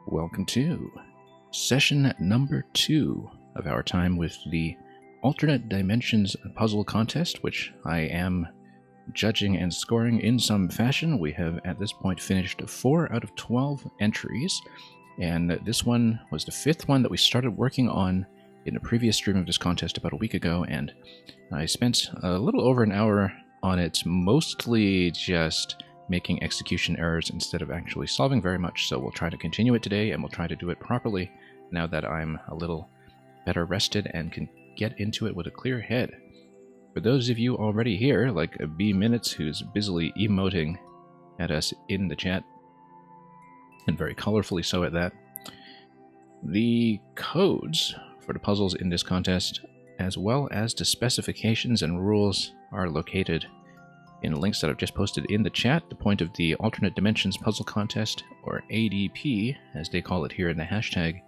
Welcome to session number 2 of our time with the Alternate Dimensions Puzzle Contest, which I am judging and scoring in some fashion. We have at this point finished 4 out of 12 entries, and this one was the 5th one that we started working on in a previous stream of this contest about a week ago, and I spent a little over an hour on it, mostly just making execution errors instead of actually solving very much. So we'll try to continue it today, and we'll try to do it properly now that I'm a little better rested and can get into it with a clear head. For those of you already here, like B Minutes, who's busily emoting at us in the chat, and very colorfully so at that, the codes for the puzzles in this contest, as well as the specifications and rules, are located in links that I've just posted in the chat. The point of the Alternate Dimensions Puzzle Contest, or ADP, as they call it here in the hashtag,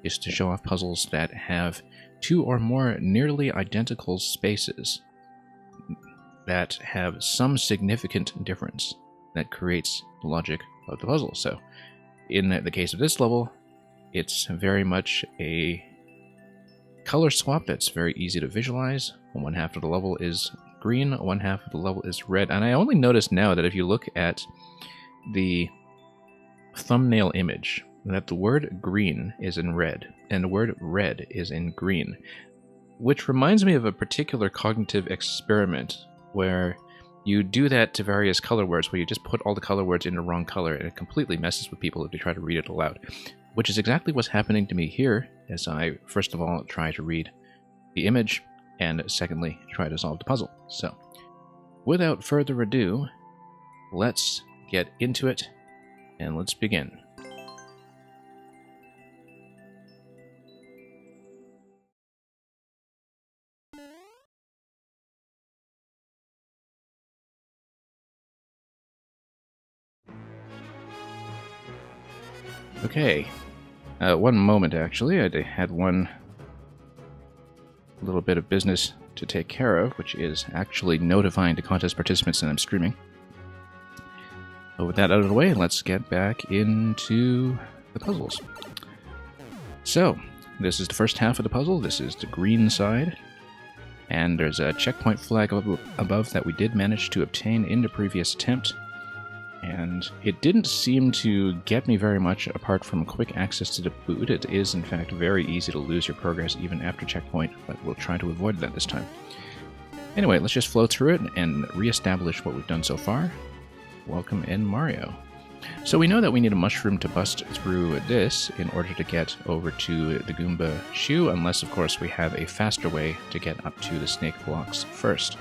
is to show off puzzles that have 2 or more nearly identical spaces that have some significant difference that creates the logic of the puzzle. So, in the case of this level, it's very much a color swap that's very easy to visualize. One half of the level is green, one half of the level is red. And I only noticed now that if you look at the thumbnail image, that the word green is in red, and the word red is in green, which reminds me of a particular cognitive experiment where you do that to various color words, where you just put all the color words in the wrong color, and it completely messes with people if they try to read it aloud, which is exactly what's happening to me here, as I, first of all, try to read the image, and secondly, try to solve the puzzle. So, without further ado, let's get into it, and let's begin. Okay, one moment actually. I had one little bit of business to take care of, which is actually notifying the contest participants that I'm streaming. But with that out of the way, let's get back into the puzzles. So, this is the first half of the puzzle. This is the green side, and there's a checkpoint flag above that we did manage to obtain in the previous attempt. And it didn't seem to get me very much apart from quick access to the boot. It is, in fact, very easy to lose your progress even after checkpoint, but we'll try to avoid that this time. Anyway, let's just flow through it and reestablish what we've done so far. Welcome in, Mario. So we know that we need a mushroom to bust through this in order to get over to the Goomba shoe, unless, of course, we have a faster way to get up to the snake blocks first.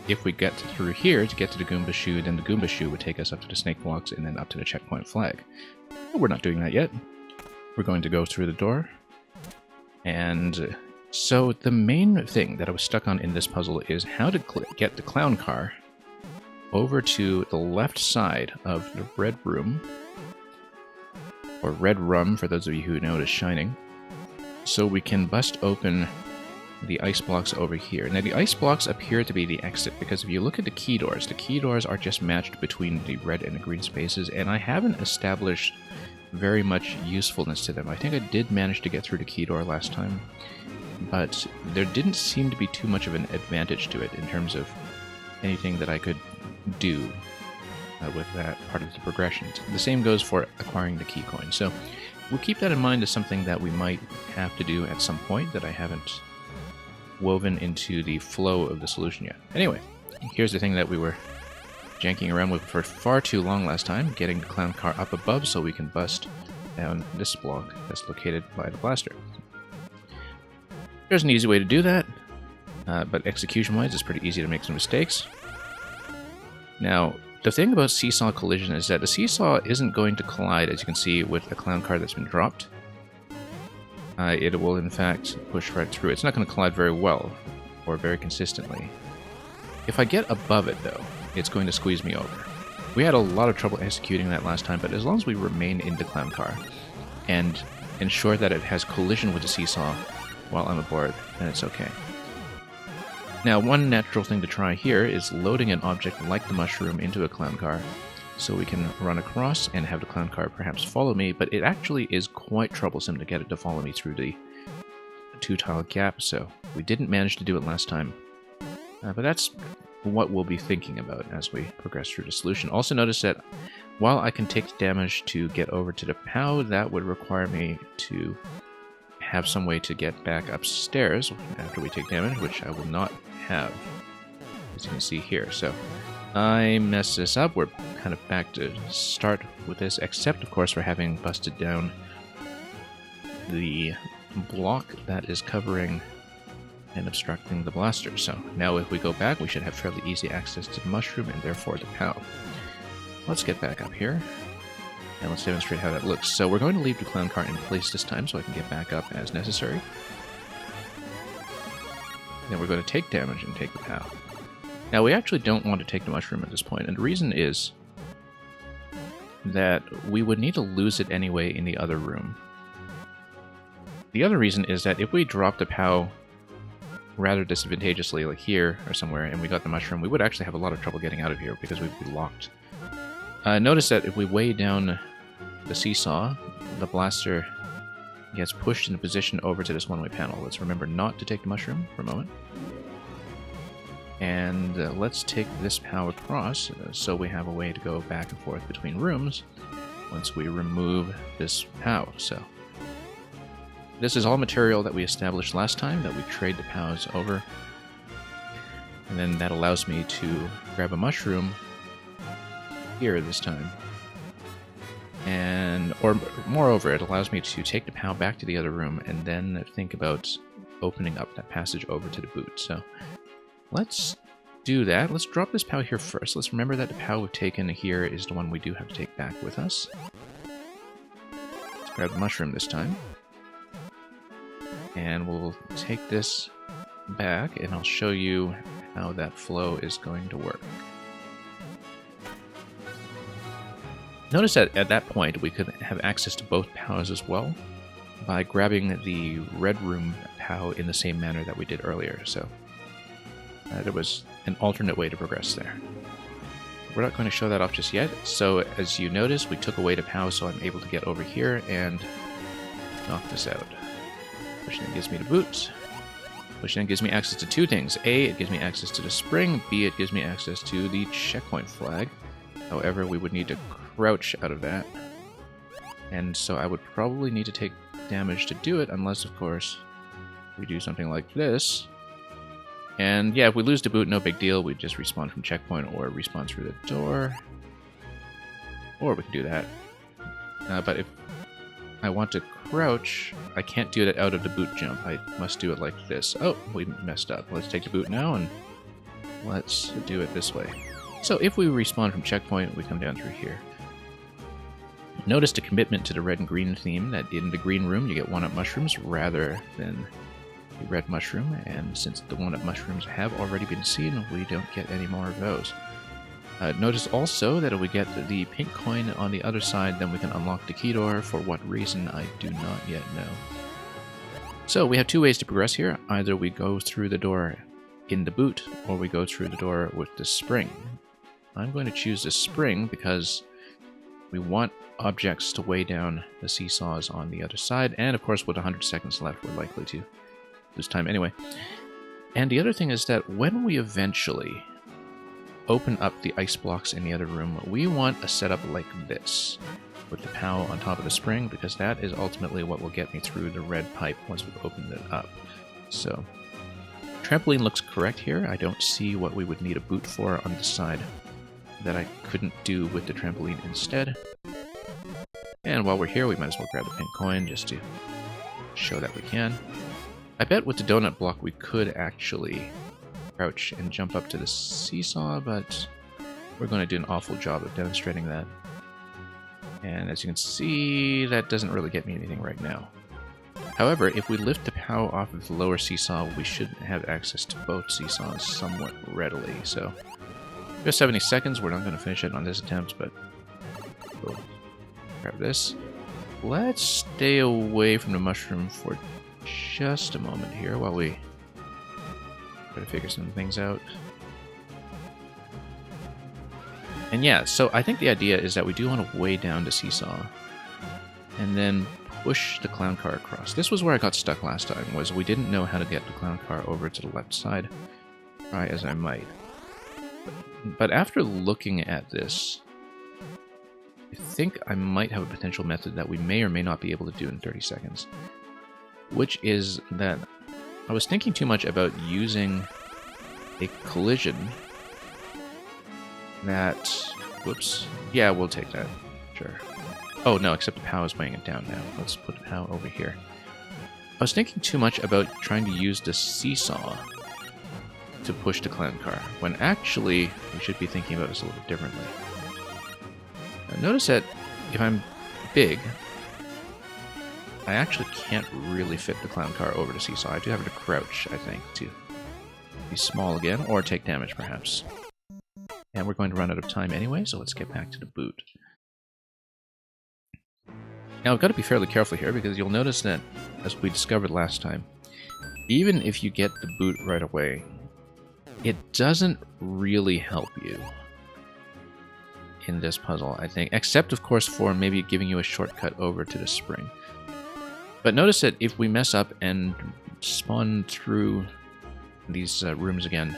If we get through here to get to the Goomba shoe, then the Goomba shoe would take us up to the snake blocks and then up to the checkpoint flag. But we're not doing that yet. We're going to go through the door. And so the main thing that I was stuck on in this puzzle is how to get the clown car over to the left side of the red room, or red rum for those of you who know it as shining, so we can bust open the ice blocks over here. Now the ice blocks appear to be the exit, because if you look at the key doors are just matched between the red and the green spaces, and I haven't established very much usefulness to them. I think I did manage to get through the key door last time, but there didn't seem to be too much of an advantage to it in terms of anything that I could do with that part of the progression. The same goes for acquiring the key coin. So we'll keep that in mind as something that we might have to do at some point that I haven't woven into the flow of the solution yet. Anyway, here's the thing that we were janking around with for far too long last time, getting the clown car up above so we can bust down this block that's located by the blaster. There's an easy way to do that, but execution-wise it's pretty easy to make some mistakes. Now, the thing about seesaw collision is that the seesaw isn't going to collide, as you can see, with a clown car that's been dropped. It will, in fact, push right through. It's not going to collide very well, or very consistently. If I get above it, though, it's going to squeeze me over. We had a lot of trouble executing that last time, but as long as we remain in the clown car, and ensure that it has collision with the seesaw while I'm aboard, then it's okay. Now, one natural thing to try here is loading an object like the mushroom into a clown car, so we can run across and have the clown car perhaps follow me, but it actually is quite troublesome to get it to follow me through the 2-tile gap, so we didn't manage to do it last time. But that's what we'll be thinking about as we progress through the solution. Also notice that while I can take damage to get over to the POW, that would require me to have some way to get back upstairs after we take damage, which I will not have, as you can see here. So I mess this up. We're kind of back to start with this, except of course for having busted down the block that is covering and obstructing the blaster. So now if we go back, we should have fairly easy access to the mushroom and therefore the POW. Let's get back up here and let's demonstrate how that looks. So we're going to leave the clown car in place this time so I can get back up as necessary. Then we're going to take damage and take the POW. Now we actually don't want to take the mushroom at this point, and the reason is that we would need to lose it anyway in the other room. The other reason is that if we drop the POW rather disadvantageously, like here or somewhere, and we got the mushroom, we would actually have a lot of trouble getting out of here because we'd be locked. Notice that if we weigh down the seesaw, the blaster gets pushed into position over to this one-way panel. Let's remember not to take the mushroom for a moment. And let's take this POW across so we have a way to go back and forth between rooms once we remove this POW. So this is all material that we established last time that we trade the POWs over. And then that allows me to grab a mushroom here this time. Or moreover, it allows me to take the POW back to the other room and then think about opening up that passage over to the boot. So let's do that. Let's drop this POW here first. Let's remember that the POW we've taken here is the one we do have to take back with us. Let's grab the mushroom this time. And we'll take this back and I'll show you how that flow is going to work. Notice that at that point we could have access to both POWs as well by grabbing the red room POW in the same manner that we did earlier. So there was an alternate way to progress there. We're not going to show that off just yet. So as you notice, we took away the POW, so I'm able to get over here and knock this out. Which then gives me the boot. Which then gives me access to two things. A, it gives me access to the spring. B, it gives me access to the checkpoint flag. However, we would need to crouch out of that. And so I would probably need to take damage to do it, unless, of course, we do something like this. And yeah, if we lose the boot, no big deal. We just respawn from checkpoint or respawn through the door. Or we can do that. But if I want to crouch, I can't do that out of the boot jump. I must do it like this. Oh, we messed up. Let's take the boot now and let's do it this way. So if we respawn from checkpoint, we come down through here. Notice the commitment to the red and green theme, that in the green room you get 1-up mushrooms rather than the red mushroom, and since the 1-up mushrooms have already been seen, we don't get any more of those. Notice also that if we get the pink coin on the other side, then we can unlock the key door. For what reason, I do not yet know. So we have two ways to progress here. Either we go through the door in the boot, or we go through the door with the spring. I'm going to choose the spring because we want objects to weigh down the seesaws on the other side, and of course with 100 seconds left, we're likely to lose time anyway. And the other thing is that when we eventually open up the ice blocks in the other room, we want a setup like this, with the POW on top of the spring, because that is ultimately what will get me through the red pipe once we've opened it up. So, trampoline looks correct here. I don't see what we would need a boot for on this side that I couldn't do with the trampoline instead. And while we're here, we might as well grab the pink coin just to show that we can. I bet with the donut block we could actually crouch and jump up to the seesaw, but we're going to do an awful job of demonstrating that. And as you can see, that doesn't really get me anything right now. However, if we lift the POW off of the lower seesaw, we should have access to both seesaws somewhat readily. So, we have 70 seconds. We're not going to finish it on this attempt, but we'll grab this. Let's stay away from the mushroom for just a moment here while we try to figure some things out. And yeah, so I think the idea is that we do want to weigh down the seesaw and then push the clown car across. This was where I got stuck last time, was we didn't know how to get the clown car over to the left side. Try as I might. But after looking at this, I think I might have a potential method that we may or may not be able to do in 30 seconds. Which is that I was thinking too much about using a collision that... Whoops. Yeah, we'll take that. Sure. Oh, no, except the POW is weighing it down now. Let's put the POW over here. I was thinking too much about trying to use the seesaw to push the clown car, when actually we should be thinking about this a little differently. Now, notice that if I'm big, I actually can't really fit the clown car over the seesaw. I do have to crouch, I think, to be small again, or take damage, perhaps. And we're going to run out of time anyway, so let's get back to the boot. Now, I've got to be fairly careful here, because you'll notice that, as we discovered last time, even if you get the boot right away, it doesn't really help you in this puzzle, I think, except, of course, for maybe giving you a shortcut over to the spring. But notice that if we mess up and spawn through these rooms again,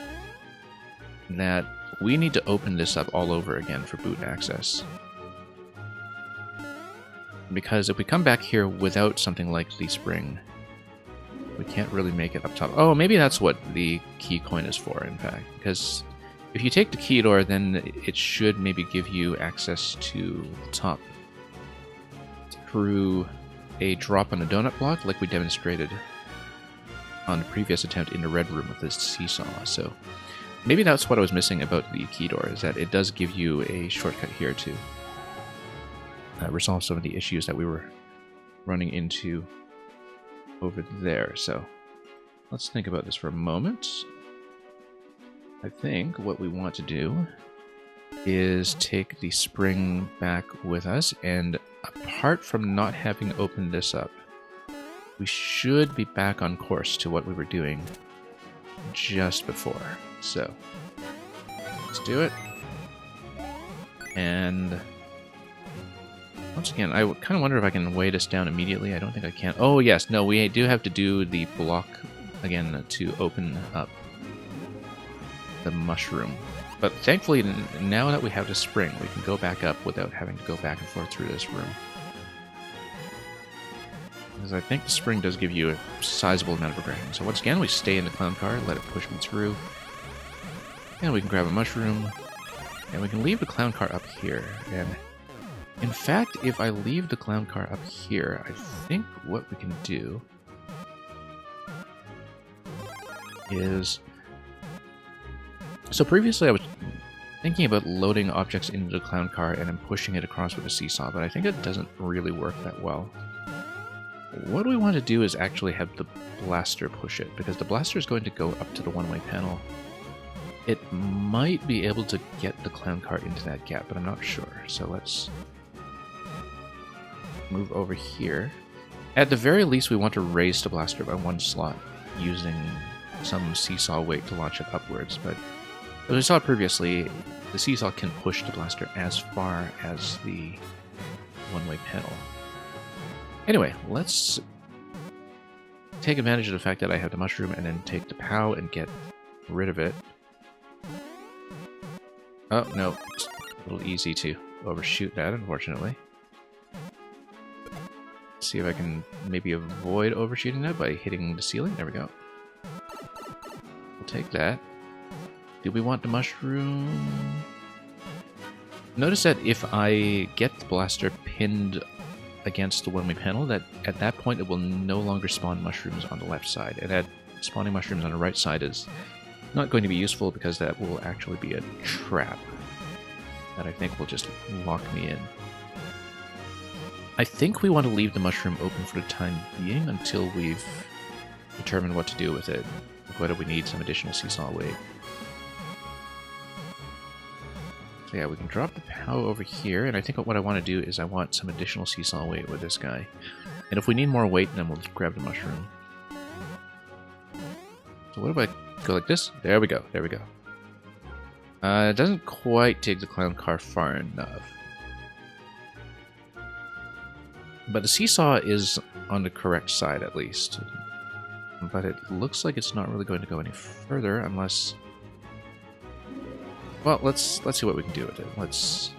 that we need to open this up all over again for boot access. Because if we come back here without something like the spring, we can't really make it up top. Oh, maybe that's what the key coin is for, in fact. Because if you take the key door, then it should maybe give you access to the top through a drop on a donut block, like we demonstrated on the previous attempt in the red room with this seesaw. So maybe that's what I was missing about the key door, is that it does give you a shortcut here to resolve some of the issues that we were running into over there. So let's think about this for a moment. I think what we want to do is take the spring back with us, and apart from not having opened this up, we should be back on course to what we were doing just before. So let's do it. And once again, I kind of wonder if I can weigh this down immediately. I don't think I can. Oh, yes. No, we do have to do the block again to open up the mushroom. But thankfully, now that we have the spring, we can go back up without having to go back and forth through this room. Because I think the spring does give you a sizable amount of progression. So once again, we stay in the clown car, let it push me through. And we can grab a mushroom. And we can leave the clown car up here. And in fact, if I leave the clown car up here, I think what we can do is... So previously I was thinking about loading objects into the clown car and then pushing it across with a seesaw, but I think it doesn't really work that well. What we want to do is actually have the blaster push it, because the blaster is going to go up to the one-way panel. It might be able to get the clown car into that gap, but I'm not sure. So let's move over here. At the very least, we want to raise the blaster by one slot using some seesaw weight to launch it upwards, but as we saw previously, the seesaw can push the blaster as far as the one-way panel. Anyway, let's take advantage of the fact that I have the mushroom and then take the POW and get rid of it. Oh, no. It's a little easy to overshoot that, unfortunately. Let's see if I can maybe avoid overshooting that by hitting the ceiling. There we go. We'll take that. Do we want the mushroom? Notice that if I get the blaster pinned against the one-way panel, that at that point it will no longer spawn mushrooms on the left side, and that spawning mushrooms on the right side is not going to be useful, because that will actually be a trap that I think will just lock me in. I think we want to leave the mushroom open for the time being until we've determined what to do with it, whether we need some additional seesaw weight. So yeah, we can drop the POW over here, and I think what I want to do is I want some additional seesaw weight with this guy. And if we need more weight, then we'll grab the mushroom. So what if I go like this? There we go, there we go. It doesn't quite take the clown car far enough. But the seesaw is on the correct side, at least. But it looks like it's not really going to go any further unless... Well, let's see what we can do with it. Let's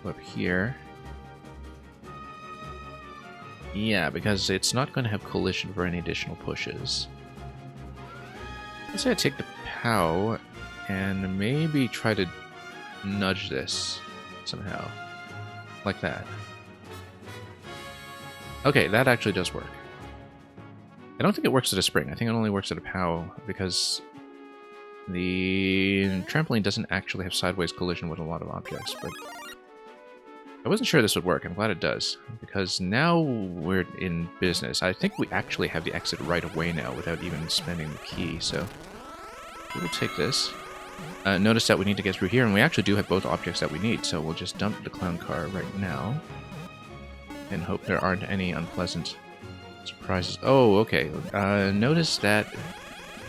go up here. Yeah, because it's not going to have collision for any additional pushes. Let's say I take the POW and maybe try to nudge this somehow. Like that. Okay, that actually does work. I don't think it works at a spring. I think it only works at a POW because the trampoline doesn't actually have sideways collision with a lot of objects, but I wasn't sure this would work. I'm glad it does, because now we're in business. I think we actually have the exit right away now without even spending the key, so we will take this. Notice that we need to get through here, and we actually do have both objects that we need, so we'll just dump the clown car right now and hope there aren't any unpleasant surprises. Oh, okay. Notice that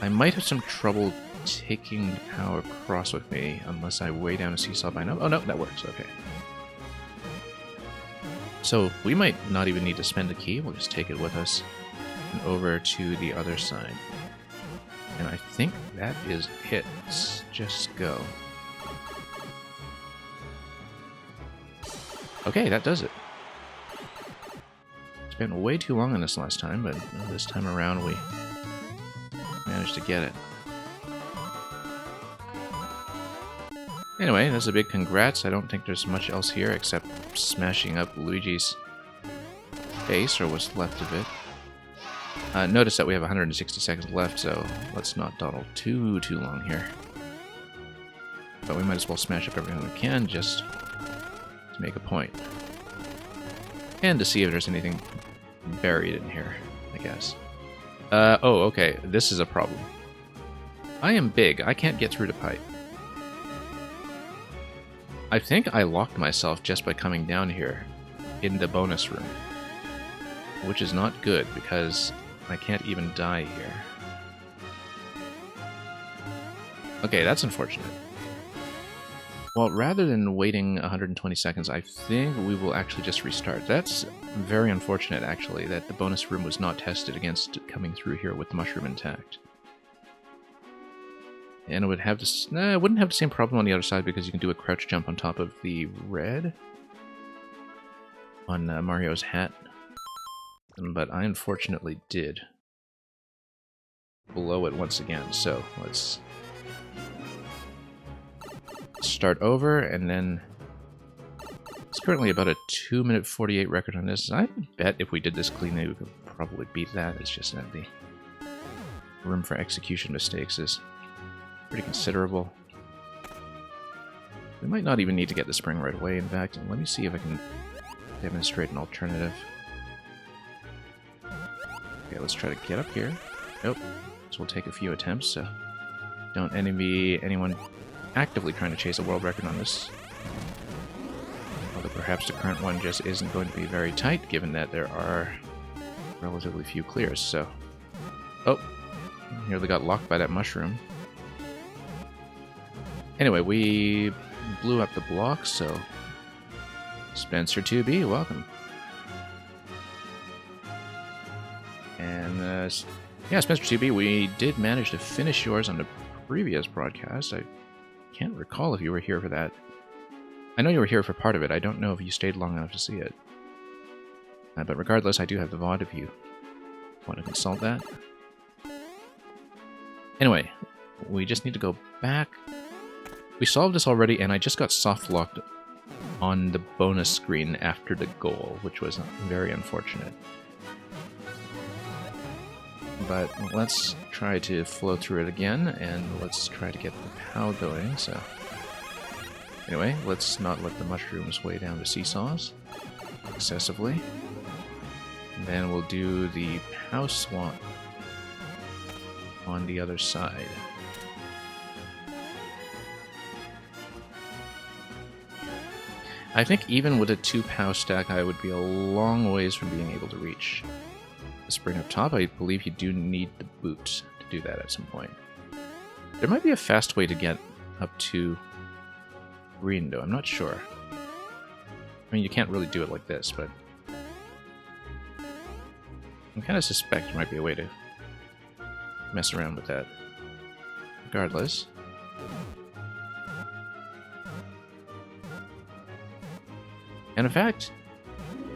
I might have some trouble taking the power across with me unless I weigh down a seesaw by now. Oh, no, that works. Okay. So we might not even need to spend the key. We'll just take it with us and over to the other side. And I think that is it. Let's just go. Okay, that does it. Spent way too long on this last time, but this time around we managed to get it. Anyway, that's a big congrats. I don't think there's much else here except smashing up Luigi's face, or what's left of it. Notice that we have 160 seconds left, so let's not dawdle too long here. But we might as well smash up everything we can just to make a point. And to see if there's anything buried in here, I guess. Oh, okay. This is a problem. I am big. I can't get through the pipe. I think I locked myself just by coming down here in the bonus room. Which is not good, because I can't even die here. Okay, that's unfortunate. Well, rather than waiting 120 seconds, I think we will actually just restart. That's very unfortunate, actually, that the bonus room was not tested against coming through here with the mushroom intact. And it would have this. It wouldn't have the same problem on the other side because you can do a crouch jump on top of the red on Mario's hat. But I unfortunately did blow it once again, so let's start over, and then it's currently about a 2-minute 48 record on this. I bet if we did this cleanly, we could probably beat that. It's just that the room for execution mistakes is pretty considerable. We might not even need to get the spring right away, in fact. Let me see if I can demonstrate an alternative. Okay, let's try to get up here. Nope. So we'll take a few attempts, so don't envy anyone actively trying to chase a world record on this. Although perhaps the current one just isn't going to be very tight, given that there are relatively few clears, so... Oh! Nearly got locked by that mushroom. Anyway, we blew up the block, so... Spencer 2B, welcome. And, yeah, Spencer 2B, we did manage to finish yours on the previous broadcast. I can't recall if you were here for that. I know you were here for part of it. I don't know if you stayed long enough to see it. But regardless, I do have the VOD if you want to consult that. Anyway, we just need to go back. We solved this already, and I just got soft-locked on the bonus screen after the goal, which was very unfortunate. But let's try to flow through it again, and let's try to get the POW going, so... Anyway, let's not let the mushrooms weigh down the seesaws excessively. And then we'll do the POW swap on the other side. I think even with a 2 POW stack, I would be a long ways from being able to reach the spring up top. I believe you do need the boot to do that at some point. There might be a fast way to get up to green, though. I'm not sure. I mean, you can't really do it like this, but I kind of suspect there might be a way to mess around with that. Regardless. And in fact,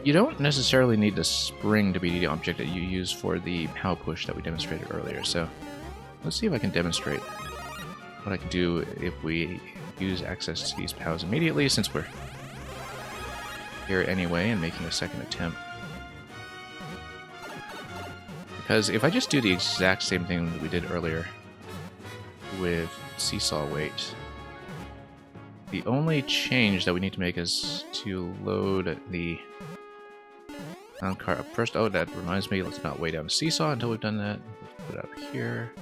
you don't necessarily need the spring to be the object that you use for the POW push that we demonstrated earlier. So let's see if I can demonstrate what I can do if we use access to these POWs immediately, since we're here anyway and making a second attempt. Because if I just do the exact same thing that we did earlier with Seesaw Weight, the only change that we need to make is to load the clown car up first. Oh, that reminds me, let's not weigh down the Seesaw until we've done that. Let's put it up here.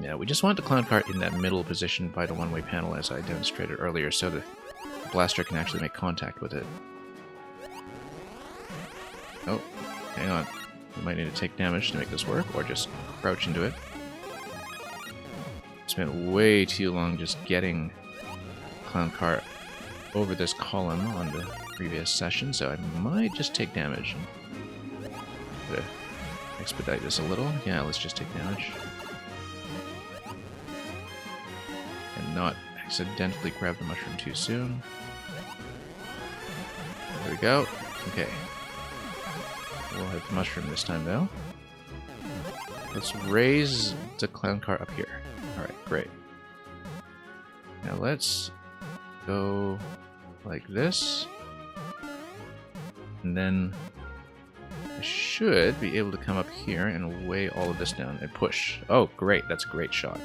Yeah, we just want the clown cart in that middle position by the one-way panel as I demonstrated earlier, so the blaster can actually make contact with it. Oh, hang on. We might need to take damage to make this work, or just crouch into it. Spent way too long just getting clown cart over this column on the previous session, so I might just take damage. Expedite this a little. Yeah, let's just take damage. And not accidentally grab the mushroom too soon. There we go. Okay. We'll hit the mushroom this time, though. Let's raise the clown car up here. Alright, great. Now let's go like this. And then I should be able to come up here and weigh all of this down and push. Oh, great. That's a great shot.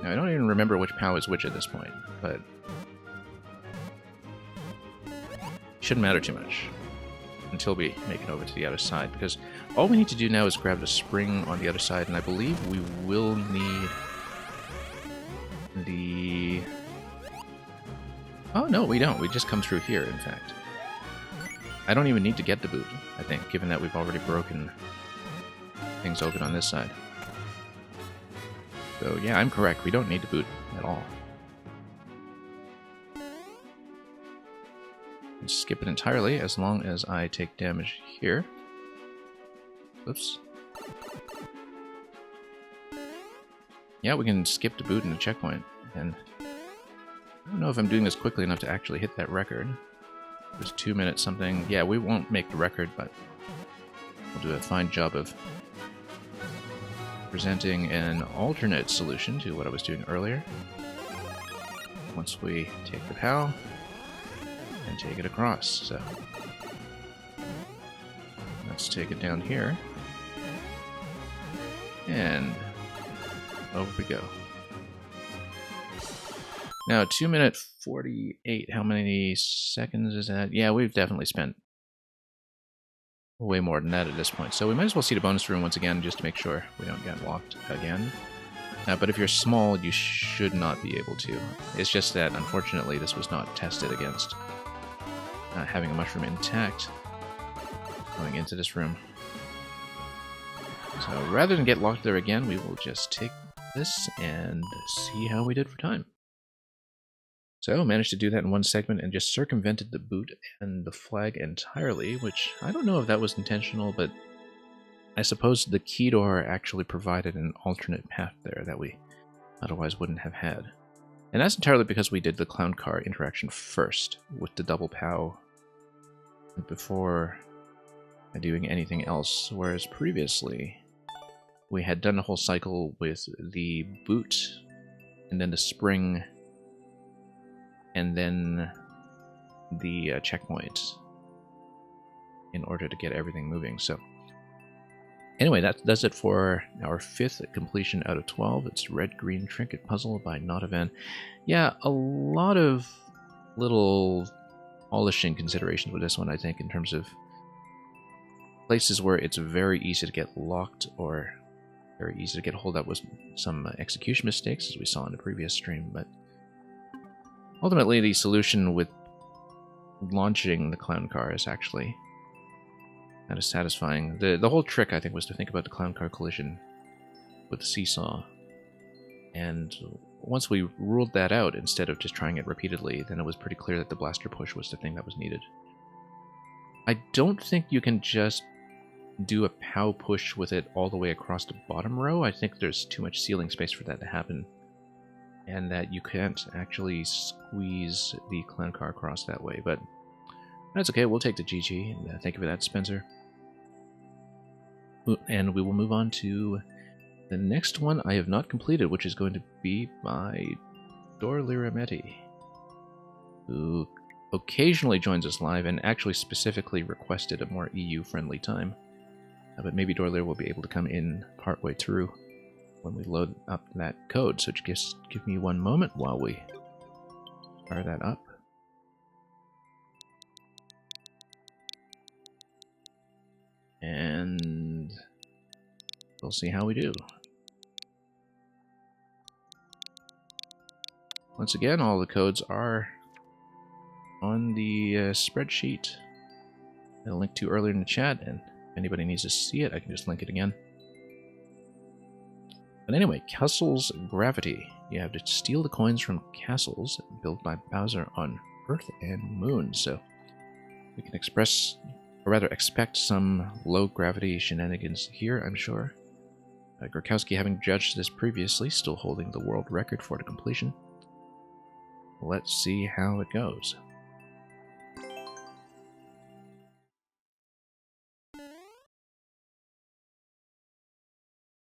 Now, I don't even remember which POW is which at this point, but shouldn't matter too much until we make it over to the other side, because all we need to do now is grab the spring on the other side, and I believe we will need the... Oh, no, we don't. We just come through here, in fact. I don't even need to get the boot, I think, given that we've already broken things open on this side. So, yeah, I'm correct. We don't need the boot at all. Skip it entirely as long as I take damage here. Oops. Yeah, we can skip the boot and the checkpoint. And I don't know if I'm doing this quickly enough to actually hit that record. It was 2 minutes something. Yeah, we won't make the record, but we'll do a fine job of presenting an alternate solution to what I was doing earlier. Once we take the POW and take it across. So let's take it down here, and over we go. Now, 2 minute 48. How many seconds is that? Yeah, we've definitely spent way more than that at this point. So we might as well see the bonus room once again, just to make sure we don't get locked again. But if you're small, you should not be able to. It's just that, unfortunately, this was not tested against having a mushroom intact going into this room. So rather than get locked there again, we will just take this and see how we did for time. So managed to do that in one segment and just circumvented the boot and the flag entirely, which I don't know if that was intentional, but I suppose the key door actually provided an alternate path there that we otherwise wouldn't have had. And that's entirely because we did the clown car interaction first with the double POW before doing anything else, whereas previously we had done the whole cycle with the boot and then the spring and then the checkpoint in order to get everything moving. So anyway, that does it for our 5th completion out of 12. It's Red Green Trinket Puzzle by Notavan. Yeah, a lot of little polishing considerations with this one, I think, in terms of places where it's very easy to get locked or very easy to get hold up with some execution mistakes, as we saw in the previous stream. But ultimately, the solution with launching the clown car is actually That is satisfying. The whole trick, I think, was to think about the clown car collision with the seesaw. And once we ruled that out, instead of just trying it repeatedly, then it was pretty clear that the blaster push was the thing that was needed. I don't think you can just do a POW push with it all the way across the bottom row. I think there's too much ceiling space for that to happen. And that you can't actually squeeze the clown car across that way. But that's okay, we'll take the GG. And thank you for that, Spencer. And we will move on to the next one I have not completed, which is going to be by Dorlirametti, who occasionally joins us live and actually specifically requested a more EU-friendly time. But maybe Dorlir will be able to come in partway through when we load up that code. So just give me one moment while we fire that up. And we'll see how we do. Once again, all the codes are on the spreadsheet I linked to earlier in the chat, and if anybody needs to see it, I can just link it again. But anyway, Castle's Gravity. You have to steal the coins from castles built by Bowser on Earth and Moon, so we can expect some low gravity shenanigans here, I'm sure. Gurkowski, having judged this previously, still holding the world record for the completion. Let's see how it goes.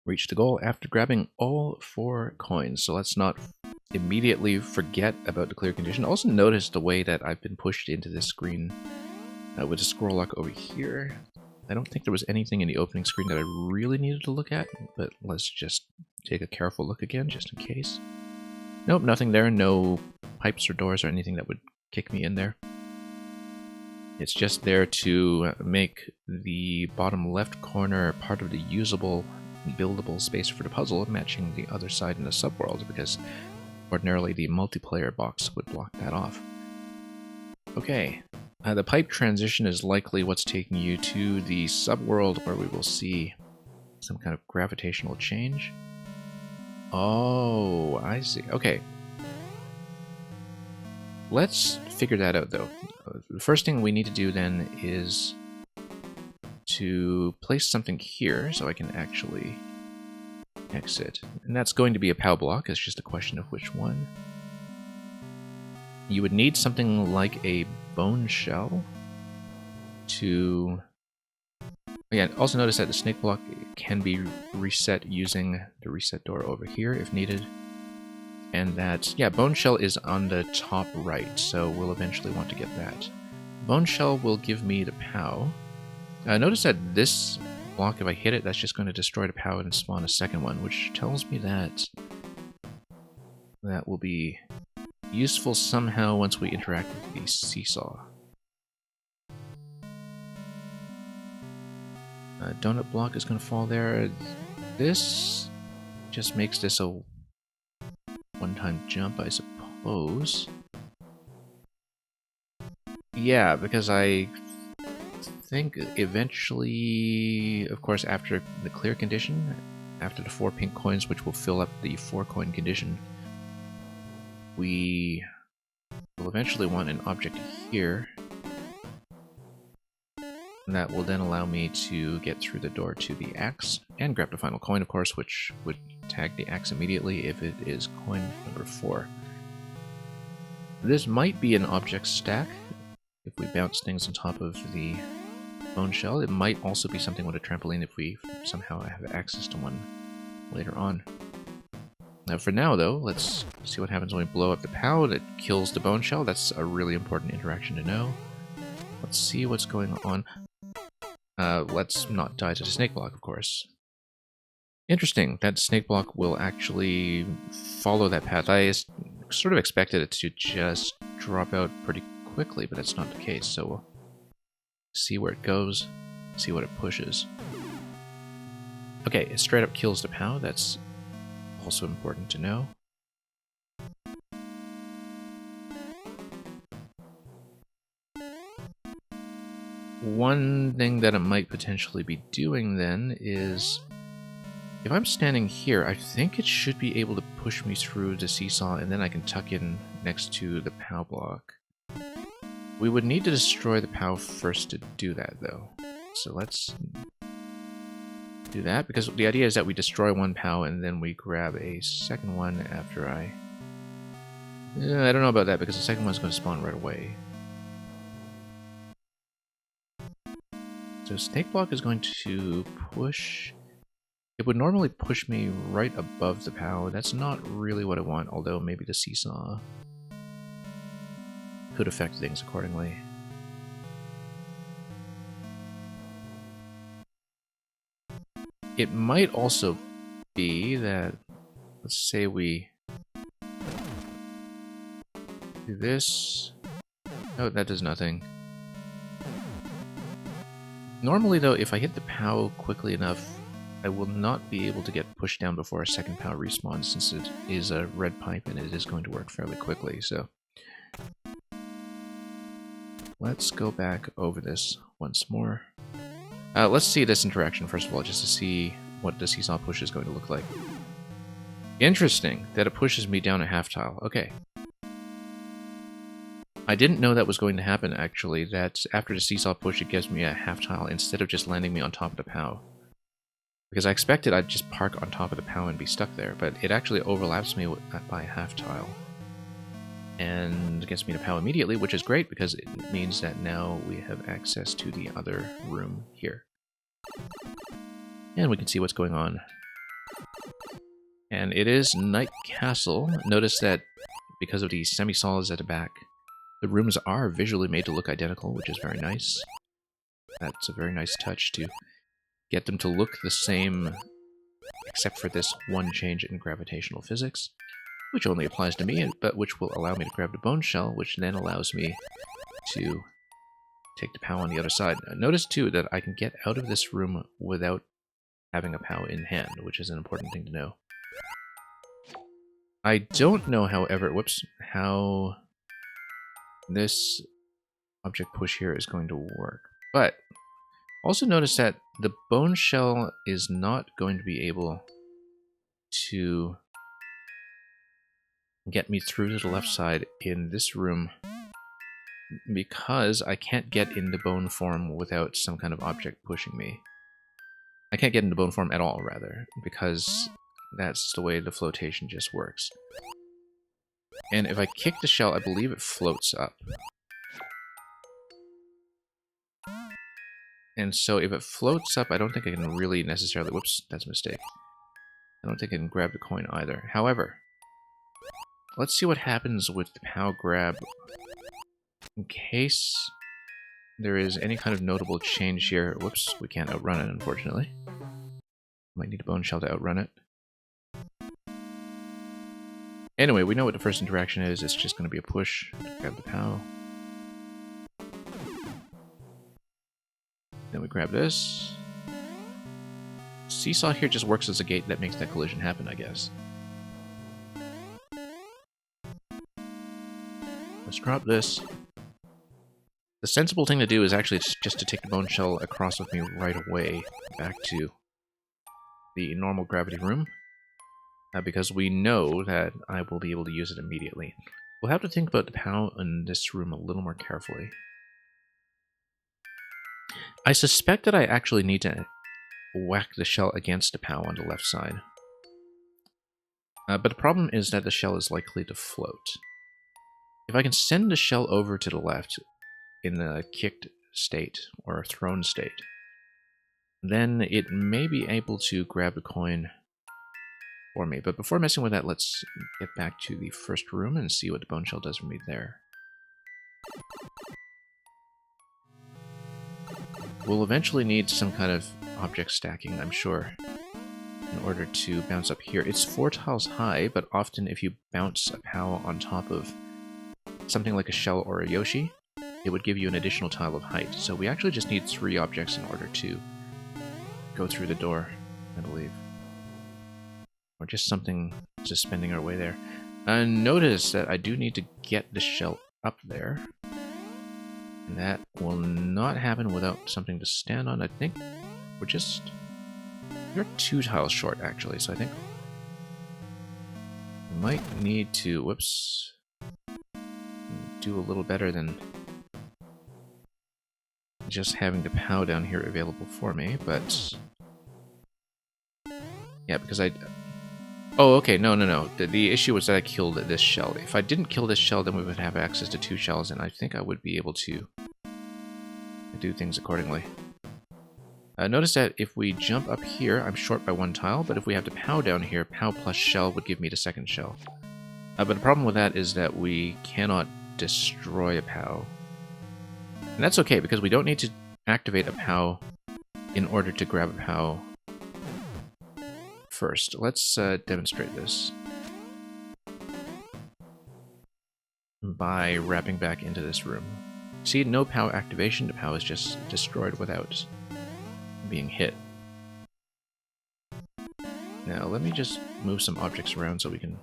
Reach the goal after grabbing all 4 coins, so let's not immediately forget about the clear condition. Also notice the way that I've been pushed into this screen with a scroll lock over here. I don't think there was anything in the opening screen that I really needed to look at, but let's just take a careful look again, just in case. Nope, nothing there. No pipes or doors or anything that would kick me in there. It's just there to make the bottom left corner part of the usable, buildable space for the puzzle, matching the other side in the subworld, because ordinarily the multiplayer box would block that off. Okay. The pipe transition is likely what's taking you to the subworld, where we will see some kind of gravitational change. Oh, I see. Okay. Let's figure that out, though. The first thing we need to do then is to place something here so I can actually exit. And that's going to be a POW block. It's just a question of which one. You would need something like a bone shell to... Again, also notice that the snake block can be reset using the reset door over here if needed. And that, yeah, bone shell is on the top right, so we'll eventually want to get that. Bone shell will give me the POW. Notice that this block, if I hit it, that's just going to destroy the POW and spawn a second one, which tells me that that will be useful somehow once we interact with the seesaw. Donut block is going to fall there. This just makes this a one-time jump, I suppose. Yeah, because I think eventually, of course, after the clear condition, after the 4 pink coins, which will fill up the 4 coin condition, we will eventually want an object here. And that will then allow me to get through the door to the axe, and grab the final coin, of course, which would tag the axe immediately if it is coin number 4. This might be an object stack if we bounce things on top of the bone shell. It might also be something with a trampoline if we somehow have access to one later on. Now for now, though, let's see what happens when we blow up the POW that kills the bone shell. That's a really important interaction to know. Let's see what's going on. Let's not die to the snake block, of course. Interesting, that snake block will actually follow that path. I sort of expected it to just drop out pretty quickly, but that's not the case, so we'll see where it goes, see what it pushes. Okay, it straight up kills the POW, that's also important to know. one thing that it might potentially be doing then is, if I'm standing here, I think it should be able to push me through the seesaw, and then I can tuck in next to the POW block. We would need to destroy the POW first to do that, though. So let's do that, because the idea is that we destroy one POW and then we grab a second one after I don't know about that, because the second one's going to spawn right away. So Snake Block is going to push... It would normally push me right above the POW. That's not really what I want, although maybe the seesaw could affect things accordingly. It might also be that, let's say we do this. Oh, that does nothing. Normally, though, if I hit the POW quickly enough, I will not be able to get pushed down before a second POW respawns, since it is a red pipe and it is going to work fairly quickly, so... Let's go back over this once more. Let's see this interaction first of all, just to see what the seesaw push is going to look like. Interesting, that it pushes me down a half tile. Okay. I didn't know that was going to happen, actually, that after the seesaw push it gives me a half tile instead of just landing me on top of the POW. Because I expected I'd just park on top of the POW and be stuck there, but it actually overlaps me by a half tile. And gets me to POW immediately, which is great because it means that now we have access to the other room here. And we can see what's going on. And it is Night Castle. Notice that because of the semi-solids at the back, the rooms are visually made to look identical, which is very nice. That's a very nice touch to get them to look the same, except for this one change in gravitational physics, which only applies to me, but which will allow me to grab the bone shell, which then allows me to take the POW on the other side. Notice, too, that I can get out of this room without having a POW in hand, which is an important thing to know. I don't know, however, how this object push here is going to work. But also notice that the bone shell is not going to be able to get me through to the left side in this room because I can't get into bone form without some kind of object pushing me. I can't get into bone form at all, rather, because that's the way the flotation just works. And if I kick the shell, I believe it floats up. And so if it floats up, I don't think I can really necessarily... Whoops, that's a mistake. I don't think I can grab the coin either. However, let's see what happens with the POW grab in case there is any kind of notable change here. Whoops, we can't outrun it, unfortunately. Might need a bone shell to outrun it. Anyway, we know what the first interaction is. It's just going to be a push to grab the POW. Then we grab this. Seesaw here just works as a gate that makes that collision happen, I guess. Let's drop this. The sensible thing to do is actually just to take the bone shell across with me right away back to the normal gravity room. Because we know that I will be able to use it immediately. We'll have to think about the POW in this room a little more carefully. I suspect that I actually need to whack the shell against the POW on the left side. But the problem is that the shell is likely to float. If I can send the shell over to the left in the kicked state, or thrown state, then it may be able to grab the coin for me. But before messing with that, let's get back to the first room and see what the bone shell does for me there. We'll eventually need some kind of object stacking, I'm sure, in order to bounce up here. It's 4 tiles high, but often if you bounce a POW on top of something like a shell or a Yoshi, it would give you an additional tile of height. So we actually just need 3 objects in order to go through the door, I believe. Or just something suspending our way there. And notice that I do need to get the shell up there. And that will not happen without something to stand on. I think we're 2 tiles short, actually, so I think we might need to, whoops, do a little better than just having the POW down here available for me, but yeah, because oh, okay, no. The issue was that I killed this shell. If I didn't kill this shell, then we would have access to 2 shells, and I think I would be able to do things accordingly. Notice that if we jump up here, I'm short by 1 tile, but if we have the POW down here, POW plus shell would give me the 2nd shell. But the problem with that is that we cannot destroy a POW. And that's okay, because we don't need to activate a POW in order to grab a POW first. Let's demonstrate this by wrapping back into this room. See, no POW activation. The POW is just destroyed without being hit. Now, let me just move some objects around so we can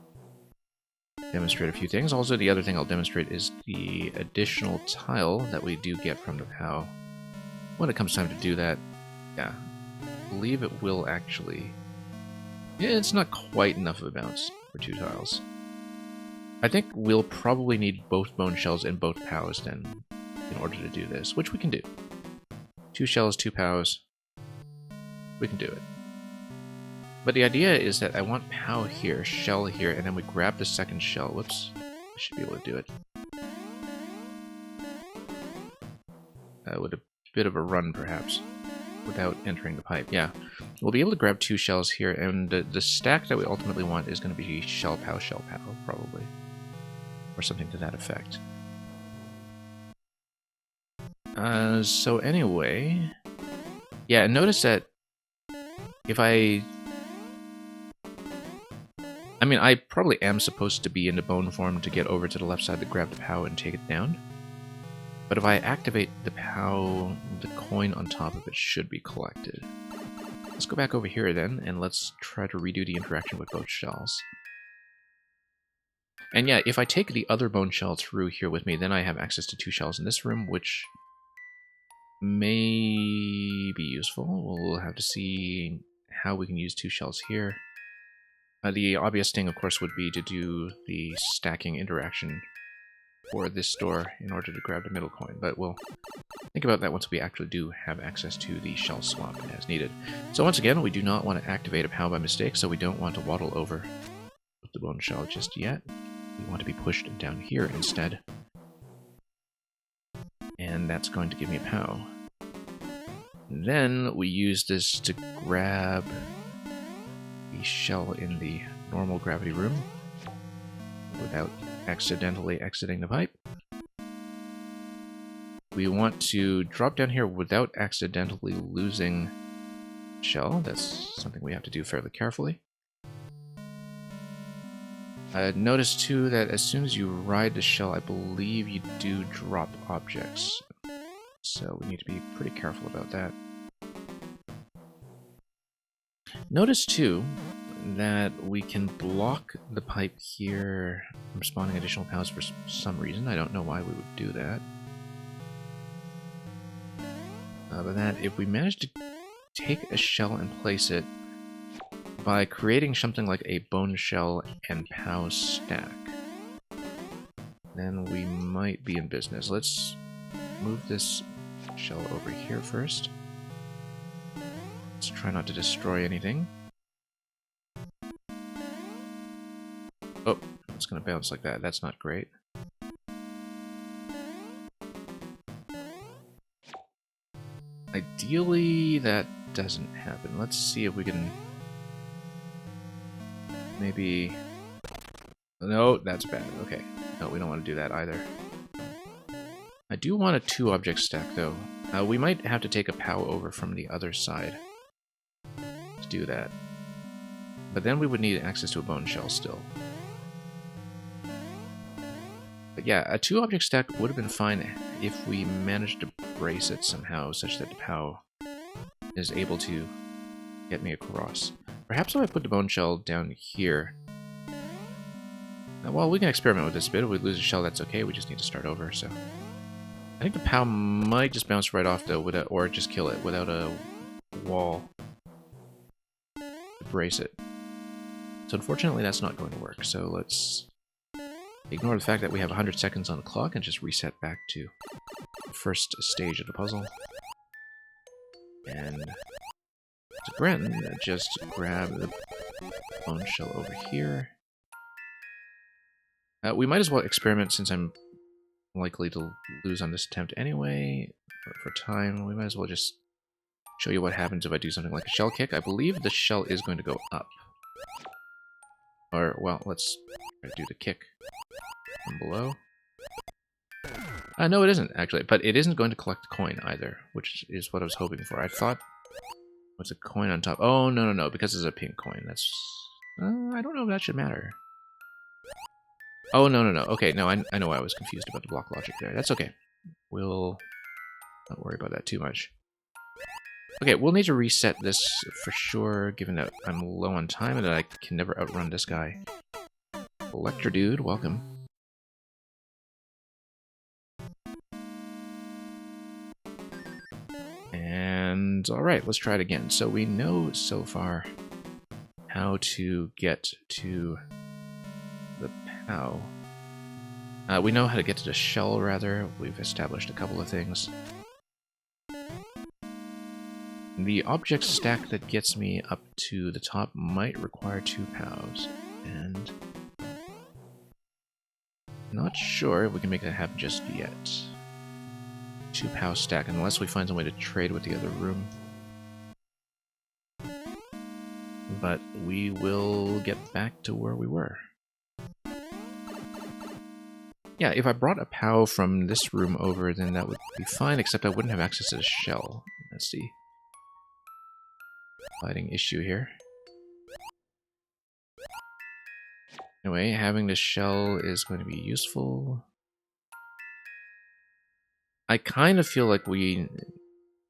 demonstrate a few things. Also, the other thing I'll demonstrate is the additional tile that we do get from the POW. When it comes time to do that, yeah, I believe it will actually... Yeah, it's not quite enough of a bounce for 2 tiles. I think we'll probably need both bone shells and both POWs then in order to do this, which we can do. 2 shells, 2 POWs. We can do it. But the idea is that I want POW here, shell here, and then we grab the 2nd shell. Whoops. I should be able to do it. With a bit of a run, perhaps, without entering the pipe. Yeah. We'll be able to grab 2 shells here, and the stack that we ultimately want is going to be shell POW, probably. Or something to that effect. So anyway... Yeah, notice that if I mean, I probably am supposed to be in the bone form to get over to the left side to grab the POW and take it down. But if I activate the POW, the coin on top of it should be collected. Let's go back over here then, and let's try to redo the interaction with both shells. And yeah, if I take the other bone shell through here with me, then I have access to 2 shells in this room, which may be useful. We'll have to see how we can use 2 shells here. The obvious thing, of course, would be to do the stacking interaction for this door in order to grab the middle coin, but we'll think about that once we actually do have access to the shell swap as needed. So once again, we do not want to activate a POW by mistake, so we don't want to waddle over with the bone shell just yet. We want to be pushed down here instead. And that's going to give me a POW. And then we use this to grab the shell in the normal gravity room without accidentally exiting the pipe. We want to drop down here without accidentally losing shell. That's something we have to do fairly carefully. Notice too that as soon as you ride the shell, I believe you do drop objects. So we need to be pretty careful about that. Notice too that we can block the pipe here from spawning additional POWs for some reason. I don't know why we would do that. But that if we manage to take a shell and place it by creating something like a bone shell and POW stack, then we might be in business. Let's move this shell over here first. Let's try not to destroy anything. Oh, it's going to bounce like that. That's not great. Ideally, that doesn't happen. Let's see if we can... maybe... No, that's bad. Okay. No, we don't want to do that either. I do want a 2-object stack, though. We might have to take a POW over from the other side to do that. But then we would need access to a bone shell still. But yeah, a 2-object stack would have been fine if we managed to brace it somehow such that the POW is able to get me across. Perhaps if I put the bone shell down here... Well, we can experiment with this a bit. If we lose a shell, that's okay. We just need to start over, so... I think the POW might just bounce right off though, without, or just kill it without a wall to brace it. So unfortunately that's not going to work, so let's ignore the fact that we have 100 seconds on the clock and just reset back to the first stage of the puzzle. And to Brenton, just grab the bone shell over here. We might as well experiment since I'm likely to lose on this attempt anyway. For time, we might as well just show you what happens if I do something like a shell kick. I believe the shell is going to go up. Or, well, let's try to do the kick from below. No, it isn't, actually. But it isn't going to collect a coin either, which is what I was hoping for. I thought... What's a coin on top? Oh, no, because it's a pink coin. That's... I don't know if that should matter. Oh, no. Okay, no, I know why I was confused about the block logic there. That's okay. We'll not worry about that too much. Okay, we'll need to reset this for sure, given that I'm low on time and that I can never outrun this guy. Electro Dude, welcome. And alright, let's try it again. So we know so far how to get to the POW. We know how to get to the shell, rather. We've established a couple of things. The object stack that gets me up to the top might require 2 POWs, and not sure if we can make that happen just yet. 2 POW stack, unless we find some way to trade with the other room. But we will get back to where we were. Yeah, if I brought a POW from this room over, then that would be fine, except I wouldn't have access to the shell. That's the fighting issue here. Anyway, having the shell is going to be useful. I kind of feel like we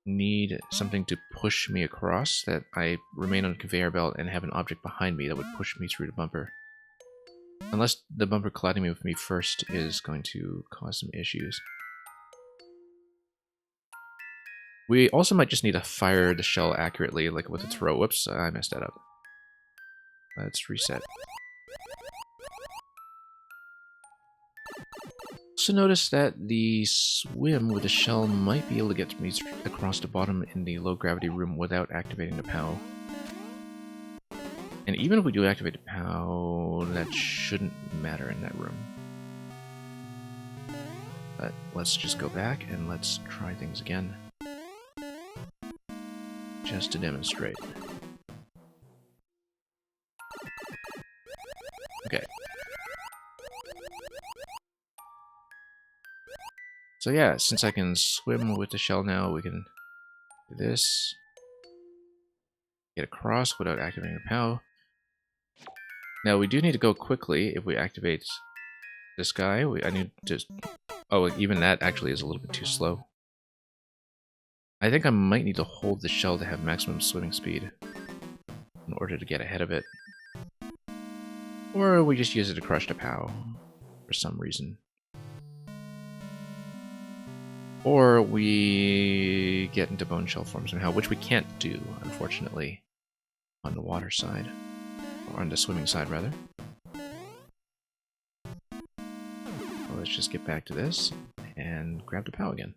need something to push me across, that I remain on a conveyor belt and have an object behind me that would push me through the bumper. Unless the bumper colliding with me first is going to cause some issues. We also might just need to fire the shell accurately, like with a throw. Whoops, I messed that up. Let's reset. Also notice that the swim with the shell might be able to get me across the bottom in the low gravity room without activating the POW. And even if we do activate the POW, that shouldn't matter in that room. But let's just go back and let's try things again. Just to demonstrate. Okay. So yeah, since I can swim with the shell now, we can do this. Get across without activating the POW. Now we do need to go quickly if we activate this guy. I need to... Oh, even that actually is a little bit too slow. I think I might need to hold the shell to have maximum swimming speed in order to get ahead of it. Or we just use it to crush the POW for some reason. Or we get into bone shell form somehow, which we can't do, unfortunately, on the water side. Or on the swimming side, rather. Well, let's just get back to this and grab the POW again.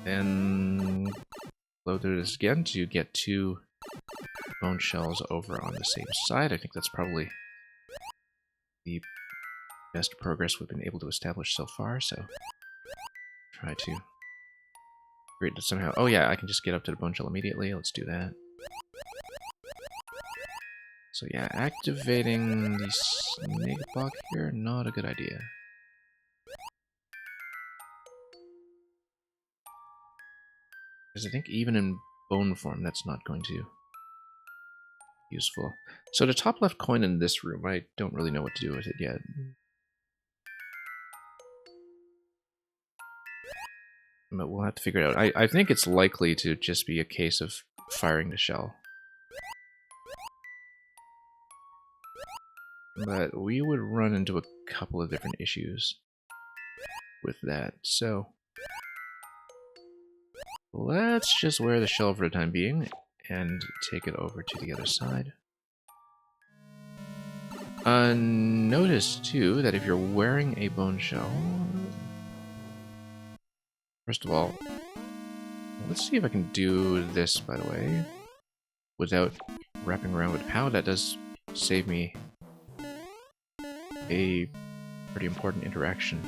Then blow through this again to get 2 bone shells over on the same side. I think that's probably the best progress we've been able to establish so far, so try to create it somehow. Oh yeah, I can just get up to the bone shell immediately. Let's do that. So yeah, activating the snake block here, not a good idea. Because I think even in bone form, that's not going to be useful. So the top left coin in this room, I don't really know what to do with it yet. But we'll have to figure it out. I think it's likely to just be a case of firing the shell. But we would run into a couple of different issues with that. So let's just wear the shell for the time being and take it over to the other side. Notice too that if you're wearing a bone shell, first of all, let's see if I can do this, by the way, without wrapping around with POW. That does save me a pretty important interaction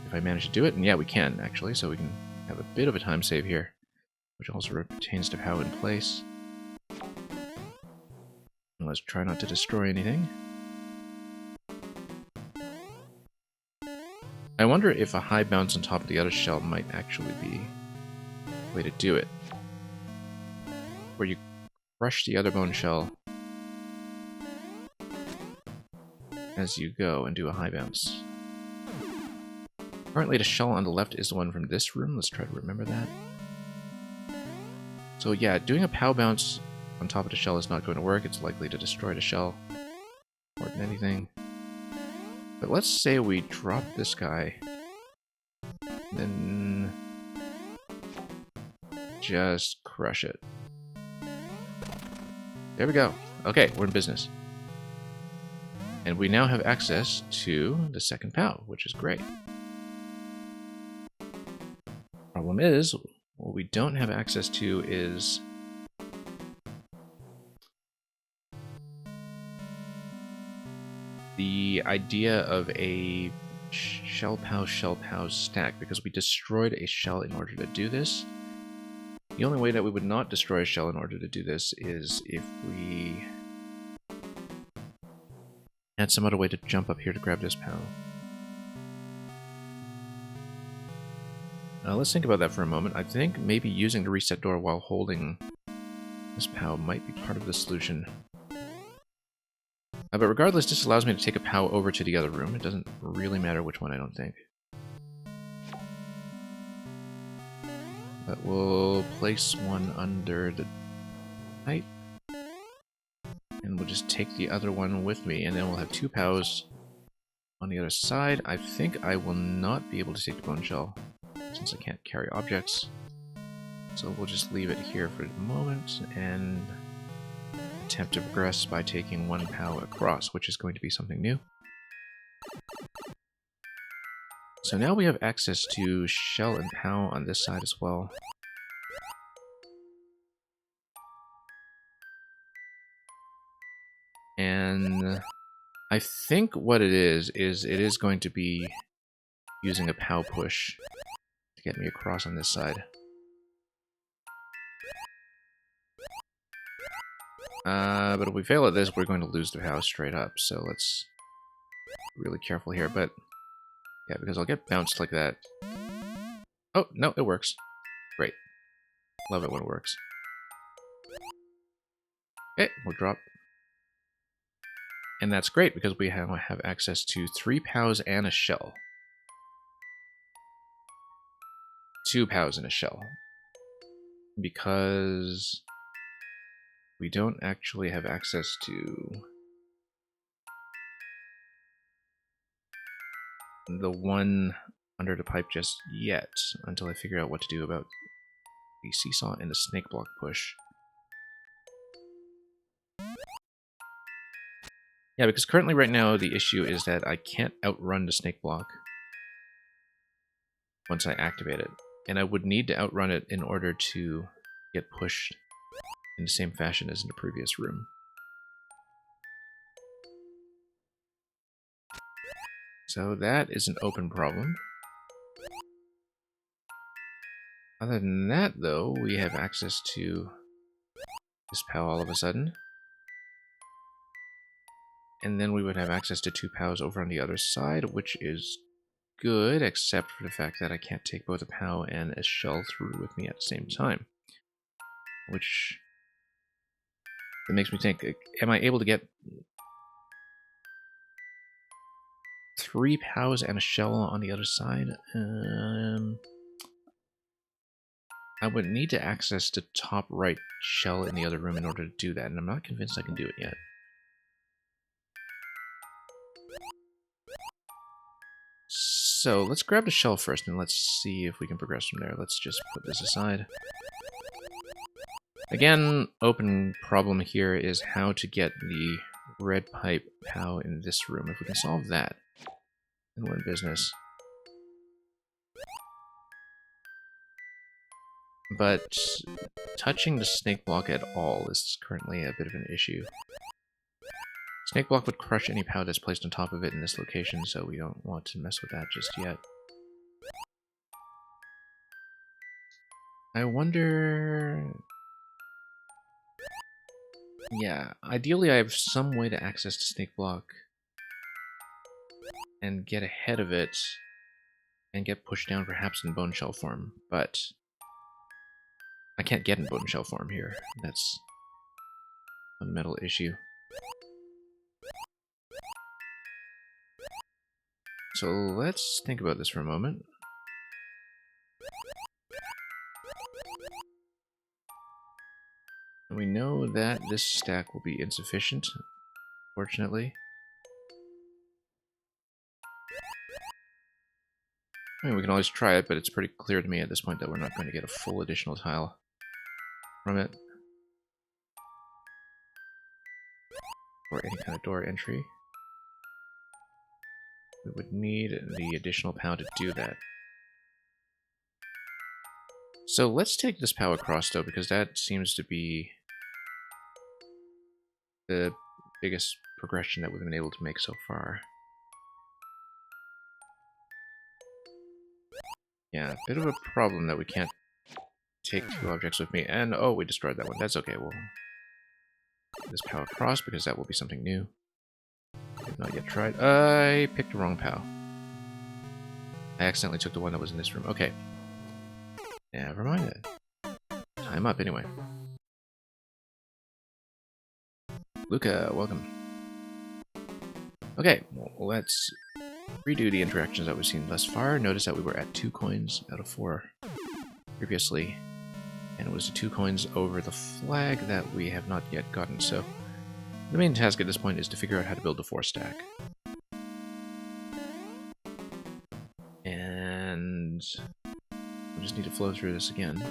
if I manage to do it. And yeah, we can, actually, so we can have a bit of a time save here, which also retains the POW in place. And let's try not to destroy anything. I wonder if a high bounce on top of the other shell might actually be the way to do it. Where you crush the other bone shell as you go and do a high bounce. Currently the shell on the left is the one from this room. Let's try to remember that. So yeah, doing a POW bounce on top of the shell is not going to work. It's likely to destroy the shell more than anything. But let's say we drop this guy, then just crush it. There we go. Okay, we're in business. And we now have access to the second POW, which is great. Problem is, what we don't have access to is the idea of a shell POW stack, because we destroyed a shell in order to do this. The only way that we would not destroy a shell in order to do this is if we had some other way to jump up here to grab this POW. Let's think about that for a moment. I think maybe using the reset door while holding this POW might be part of the solution. But regardless, this allows me to take a POW over to the other room. It doesn't really matter which one, I don't think. But we'll place one under the pipe. And we'll just take the other one with me, and then we'll have two POWs on the other side. I think I will not be able to take the bone shell, since I can't carry objects. So we'll just leave it here for the moment, and attempt to progress by taking one POW across, which is going to be something new. So now we have access to shell and POW on this side as well. And I think what it is it is going to be using a POW push to get me across on this side. But if we fail at this, we're going to lose the POW straight up, so let's be really careful here. But yeah, because I'll get bounced like that. Oh, no, it works. Great. Love it when it works. Okay, we'll drop. And that's great, because we have access to 3 POWs and a shell. 2 POWs and a shell. Because we don't actually have access to the one under the pipe just yet, until I figure out what to do about the seesaw and the snake block push. Yeah, because currently right now the issue is that I can't outrun the snake block once I activate it. And I would need to outrun it in order to get pushed in the same fashion as in the previous room. So that is an open problem. Other than that, though, we have access to this POW all of a sudden. And then we would have access to 2 POWs over on the other side, which is good, except for the fact that I can't take both a POW and a shell through with me at the same time. Which it makes me think, am I able to get 3 POWs and a shell on the other side? I would need to access the top right shell in the other room in order to do that, and I'm not convinced I can do it yet. So let's grab the shell first and let's see if we can progress from there. Let's just put this aside. Again, open problem here is how to get the red pipe POW in this room. If we can solve that, then we're in business. But touching the snake block at all is currently a bit of an issue. Snake block would crush any POW that's placed on top of it in this location, so we don't want to mess with that just yet. I wonder... Yeah, ideally I have some way to access the snake block and get ahead of it and get pushed down perhaps in bone shell form, but I can't get in bone shell form here. That's a fundamental issue. So let's think about this for a moment. We know that this stack will be insufficient, fortunately. I mean, we can always try it, but it's pretty clear to me at this point that we're not going to get a full additional tile from it. Or any kind of door entry. We would need the additional POW to do that. So let's take this POW across, though, because that seems to be the biggest progression that we've been able to make so far. Yeah, a bit of a problem that we can't take two objects with me. And, oh, we destroyed that one. That's okay, we'll get this POW across, because that will be something new. I've not yet tried. I picked the wrong POW. I accidentally took the one that was in this room. Okay. Never mind it. Time up, anyway. Luca, welcome. Okay, well, let's redo the interactions that we've seen thus far. Notice that we were at 2 coins out of 4 previously, and it was the 2 coins over the flag that we have not yet gotten. So the main task at this point is to figure out how to build a 4 stack. And we just need to flow through this again.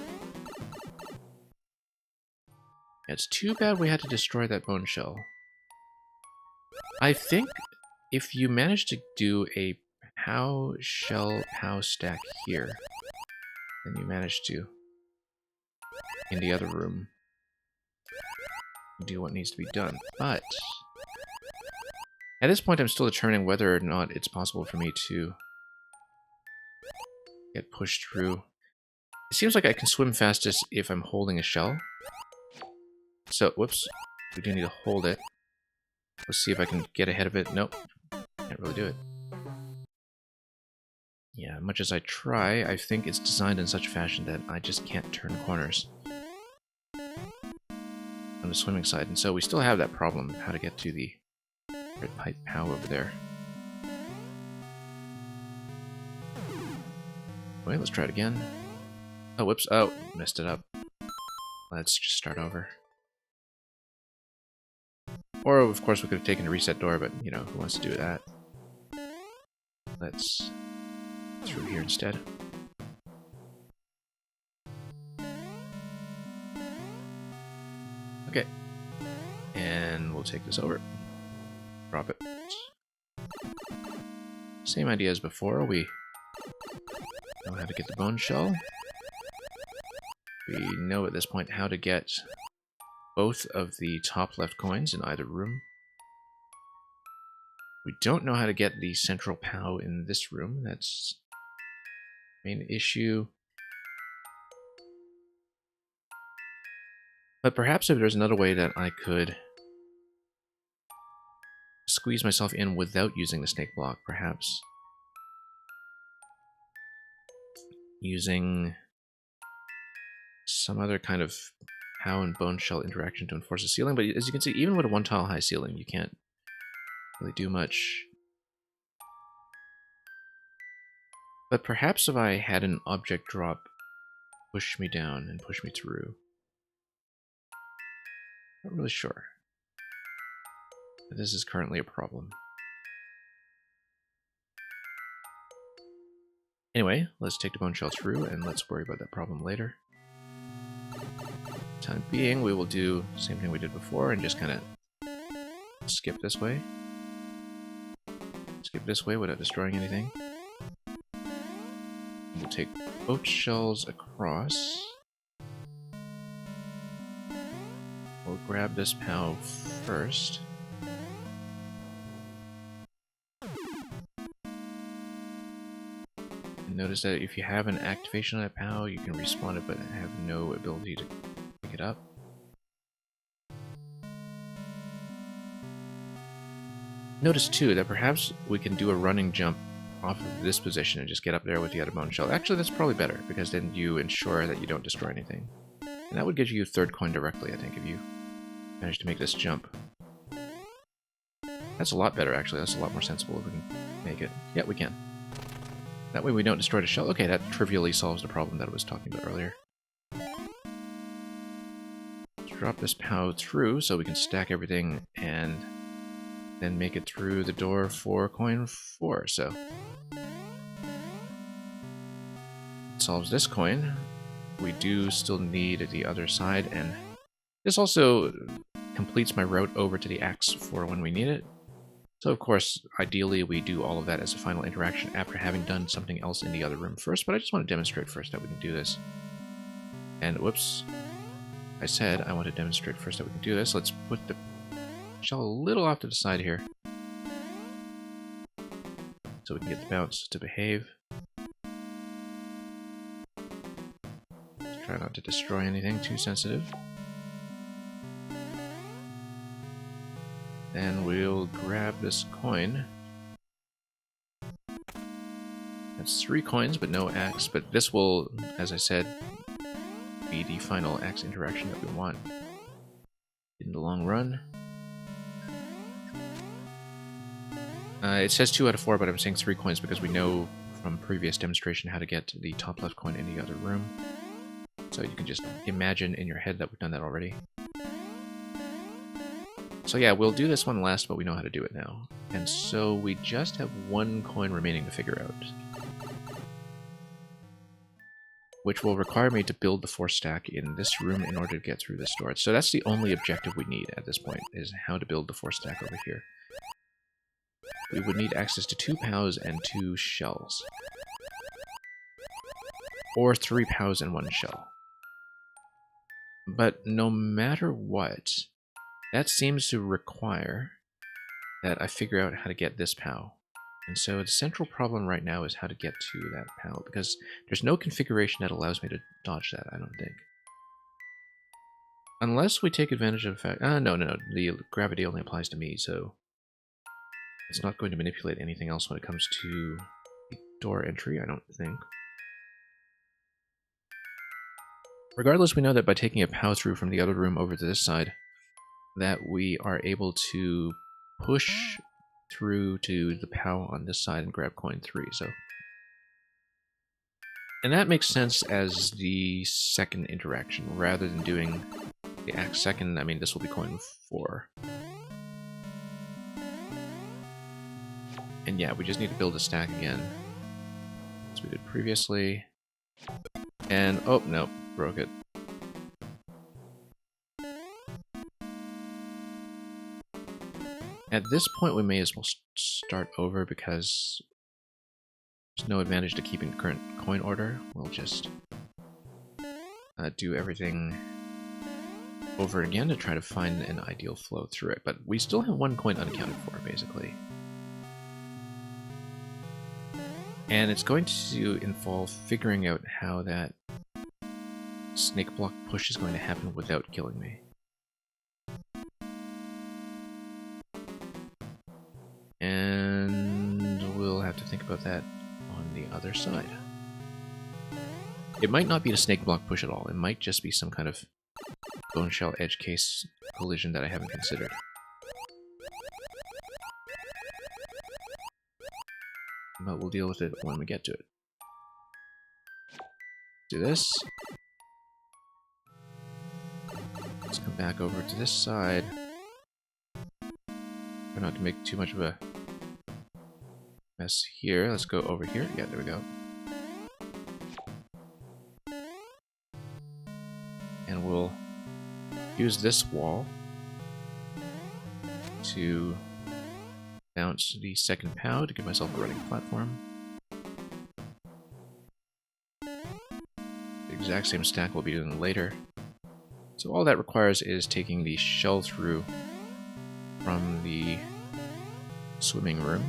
It's too bad we had to destroy that bone shell. I think if you manage to do a POW shell POW stack here, then you manage to, in the other room, do what needs to be done. But at this point I'm still determining whether or not it's possible for me to get pushed through. It seems like I can swim fastest if I'm holding a shell. So, whoops, we do need to hold it. Let's see if I can get ahead of it. Nope, can't really do it. Yeah, much as I try, I think it's designed in such a fashion that I just can't turn corners on the swimming side. And so we still have that problem, how to get to the red pipe POW over there. Wait, let's try it again. Oh, whoops, oh, messed it up. Let's just start over. Or, of course, we could have taken a reset door, but, you know, who wants to do that? Let's through here instead. Okay. And we'll take this over. Drop it. Same idea as before. We know how to get the bone shell. We know at this point how to get both of the top left coins in either room. We don't know how to get the central POW in this room. That's the main issue. But perhaps if there's another way that I could squeeze myself in without using the snake block, perhaps using some other kind of POW and bone shell interaction to enforce a ceiling. But as you can see, even with a 1-tile high ceiling, you can't really do much. But perhaps if I had an object drop push me down and push me through. Not really sure. But this is currently a problem. Anyway, let's take the bone shell through and let's worry about that problem later. Time being, we will do the same thing we did before and just kind of skip this way. Skip this way without destroying anything. We'll take both shells across. We'll grab this POW first. And notice that if you have an activation on that POW, you can respawn it but have no ability to pick it up. Notice too that perhaps we can do a running jump off of this position and just get up there with the other bone shell. Actually, that's probably better, because then you ensure that you don't destroy anything. And that would get you a third coin directly, I think, if you manage to make this jump. That's a lot better, actually. That's a lot more sensible if we can make it. Yeah, we can. That way we don't destroy the shell. Okay, that trivially solves the problem that I was talking about earlier. Let's drop this POW through so we can stack everything and then make it through the door for coin 4, so. It solves this coin. We do still need the other side, and this also completes my route over to the axe for when we need it. So of course, ideally we do all of that as a final interaction after having done something else in the other room first, but I just want to demonstrate first that we can do this. And whoops, I said I want to demonstrate first that we can do this. Let's put the shell a little off to the side here, so we can get the bounce to behave. Let's try not to destroy anything too sensitive. Then we'll grab this coin. That's 3 coins, but no axe. But this will, as I said, be the final axe interaction that we want in the long run. It says 2 out of 4, but I'm saying 3 coins because we know from previous demonstration how to get the top left coin in the other room. So you can just imagine in your head that we've done that already. So yeah, we'll do this one last, but we know how to do it now. And so we just have 1 coin remaining to figure out, which will require me to build the 4 stack in this room in order to get through this door. So that's the only objective we need at this point, is how to build the 4 stack over here. We would need access to 2 POWs and 2 shells. Or 3 POWs and 1 shell. But no matter what, that seems to require that I figure out how to get this POW. And so the central problem right now is how to get to that POW, because there's no configuration that allows me to dodge that, I don't think. Unless we take advantage of the fact... no, the gravity only applies to me, so it's not going to manipulate anything else when it comes to the door entry, I don't think. Regardless, we know that by taking a POW through from the other room over to this side, that we are able to push through to the POW on this side and grab coin 3, so. And that makes sense as the second interaction, rather than doing the axe second. I mean, this will be coin 4. And yeah, we just need to build a stack again, as we did previously. And, oh, no, broke it. At this point, we may as well start over because there's no advantage to keeping the current coin order. We'll just do everything over again to try to find an ideal flow through it. But we still have 1 coin unaccounted for, basically. And it's going to involve figuring out how that snake block push is going to happen without killing me. And we'll have to think about that on the other side. It might not be a snake block push at all. It might just be some kind of bone shell edge case collision that I haven't considered. But we'll deal with it when we get to it. Do this. Let's come back over to this side. Try not to make too much of a mess here. Let's go over here. Yeah, there we go. And we'll use this wall to bounce the second POW to give myself a running platform. The exact same stack we'll be doing later. So all that requires is taking the shell through from the swimming room.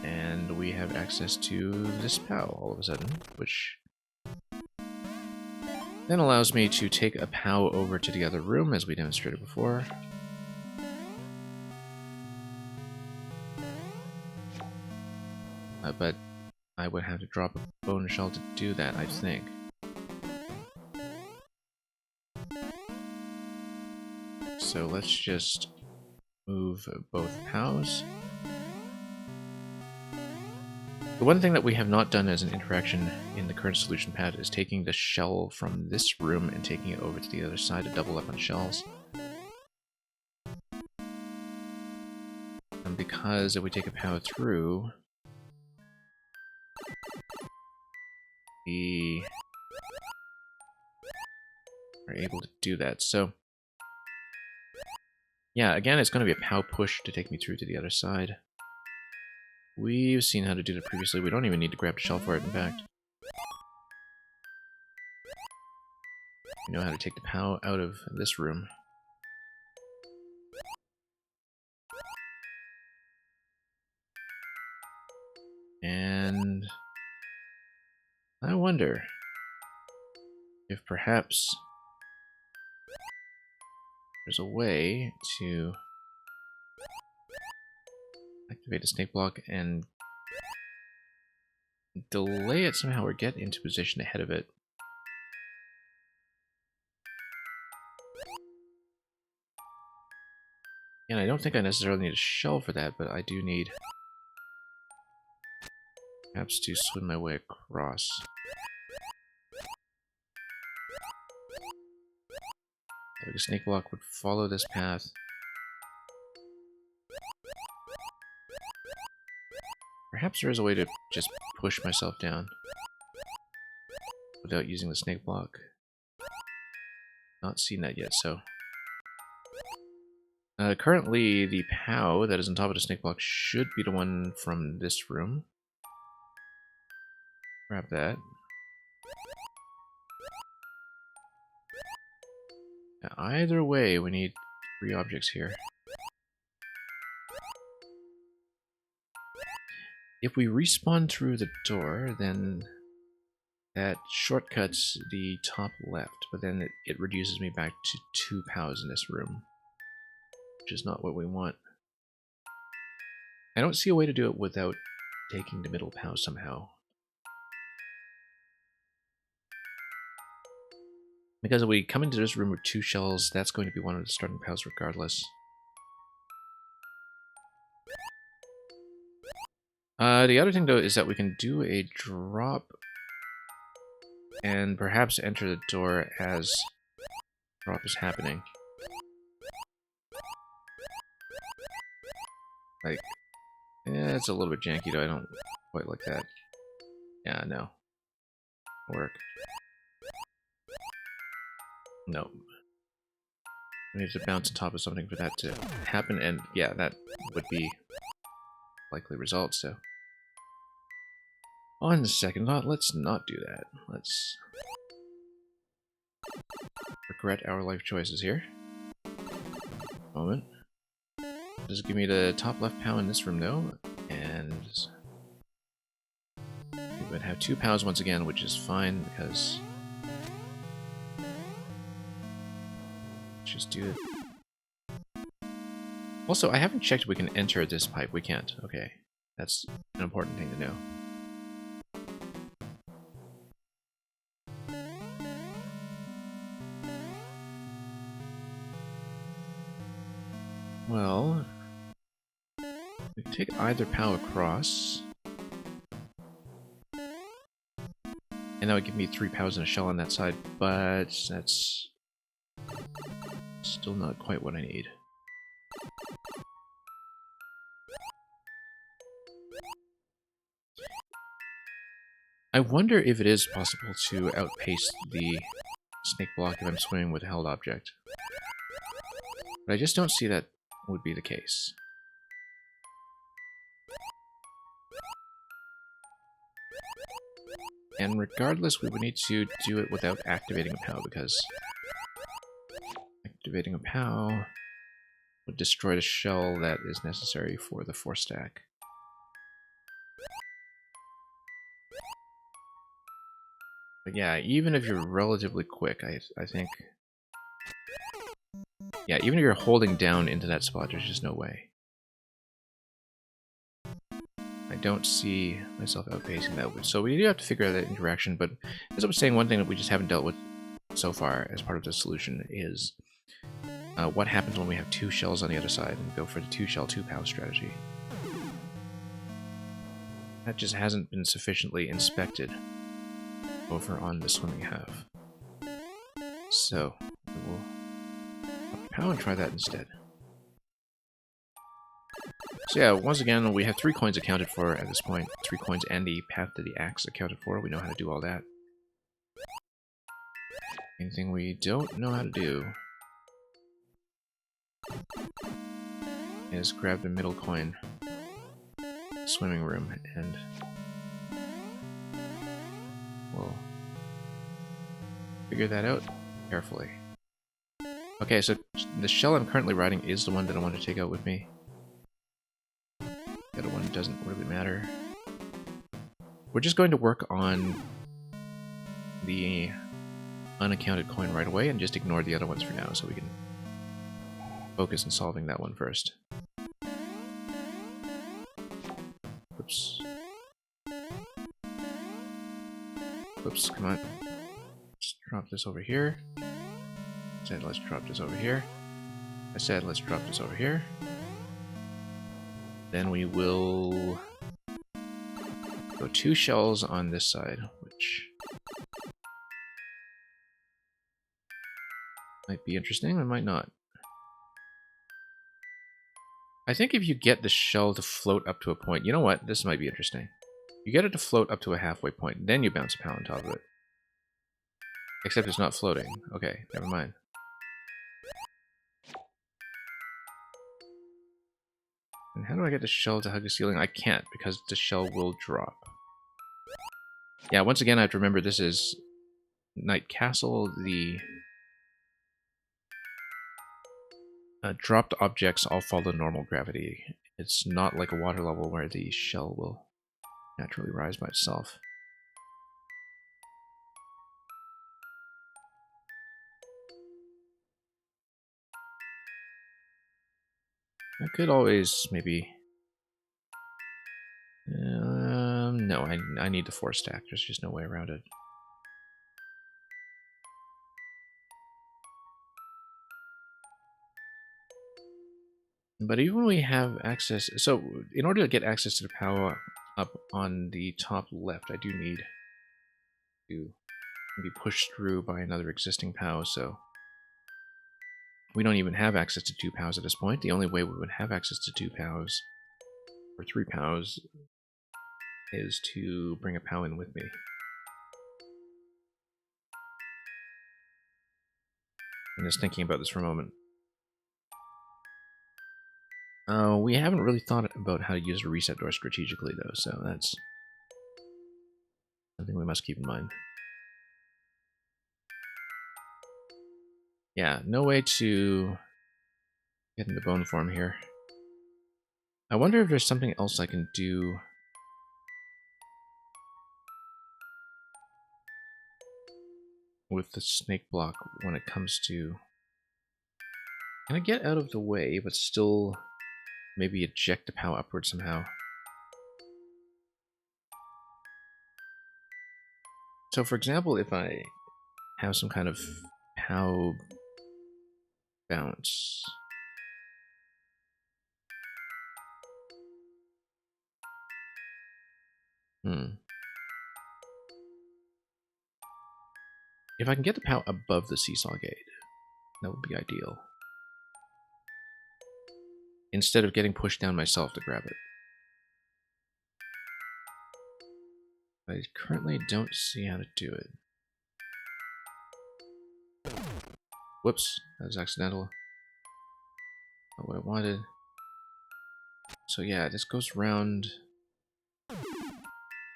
And we have access to this POW all of a sudden, which then allows me to take a POW over to the other room, as we demonstrated before. But I would have to drop a bone shell to do that, I think. So let's just move both POWs. The one thing that we have not done as an interaction in the current solution pad is taking the shell from this room and taking it over to the other side to double up on shells. And because if we take a POW through, we are able to do that. So yeah, again, it's going to be a POW push to take me through to the other side. We've seen how to do that previously. We don't even need to grab a shell for it, in fact. We know how to take the POW out of this room. And I wonder if perhaps there's a way to activate the snake block and delay it somehow, or get into position ahead of it. And I don't think I necessarily need a shell for that, but I do need perhaps to swim my way across. So the snake block would follow this path. Perhaps there is a way to just push myself down without using the snake block. Not seen that yet, so... currently, the POW that is on top of the snake block should be the one from this room. Grab that. Now, either way, we need 3 objects here. If we respawn through the door, then that shortcuts the top left, but then it reduces me back to 2 POWs in this room, which is not what we want. I don't see a way to do it without taking the middle POW somehow. Because if we come into this room with 2 shells, that's going to be one of the starting POWs regardless. The other thing, though, is that we can do a drop and perhaps enter the door as drop is happening. Like, yeah, it's a little bit janky, though. I don't quite like that. Yeah, no. Work. No. We need to bounce on top of something for that to happen, and yeah, that would be likely result, so... On the second thought, let's not do that. Let's regret our life choices here. Moment. Does it give me the top left POW in this room, though? And we would have 2 POWs once again, which is fine because... Let's just do it. Also, I haven't checked if we can enter this pipe. We can't. Okay. That's an important thing to know. Well, we take either POW across, and that would give me 3 POWs and a shell on that side, but that's still not quite what I need. I wonder if it is possible to outpace the snake block if I'm swimming with a held object. But I just don't see that would be the case. And regardless, we would need to do it without activating a POW, because activating a POW would destroy the shell that is necessary for the 4-stack. But yeah, even if you're relatively quick, I think... Yeah, even if you're holding down into that spot, there's just no way. I don't see myself outpacing that. So we do have to figure out that interaction, but as I was saying, one thing that we just haven't dealt with so far as part of the solution is what happens when we have 2 shells on the other side and go for the 2-shell, 2-POW strategy. That just hasn't been sufficiently inspected over on the swimming half. So, we will POW and try that instead. So yeah, once again, we have 3 coins accounted for at this point. 3 coins and the path to the axe accounted for. We know how to do all that. Anything we don't know how to do is grab the middle coin, swimming room, and we'll figure that out carefully. Okay, so the shell I'm currently riding is the one that I want to take out with me. The other one doesn't really matter. We're just going to work on the unaccounted coin right away and just ignore the other ones for now, so we can focus on solving that one first. Oops. Oops, come on. Let's drop this over here. I said let's drop this over here. I said let's drop this over here. Then we will go 2 shells on this side, which might be interesting, or might not. I think if you get the shell to float up to a point, you know what? This might be interesting. You get it to float up to a halfway point, then you bounce a POW on top of it. Except it's not floating. Okay, never mind. And how do I get the shell to hug the ceiling? I can't, because the shell will drop. Yeah, once again, I have to remember this is Night Castle. The dropped objects all follow normal gravity. It's not like a water level where the shell will naturally rise by itself. I could always maybe... no, I need the 4-stack. There's just no way around it. But even when we have access... So, in order to get access to the power up on the top left, I do need to be pushed through by another existing POW, so... We don't even have access to 2 POWs at this point. The only way we would have access to 2 POWs, or 3 POWs, is to bring a POW in with me. I'm just thinking about this for a moment. We haven't really thought about how to use a reset door strategically, though, so that's something we must keep in mind. Yeah, no way to get into bone form here. I wonder if there's something else I can do. With the snake block when it comes to... Can I get out of the way, but still maybe eject the POW upward somehow? So for example, if I have some kind of POW bounce... If I can get the POW above the seesaw gate, that would be ideal. Instead of getting pushed down myself to grab it. I currently don't see how to do it. Whoops, that was accidental. Not what I wanted. So yeah, this goes around.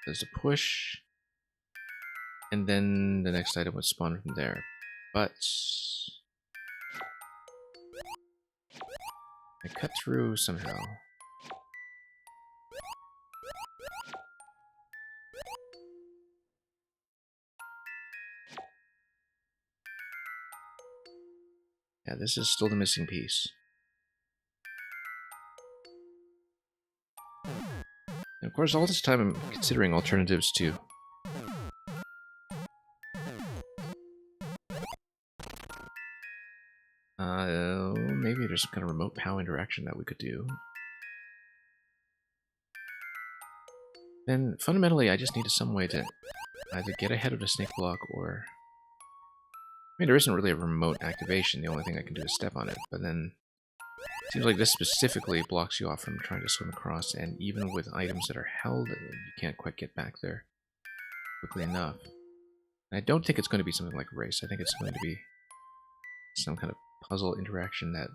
There's a push. And then the next item would spawn from there. But I cut through somehow. Yeah, this is still the missing piece. And of course, all this time I'm considering alternatives too. Maybe there's some kind of remote POW interaction that we could do. Then, fundamentally, I just needed some way to either get ahead of the snake block or... I mean, there isn't really a remote activation. The only thing I can do is step on it. But then, it seems like this specifically blocks you off from trying to swim across. And even with items that are held, you can't quite get back there quickly enough. And I don't think it's going to be something like a race. I think it's going to be some kind of puzzle interaction that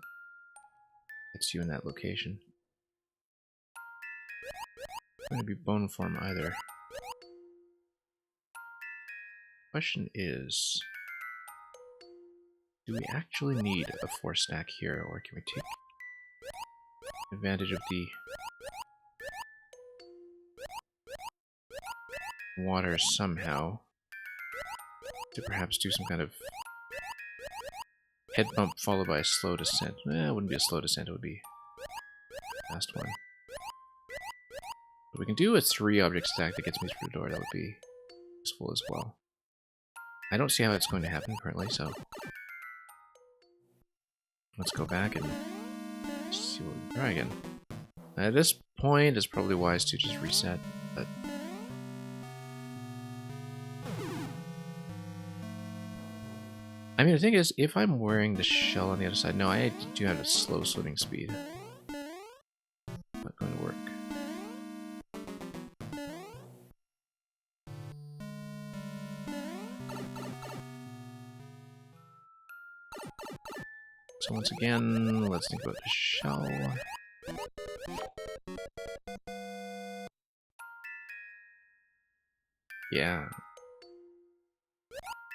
gets you in that location. It's going to be bone form either. Question is, do we actually need a 4-stack here, or can we take advantage of the water somehow to perhaps do some kind of head bump followed by a slow descent? It wouldn't be a slow descent, it would be a fast one. But we can do a 3-object stack that gets me through the door. That would be useful as well. I don't see how it's going to happen currently, so let's go back and see what we can try again. At this point, it's probably wise to just reset, but I mean, the thing is, if I'm wearing the shell on the other side, no, I do have a slow swimming speed. Not going to work. So once again, let's think about the shell. Yeah.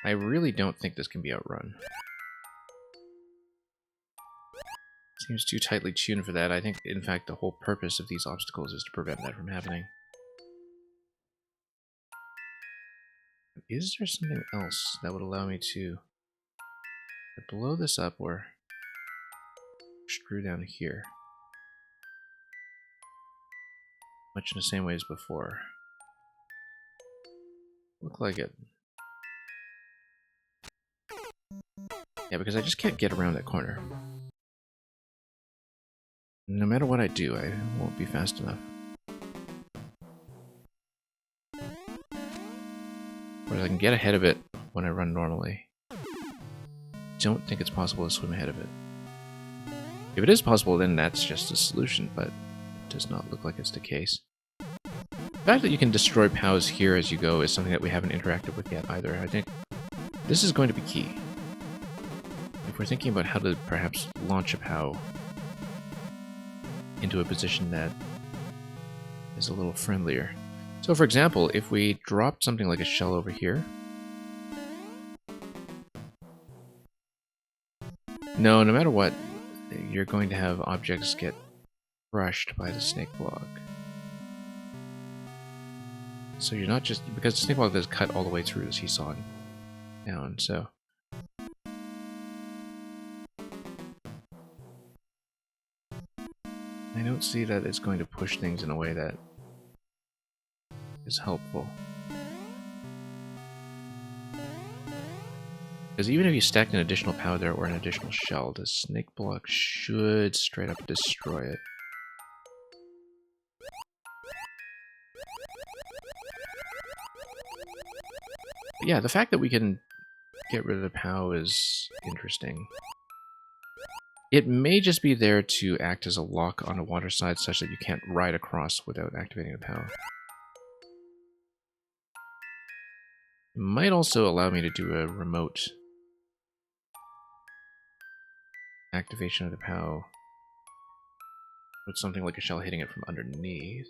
I really don't think this can be outrun. Seems too tightly tuned for that. I think, in fact, the whole purpose of these obstacles is to prevent that from happening. Is there something else that would allow me to blow this up or screw down here? Much in the same way as before. Look like it. Yeah, because I just can't get around that corner. No matter what I do, I won't be fast enough. Whereas I can get ahead of it when I run normally. Don't think it's possible to swim ahead of it. If it is possible, then that's just a solution, but it does not look like it's the case. The fact that you can destroy POWs here as you go is something that we haven't interacted with yet either. I think this is going to be key. If we're thinking about how to perhaps launch a POW into a position that is a little friendlier. So for example, if we dropped something like a shell over here. No matter what, you're going to have objects get crushed by the snake block. So you're not just, because the snake block does cut all the way through the seesaw down, so. I don't see that it's going to push things in a way that is helpful. Because even if you stacked an additional powder or an additional shell, the snake block should straight up destroy it. But yeah, the fact that we can get rid of the POW is interesting. It may just be there to act as a lock on the water side such that you can't ride across without activating the POW. It might also allow me to do a remote activation of the POW with something like a shell hitting it from underneath.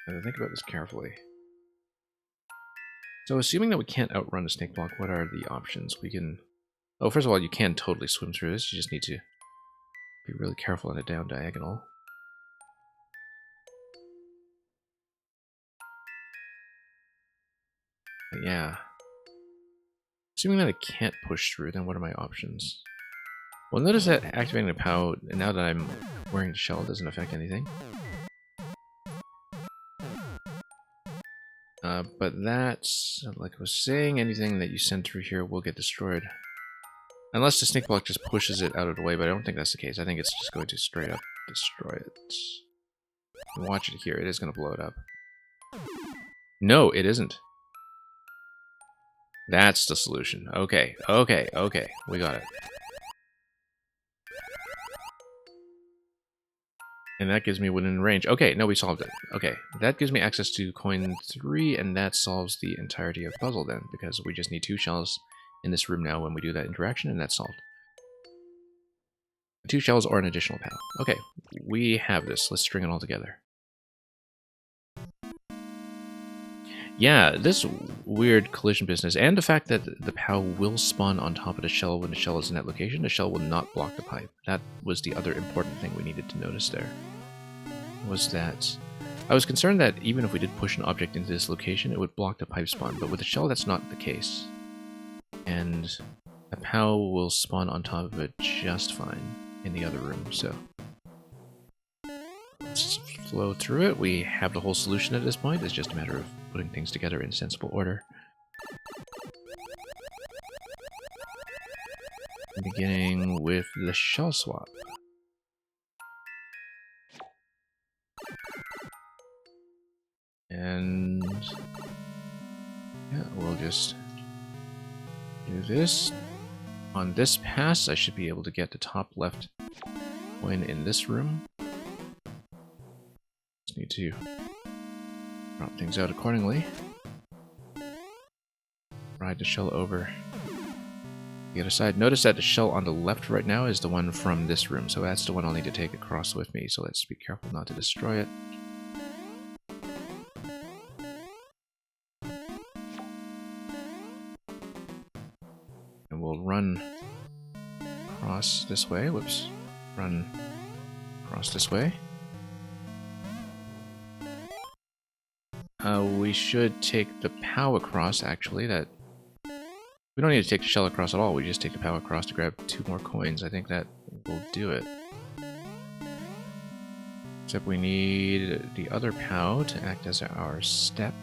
I have to think about this carefully. So assuming that we can't outrun a snake block, what are the options? We can... Oh, first of all, you can totally swim through this. You just need to be really careful on a down diagonal. But yeah. Assuming that I can't push through, then what are my options? Well, notice that activating the POW, now that I'm wearing the shell, doesn't affect anything. But that's, like I was saying, anything that you send through here will get destroyed. Unless the snake block just pushes it out of the way, but I don't think that's the case. I think it's just going to straight up destroy it. Watch it here, it is going to blow it up. No, it isn't. That's the solution. Okay, okay, okay. We got it. And that gives me within range. Okay, no, we solved it. Okay, that gives me access to coin 3, and that solves the entirety of the puzzle then, because we just need 2 shells in this room now when we do that interaction, and that's solved. 2 shells or an additional POW. Okay, we have this. Let's string it all together. Yeah, this weird collision business, and the fact that the POW will spawn on top of the shell when the shell is in that location, the shell will not block the pipe. That was the other important thing we needed to notice there. Was that I was concerned that even if we did push an object into this location, it would block the pipe spawn, but with the shell that's not the case. And a POW will spawn on top of it just fine in the other room, so let's flow through it. We have the whole solution at this point. It's just a matter of putting things together in sensible order. Beginning with the shell swap. And yeah, we'll just do this. On this pass, I should be able to get the top left coin in this room. Just need to drop things out accordingly. Ride the shell over the other side. Notice that the shell on the left right now is the one from this room, so that's the one I'll need to take across with me, so let's be careful not to destroy it. And we'll run across this way. Whoops. Run across this way. We should take the POW across, actually. That we don't need to take the shell across at all. We just take the POW across to grab 2 more coins. I think that will do it. Except we need the other POW to act as our step.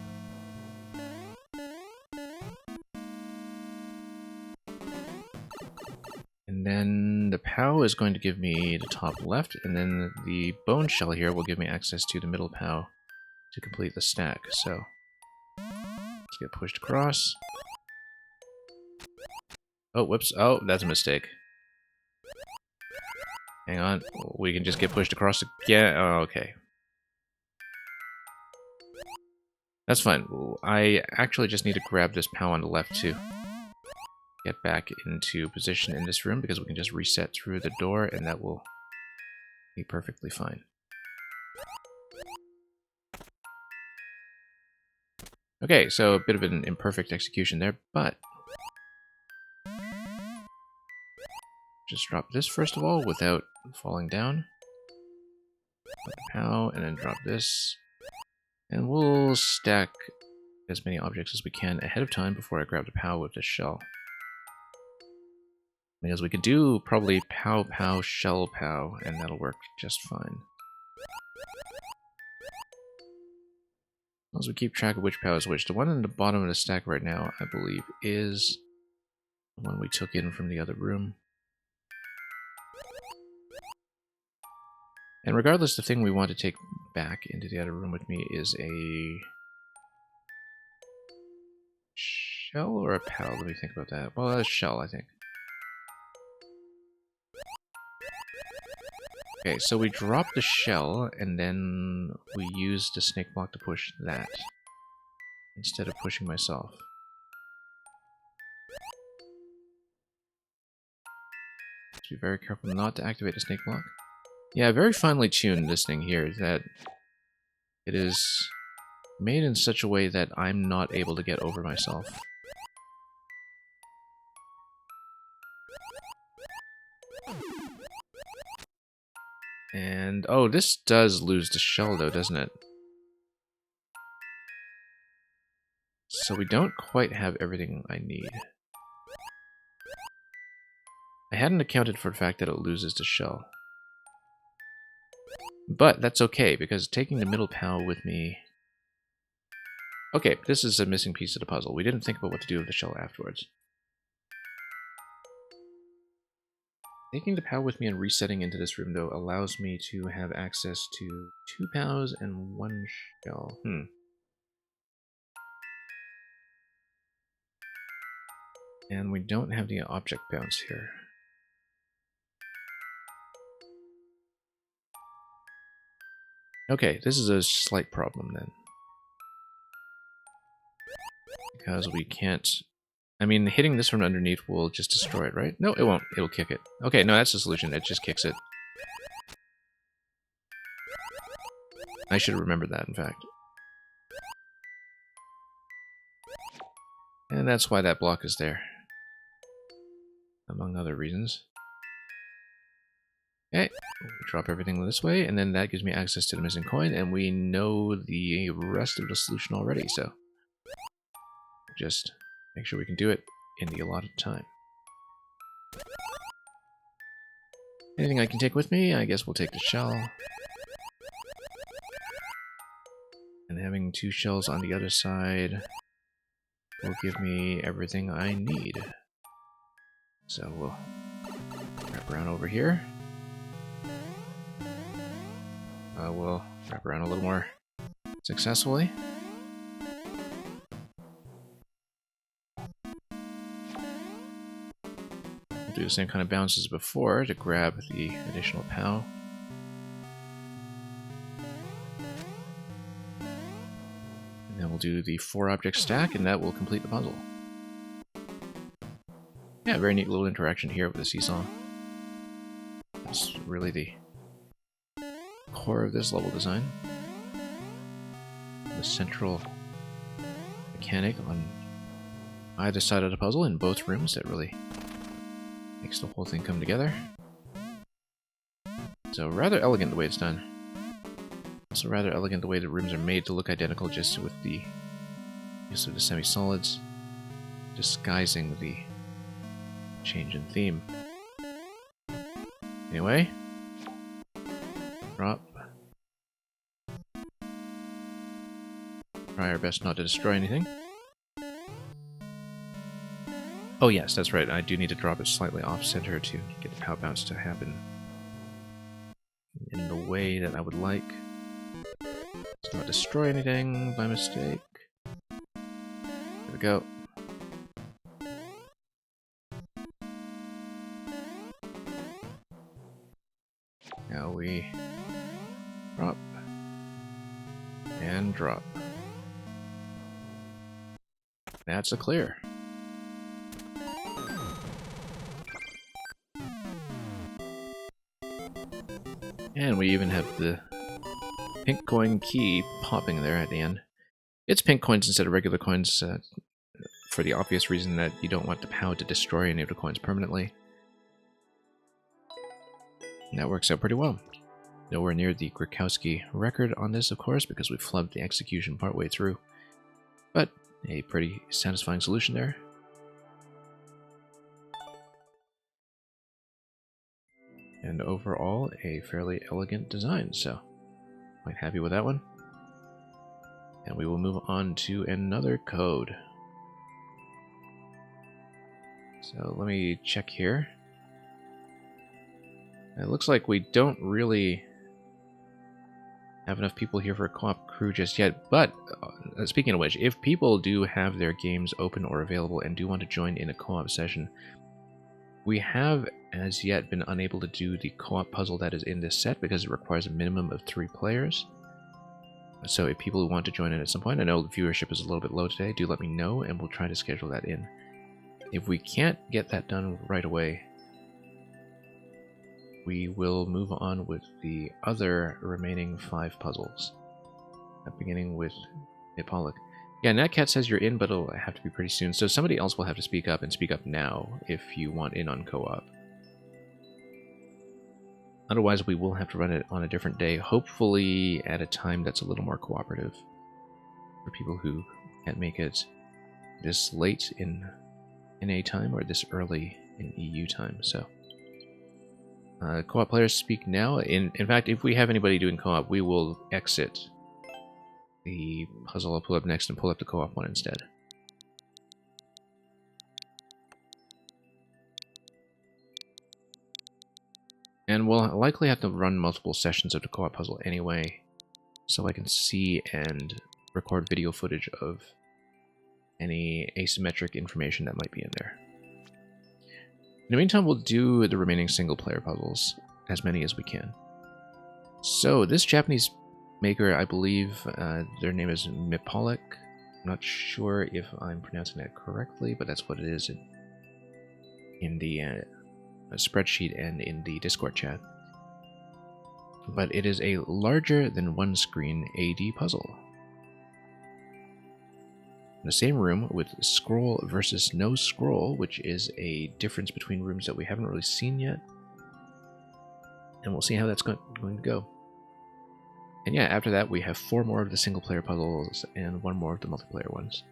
And then the POW is going to give me the top left, and then the bone shell here will give me access to the middle POW to complete the stack. So let's get pushed across. Oh, whoops. Oh, that's a mistake. Hang on. We can just get pushed across again. Oh, okay. That's fine. I actually just need to grab this POW on the left to get back into position in this room, because we can just reset through the door and that will be perfectly fine. Okay, so a bit of an imperfect execution there, but just drop this first of all without falling down. Put the POW, and then drop this. And we'll stack as many objects as we can ahead of time before I grab the POW with the shell. Because we could do probably POW, POW, shell, POW, and that'll work just fine. As we keep track of which POW is which. The one in the bottom of the stack right now, I believe, is the one we took in from the other room. And regardless, the thing we want to take back into the other room with me is a shell or a POW? Let me think about that. Well, a shell, I think. Okay, so we drop the shell, and then we use the snake block to push that, instead of pushing myself. Just be very careful not to activate the snake block. Yeah, very finely tuned, this thing here, that it is made in such a way that I'm not able to get over myself. And, oh, this does lose the shell though, doesn't it? So we don't quite have everything I need. I hadn't accounted for the fact that it loses the shell. But that's okay, because taking the middle POW with me... Okay, this is a missing piece of the puzzle. We didn't think about what to do with the shell afterwards. Taking the POW with me and resetting into this room, though, allows me to have access to 2 POWs and 1 shell. And we don't have the object bounce here. Okay, this is a slight problem then. Because we can't... I mean, hitting this from underneath will just destroy it, right? No, it won't. It'll kick it. Okay, no, that's the solution. It just kicks it. I should have remembered that, in fact. And that's why that block is there. Among other reasons. Okay, drop everything this way, and then that gives me access to the missing coin, and we know the rest of the solution already, so... just make sure we can do it in the allotted time. Anything I can take with me? I guess we'll take the shell. And having 2 shells on the other side will give me everything I need. So we'll wrap around over here. We'll wrap around a little more successfully. We'll do the same kind of bounce as before to grab the additional POW. And then we'll do the 4 object stack, and that will complete the puzzle. Yeah, very neat little interaction here with the seesaw. That's really the core of this level design. The central mechanic on either side of the puzzle in both rooms that really makes the whole thing come together. So rather elegant the way it's done. Also rather elegant the way the rooms are made to look identical, just with the use of the semi-solids disguising the change in theme. Anyway, drop. Try our best not to destroy anything. Oh yes, that's right, I do need to drop it slightly off-center to get the POW bounce to happen in the way that I would like. Let's not destroy anything by mistake. There we go. Now we drop and drop. That's a clear. And we even have the pink coin key popping there at the end. It's pink coins instead of regular coins for the obvious reason that you don't want the POW to destroy any of the coins permanently. And that works out pretty well. Nowhere near the Grikowski record on this, of course, because we flubbed the execution partway through. But a pretty satisfying solution there. And overall, a fairly elegant design, so quite happy with that one. And we will move on to another code. So let me check here. It looks like we don't really have enough people here for a co-op crew just yet, but speaking of which, if people do have their games open or available and do want to join in a co-op session, we have as yet been unable to do the co-op puzzle that is in this set because it requires a minimum of 3 players. So if people want to join in at some point, I know the viewership is a little bit low today, do let me know and we'll try to schedule that in. If we can't get that done right away, we will move on with the other remaining 5 puzzles. Beginning with Pollock. Yeah, Natcat says you're in, but it'll have to be pretty soon. So somebody else will have to speak up, and speak up now if you want in on co-op. Otherwise, we will have to run it on a different day, hopefully at a time that's a little more cooperative for people who can't make it this late in NA time or this early in EU time. So, co-op players speak now. In fact, if we have anybody doing co-op, we will exit the puzzle I'll pull up next and pull up the co-op one instead. And we'll likely have to run multiple sessions of the co-op puzzle anyway, so I can see and record video footage of any asymmetric information that might be in there. In the meantime, we'll do the remaining single-player puzzles, as many as we can. So, this Japanese maker, I believe their name is Mipolek. I'm not sure if I'm pronouncing that correctly, but that's what it is in the spreadsheet and in the Discord chat. But it is a larger than one screen AD puzzle. In the same room with scroll versus no scroll, which is a difference between rooms that we haven't really seen yet. And we'll see how that's going to go. And yeah, after that we have 4 more of the single player puzzles and 1 more of the multiplayer ones.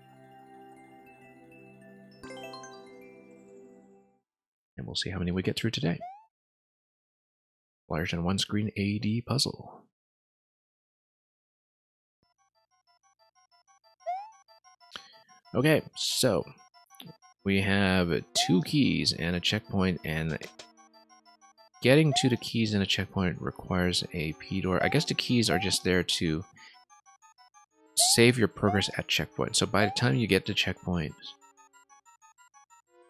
And we'll see how many we get through today. Larger than one screen AD puzzle. Okay, so we have 2 keys and a checkpoint, and getting to the keys and a checkpoint requires a P-door. I guess the keys are just there to save your progress at checkpoint. So by the time you get to checkpoint,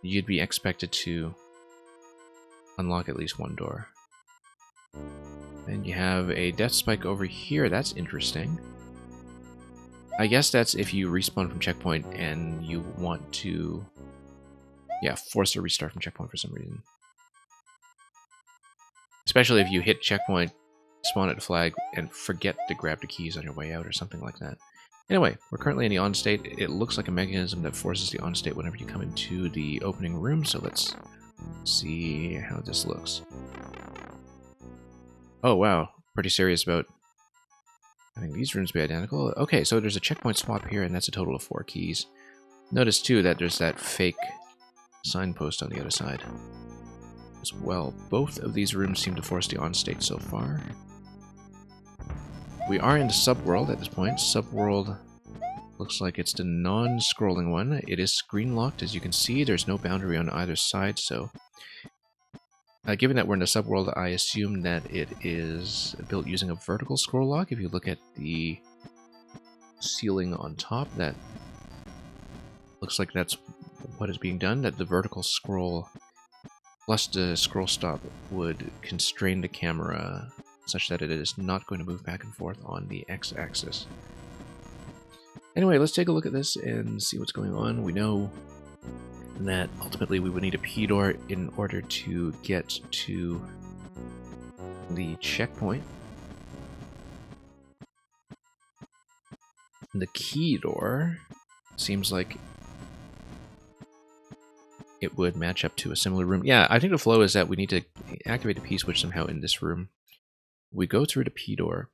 you'd be expected to unlock at least 1 door. And you have a death spike over here. That's interesting. I guess that's if you respawn from checkpoint and you want to, yeah, force a restart from checkpoint for some reason. Especially if you hit checkpoint, spawn at the flag, and forget to grab the keys on your way out or something like that. Anyway, we're currently in the on state. It looks like a mechanism that forces the on state whenever you come into the opening room, so let's see how this looks. Oh wow, pretty serious about having these rooms be identical. Okay, so there's a checkpoint swap here, and that's a total of 4 keys. Notice too that there's that fake signpost on the other side as well. Both of these rooms seem to force the on state so far. We are in the subworld at this point. Subworld looks like it's the non-scrolling one. It is screen locked, as you can see. There's no boundary on either side, so given that we're in the subworld, I assume that it is built using a vertical scroll lock. If you look at the ceiling on top, that looks like that's what is being done, that the vertical scroll plus the scroll stop would constrain the camera such that it is not going to move back and forth on the x-axis. Anyway, let's take a look at this and see what's going on. We know that ultimately we would need a P-door in order to get to the checkpoint. The key door seems like it would match up to a similar room. Yeah, I think the flow is that we need to activate the P-switch somehow in this room. We go through the P-door,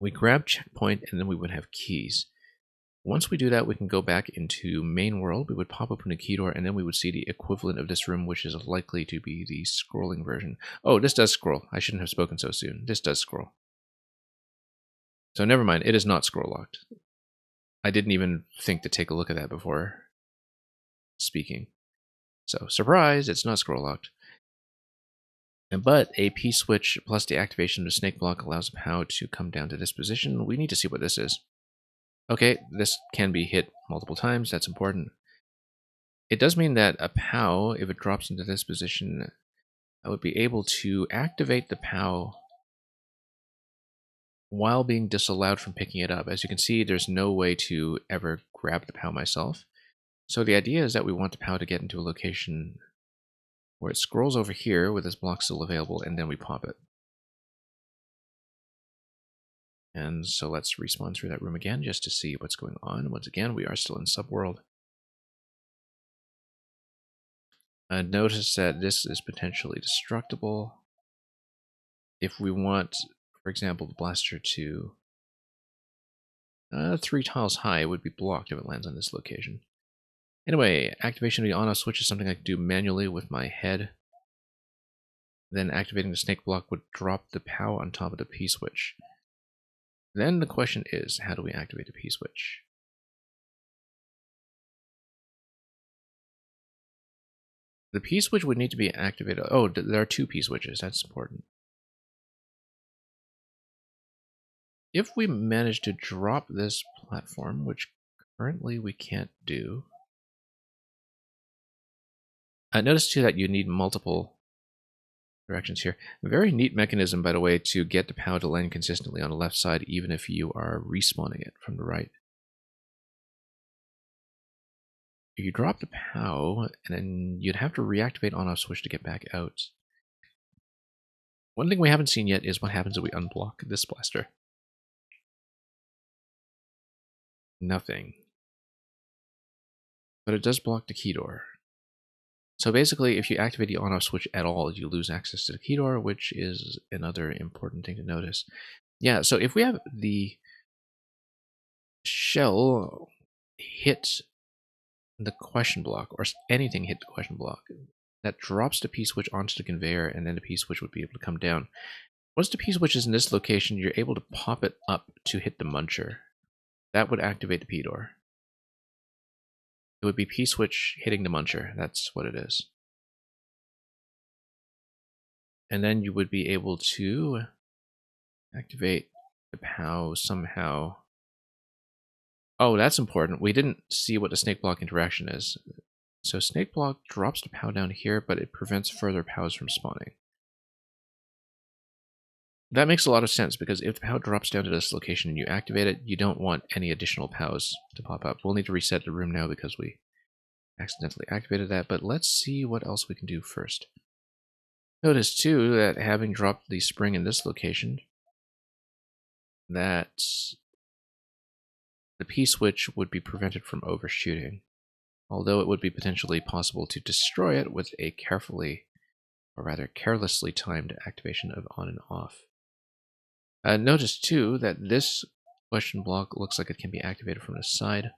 we grab checkpoint, and then we would have keys. Once we do that, we can go back into main world. We would pop open the key door, and then we would see the equivalent of this room, which is likely to be the scrolling version. Oh, this does scroll. I shouldn't have spoken so soon. This does scroll. So never mind. It is not scroll locked. I didn't even think to take a look at that before speaking. So, surprise, it's not scroll locked. But a P-switch plus the activation of the snake block allows POW to come down to this position. We need to see what this is. Okay, this can be hit multiple times, that's important. It does mean that a POW, if it drops into this position, I would be able to activate the POW while being disallowed from picking it up. As you can see, there's no way to ever grab the POW myself. So the idea is that we want the POW to get into a location where it scrolls over here with this block still available, and then we pop it. And so let's respawn through that room again just to see what's going on. Once again, we are still in Subworld. Notice that this is potentially destructible. If we want, for example, the blaster to 3 tiles high, it would be blocked if it lands on this location. Anyway, activation of the on-off switch is something I can do manually with my head. Then activating the snake block would drop the POW on top of the P-switch. Then the question is, how do we activate the P-switch? The P-switch would need to be activated. Oh, there are 2 P-switches. That's important. If we manage to drop this platform, which currently we can't do. Notice too that you need multiple directions here. A very neat mechanism, by the way, to get the POW to land consistently on the left side, even if you are respawning it from the right. You drop the POW, and then you'd have to reactivate on-off switch to get back out. One thing we haven't seen yet is what happens if we unblock this blaster. Nothing. But it does block the key door. So basically, if you activate the on-off switch at all, you lose access to the key door, which is another important thing to notice. Yeah, so if we have the shell hit the question block, or anything hit the question block, that drops the P-switch onto the conveyor, and then the P-switch would be able to come down. Once the P-switch is in this location, you're able to pop it up to hit the muncher. That would activate the P-door. It would be P-switch hitting the muncher. That's what it is. And then you would be able to activate the POW somehow. Oh, that's important. We didn't see what the snake block interaction is. So snake block drops the POW down here, but it prevents further POWs from spawning. That makes a lot of sense, because if the POW drops down to this location and you activate it, you don't want any additional POWs to pop up. We'll need to reset the room now because we accidentally activated that, but let's see what else we can do first. Notice too that having dropped the spring in this location, that the P-switch would be prevented from overshooting, although it would be potentially possible to destroy it with a carefully, or rather carelessly timed activation of on and off. Notice too that this question block looks like it can be activated from the side.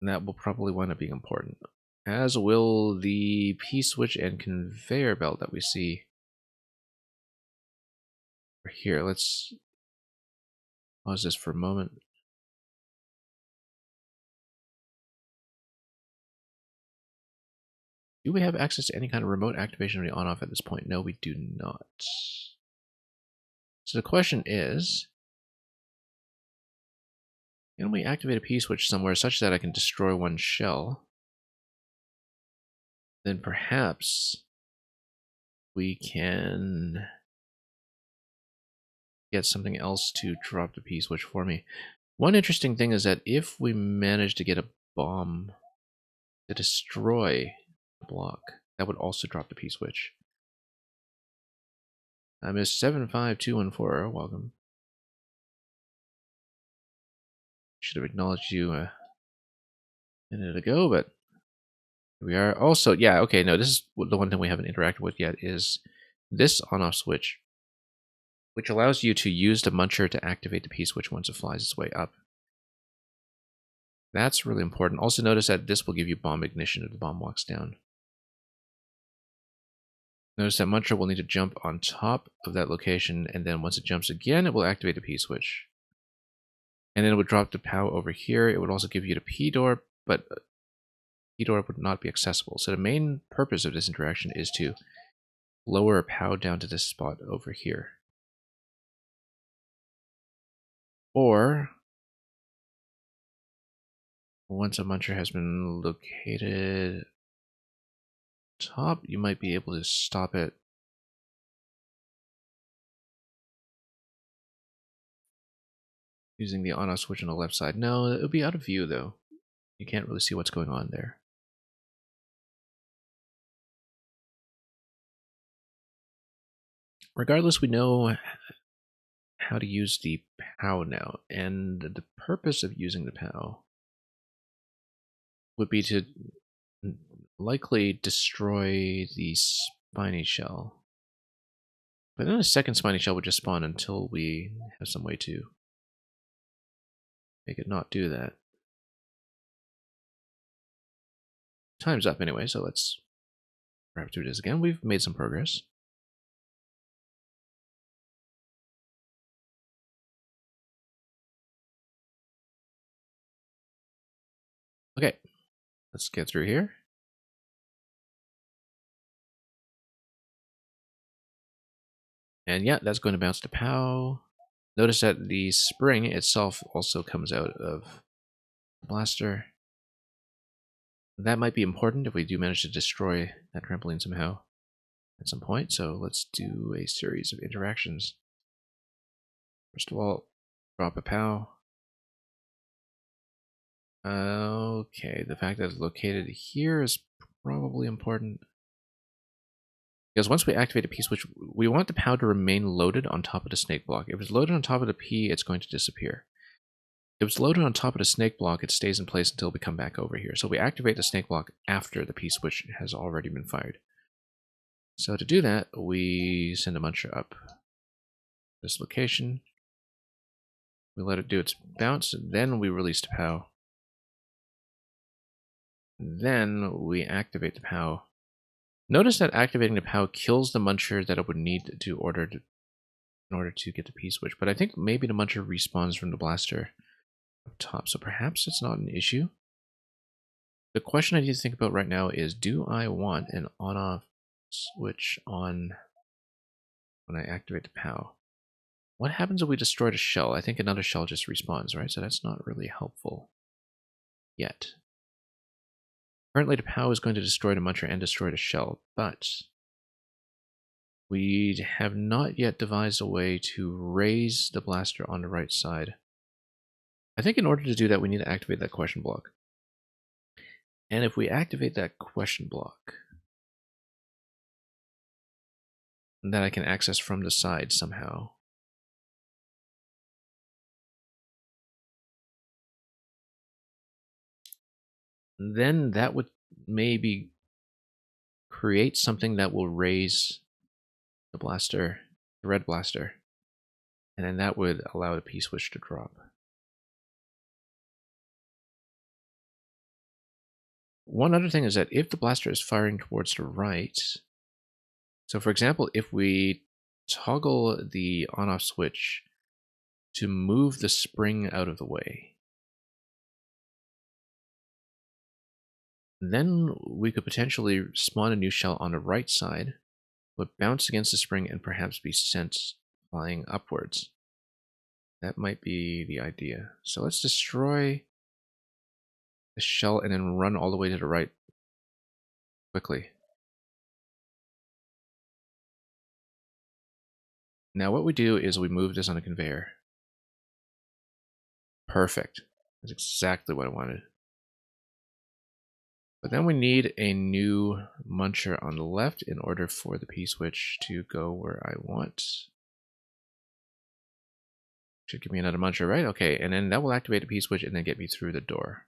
And that will probably wind up being important, as will the P-switch and conveyor belt that we see here. Let's pause this for a moment. Do we have access to any kind of remote activation of the on-off at this point? No, we do not. So the question is, can we activate a P-switch somewhere such that I can destroy one shell? Then perhaps we can get something else to drop the P-switch for me. One interesting thing is that if we manage to get a bomb to destroy the block, that would also drop the P-switch. I missed 75214. Welcome. Should have acknowledged you a minute ago, but here we are. Also, yeah, okay, no, this is the one thing we haven't interacted with yet is this on-off switch, which allows you to use the muncher to activate the P-switch once it flies its way up. That's really important. Also notice that this will give you bomb ignition if the bomb walks down. Notice that muncher will need to jump on top of that location, and then once it jumps again, it will activate the P-switch. And then it would drop the POW over here. It would also give you the P-door, but P-door would not be accessible. So the main purpose of this interaction is to lower a POW down to this spot over here. Or Once a muncher has been located top, you might be able to stop it. Using the on-off switch on the left side. No, it'll be out of view though. You can't really see what's going on there. Regardless, we know how to use the POW now, and the purpose of using the POW would be to likely destroy the spiny shell. But then a second spiny shell would just spawn until we have some way to make it not do that. Time's up anyway, so let's wrap through this again. We've made some progress. Okay, let's get through here. And yeah, that's going to bounce to POW. Notice that the spring itself also comes out of the blaster. That might be important if we do manage to destroy that trampoline somehow at some point. So let's do a series of interactions. First of all, drop a POW. Okay, the fact that it's located here is probably important. Because once we activate a P switch, we want the POW to remain loaded on top of the snake block. If it's loaded on top of the P, it's going to disappear. If it's loaded on top of the snake block, it stays in place until we come back over here. So we activate the snake block after the P switch has already been fired. So to do that, we send a muncher up this location. We let it do its bounce, and then we release the POW. Then we activate the POW. Notice that activating the POW kills the muncher that it would need in order to get the P switch, but I think maybe the muncher respawns from the blaster up top, so perhaps it's not an issue. The question I need to think about right now is, do I want an on-off switch on when I activate the POW? What happens if we destroy the shell? I think another shell just respawns, right? So that's not really helpful yet. Currently the POW is going to destroy the muncher and destroy the shell, but we have not yet devised a way to raise the blaster on the right side. I think in order to do that, we need to activate that question block. And if we activate that question block, that I can access from the side somehow. Then that would maybe create something that will raise the blaster, the red blaster, and then that would allow the P switch to drop. One other thing is that if the blaster is firing towards the right, so for example, if we toggle the on-off switch to move the spring out of the way, then we could potentially spawn a new shell on the right side, but bounce against the spring and perhaps be sent flying upwards. That might be the idea. So let's destroy the shell and then run all the way to the right quickly. Now what we do is we move this on a conveyor. Perfect. That's exactly what I wanted. But then we need a new muncher on the left in order for the P switch to go where I want. Should give me another muncher, right? Okay, and then that will activate the P switch and then get me through the door.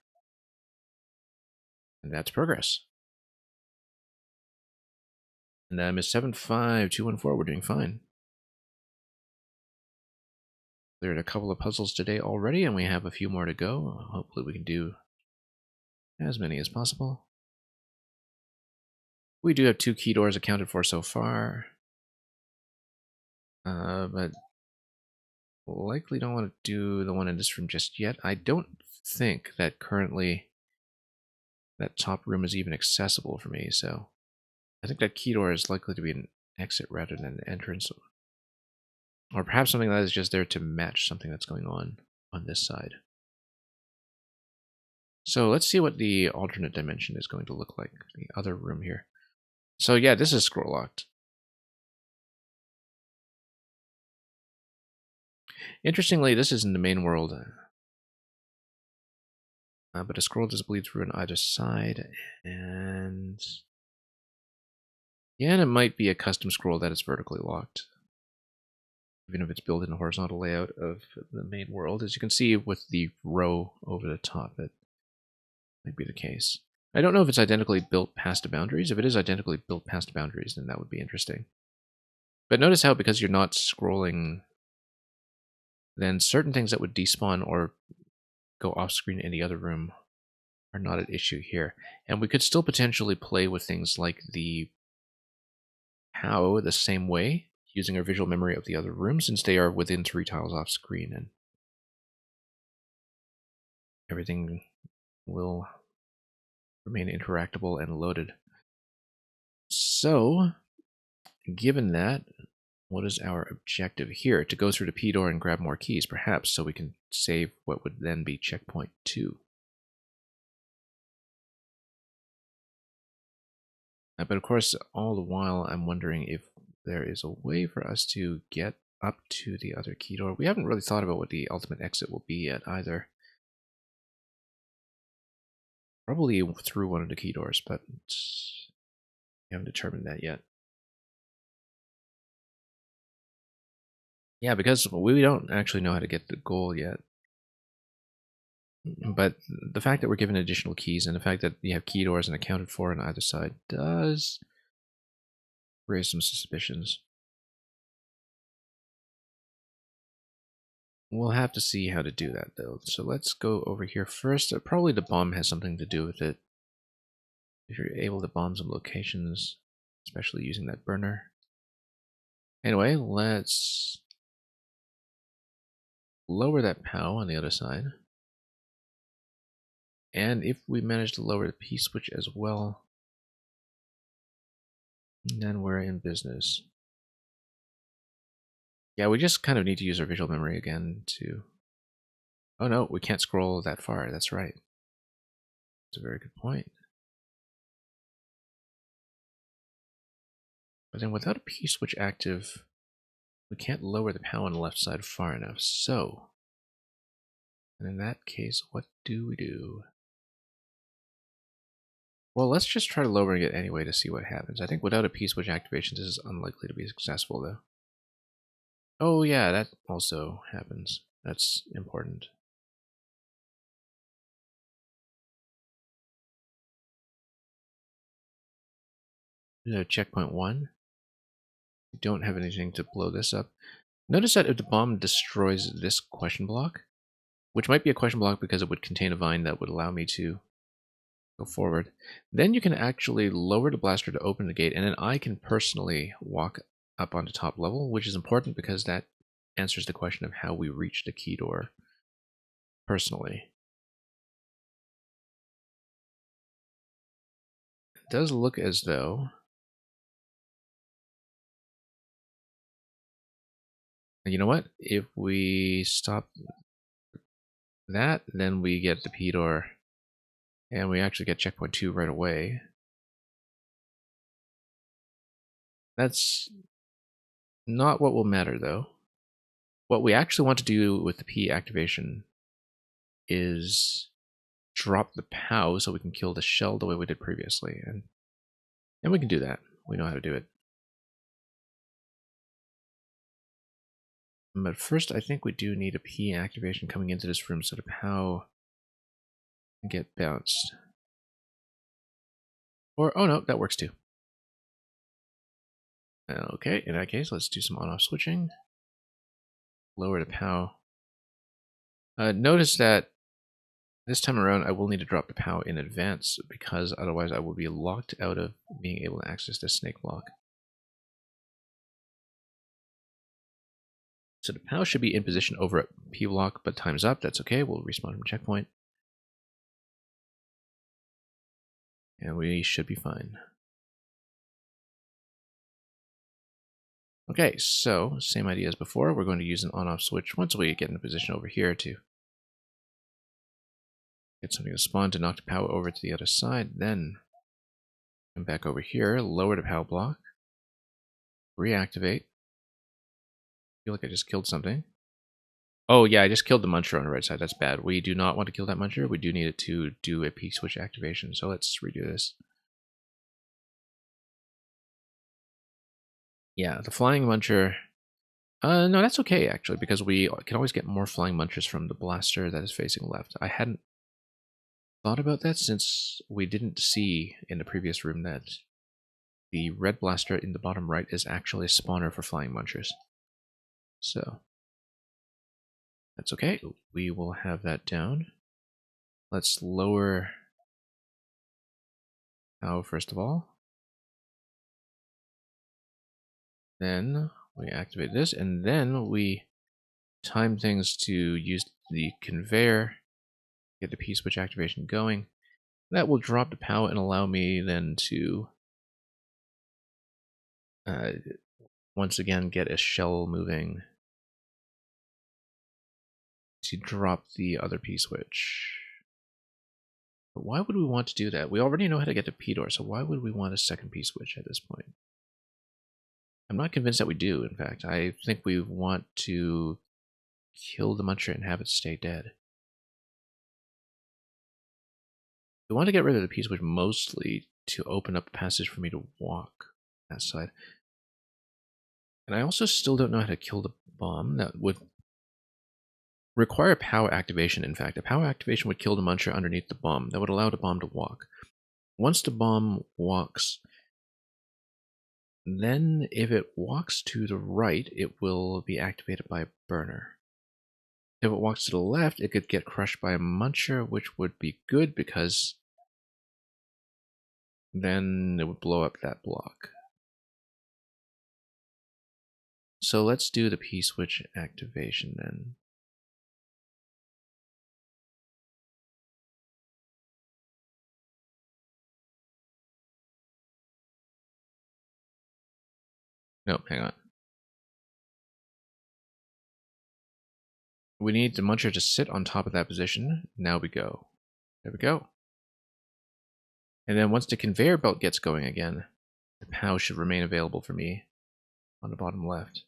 And that's progress. And Miss 75214, we're doing fine. Cleared a couple of puzzles today already, and we have a few more to go. Hopefully we can do as many as possible. We do have 2 key doors accounted for so far. But likely don't want to do the one in this room just yet. I don't think that currently that top room is even accessible for me, so I think that key door is likely to be an exit rather than an entrance. Or perhaps something that is just there to match something that's going on this side. So let's see what the alternate dimension is going to look like, the other room here. So yeah, this is scroll locked. Interestingly, this is in the main world, but a scroll does bleed through on either side, and yeah, and it might be a custom scroll that is vertically locked, even if it's built in a horizontal layout of the main world. As you can see with the row over the top, it might be the case. I don't know if it's identically built past the boundaries. If it is identically built past the boundaries, then that would be interesting. But notice how, because you're not scrolling, then certain things that would despawn or go off screen in the other room are not at issue here. And we could still potentially play with things like the how the same way, using our visual memory of the other room, since they are within 3 tiles off screen, and everything will remain interactable and loaded. So, given that, what is our objective here? To go through the P door and grab more keys, perhaps, so we can save what would then be checkpoint 2. But of course, all the while, I'm wondering if there is a way for us to get up to the other key door. We haven't really thought about what the ultimate exit will be yet either. Probably through one of the key doors, but we haven't determined that yet. Yeah, because we don't actually know how to get the goal yet. But the fact that we're given additional keys and the fact that you have key doors and accounted for on either side does raise some suspicions. We'll have to see how to do that, though. So let's go over here first. Probably the bomb has something to do with it. If you're able to bomb some locations, especially using that burner. Anyway, let's lower that POW on the other side. And if we manage to lower the P switch as well, then we're in business. Yeah, we just kind of need to use our visual memory again to... Oh no, we can't scroll that far. That's right. That's a very good point. But then without a P switch active, we can't lower the POW on the left side far enough. So, and in that case, what do we do? Well, let's just try lowering it anyway to see what happens. I think without a P switch activation, this is unlikely to be successful, though. Oh yeah, that also happens. That's important. Checkpoint 1. We don't have anything to blow this up. Notice that if the bomb destroys this question block, which might be a question block because it would contain a vine that would allow me to go forward, then you can actually lower the blaster to open the gate, and then I can personally walk up onto top level, which is important because that answers the question of how we reach the key door personally. It does look as though... You know what? If we stop that, then we get the P door, and we actually get checkpoint 2 right away. That's not what will matter, though. What we actually want to do with the P activation is drop the POW so we can kill the shell the way we did previously, and we can do that. We know how to do it. But first, I think we do need a P activation coming into this room so the POW can get bounced. Or, oh no, that works too. Okay, in that case, let's do some on-off switching. Lower the POW. Notice that this time around, I will need to drop the POW in advance because otherwise I will be locked out of being able to access this snake block. So the POW should be in position over at P block, but time's up. That's okay. We'll respawn from checkpoint. And we should be fine. Okay, so same idea as before. We're going to use an on-off switch once we get in a position over here to Get something to spawn to knock the POW over to the other side, then come back over here, lower the POW block, reactivate. Feel like I just killed something. Oh yeah, I just killed the Muncher on the right side. That's bad. We do not want to kill that Muncher. We do need it to do a P-switch activation. So let's redo this. Yeah, the Flying Muncher. No, that's okay actually, because we can always get more Flying Munchers from the blaster that is facing left. I hadn't thought about that since we didn't see in the previous room that the red blaster in the bottom right is actually a spawner for Flying Munchers. So that's okay. We will have that down. Let's lower POW first of all. Then we activate this, and then we time things to use the conveyor, get the P-switch activation going. That will drop the POW and allow me then to once again get a shell moving to drop the other P-switch. But why would we want to do that? We already know how to get to P-door, so why would we want a second P-switch at this point? I'm not convinced that we do, in fact. I think we want to kill the Muncher and have it stay dead. We want to get rid of the P-switch mostly to open up a passage for me to walk that side. And I also still don't know how to kill the bomb. That would require POW activation, in fact. A POW activation would kill the Muncher underneath the bomb. That would allow the bomb to walk. Once the bomb walks, then if it walks to the right, it will be activated by a burner. If it walks to the left, it could get crushed by a Muncher, which would be good because then it would blow up that block. So let's do the P-switch activation then. Nope, hang on. We need the Muncher to sit on top of that position. Now we go. There we go. And then once the conveyor belt gets going again, the POW should remain available for me on the bottom left.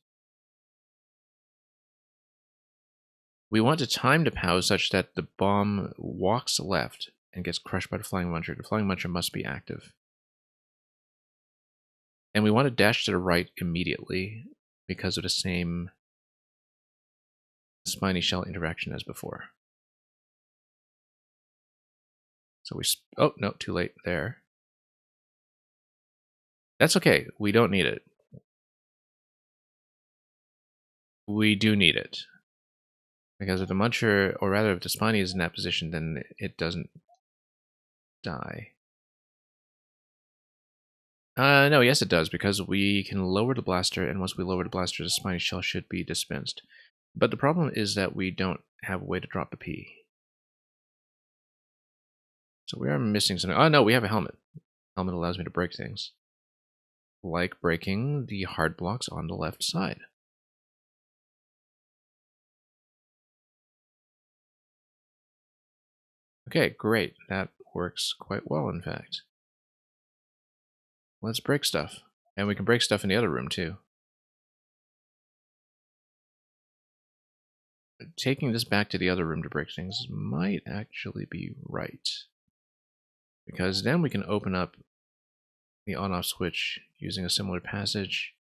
We want to time the POW such that the bomb walks left and gets crushed by the Flying Muncher. The Flying Muncher must be active. And we want to dash to the right immediately because of the same spiny shell interaction as before. So we... oh, no, too late there. That's okay. We don't need it. We do need it. Because if the Muncher, or rather if the Spiny is in that position, then it doesn't die. No, yes it does, because we can lower the blaster, and once we lower the blaster, the Spiny shell should be dispensed. But the problem is that we don't have a way to drop the P. So we are missing something. Oh no, we have a helmet. Helmet allows me to break things. Like breaking the hard blocks on the left side. Okay, great. That works quite well, in fact. Let's break stuff. And we can break stuff in the other room, too. Taking this back to the other room to break things might actually be right. Because then we can open up the on-off switch using a similar passage.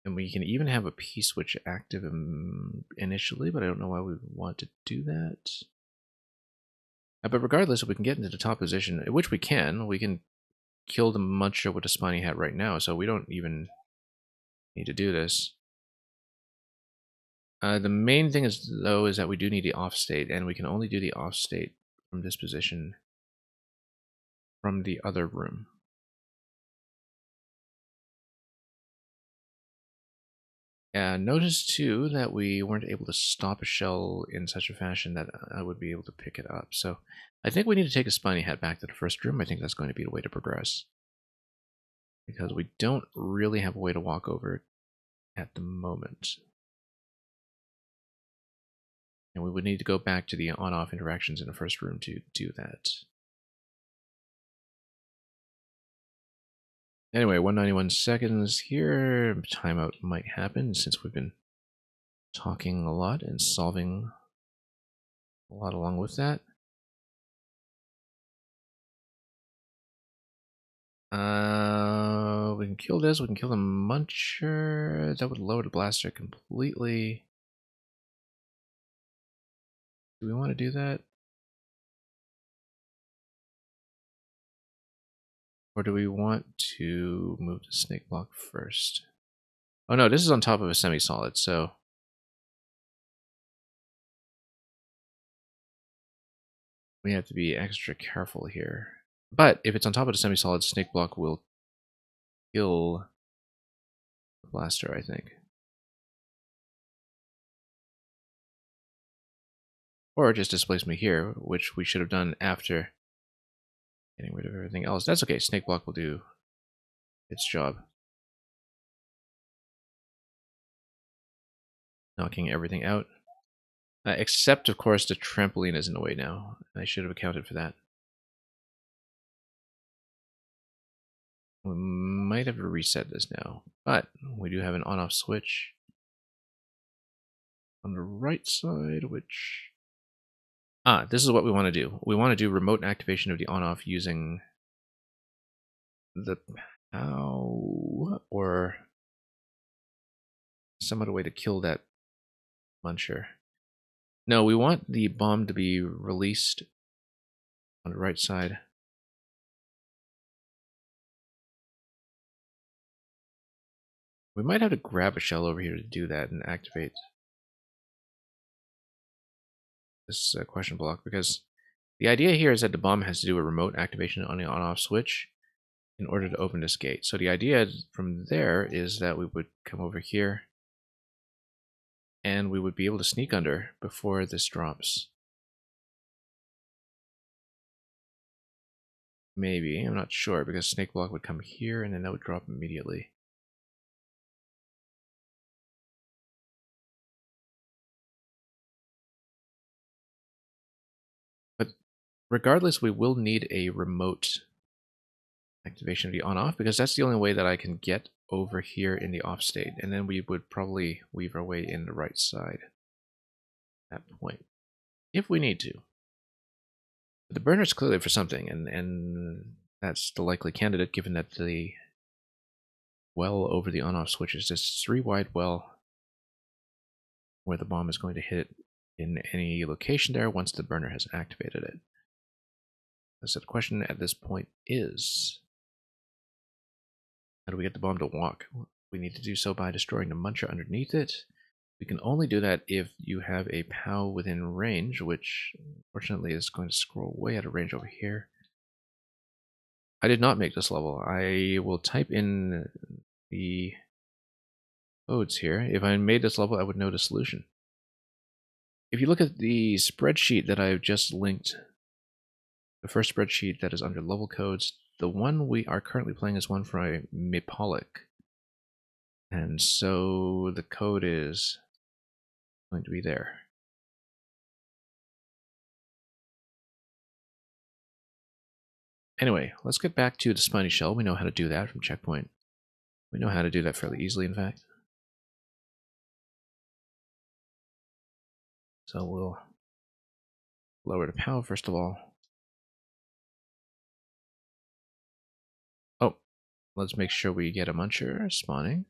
And we can even have a P-switch active initially, but I don't know why we would want to do that. But regardless, if we can get into the top position, which we can kill the Muncher with a Spiny Hat right now, so we don't even need to do this. The main thing is, though, is that we do need the off state, and we can only do the off state from this position from the other room. Notice, too, that we weren't able to stop a shell in such a fashion that I would be able to pick it up. So I think we need to take a Spiny Hat back to the first room. I think that's going to be the way to progress. Because we don't really have a way to walk over at the moment. And we would need to go back to the on-off interactions in the first room to do that. Anyway, 191 seconds here. Timeout might happen since we've been talking a lot and solving a lot along with that. We can kill this. We can kill the Muncher. That would lower the blaster completely. Do we want to do that? Or do we want to move the snake block first? Oh no, this is on top of a semi-solid, so we have to be extra careful here. But if it's on top of the semi-solid, snake block will kill the blaster, I think. Or just displace me here, which we should have done after getting rid of everything else. That's okay, snake block will do its job. Knocking everything out. Except, of course, the trampoline is in the way now. I should have accounted for that. We might have to reset this now, but we do have an on-off switch on the right side, which... this is what we want to do. We want to do remote activation of the on-off using the POW or some other way to kill that Muncher. No, we want the bomb to be released on the right side. We might have to grab a shell over here to do that and activate this question block, because the idea here is that the bomb has to do a remote activation on the on-off switch in order to open this gate. So the idea from there is that we would come over here and we would be able to sneak under before this drops. Maybe, I'm not sure, because snake block would come here and then that would drop immediately. But regardless, we will need a remote activation of the on-off, because that's the only way that I can get over here in the off state, and then we would probably weave our way in the right side at that point, if we need to. But the burner's clearly for something, and that's the likely candidate, given that the well over the on-off switch is this 3-wide well where the bomb is going to hit in any location there once the burner has activated it. So the question at this point is, how do we get the bomb to walk? We need to do so by destroying the Muncher underneath it. We can only do that if you have a POW within range, which fortunately is going to scroll way out of range over here. I did not make this level. I will type in the codes here. If I made this level, I would know the solution. If you look at the spreadsheet that I've just linked, the first spreadsheet that is under level codes, the one we are currently playing is one from Mapolic. And so the code is going to be there. Anyway, let's get back to the spiny shell. We know how to do that from checkpoint. We know how to do that fairly easily, in fact. So we'll lower the POW first of all. Oh, let's make sure we get a Muncher spawning.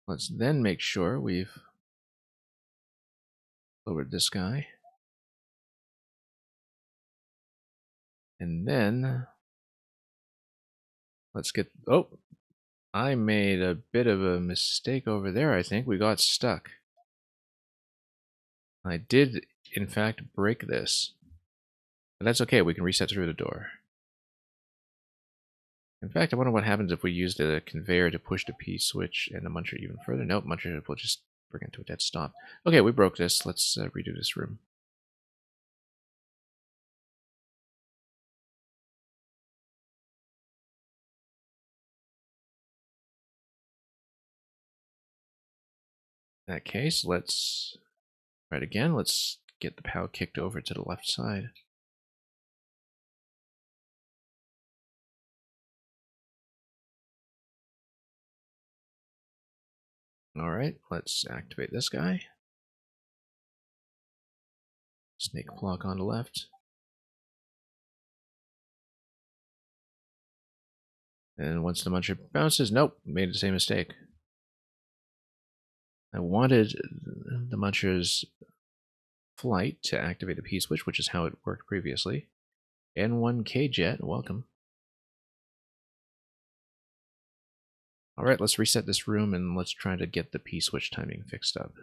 Let's then make sure we've lowered this guy. And then let's get... Oh, I made a bit of a mistake over there, I think. We got stuck. I did, in fact, break this. But that's okay, we can reset through the door. In fact, I wonder what happens if we use the conveyor to push the P switch and the Muncher even further. Nope, Muncher will just bring it to a dead stop. Okay, we broke this. Let's redo this room. In that case, let's try it again. Let's get the POW kicked over to the left side. All right, let's activate this guy. Snake block on the left. And once the Muncher bounces, nope, made the same mistake. I wanted the Muncher's flight to activate the P-switch, which is how it worked previously. N1K Jet, welcome. Alright, let's reset this room and let's try to get the P-switch timing fixed up.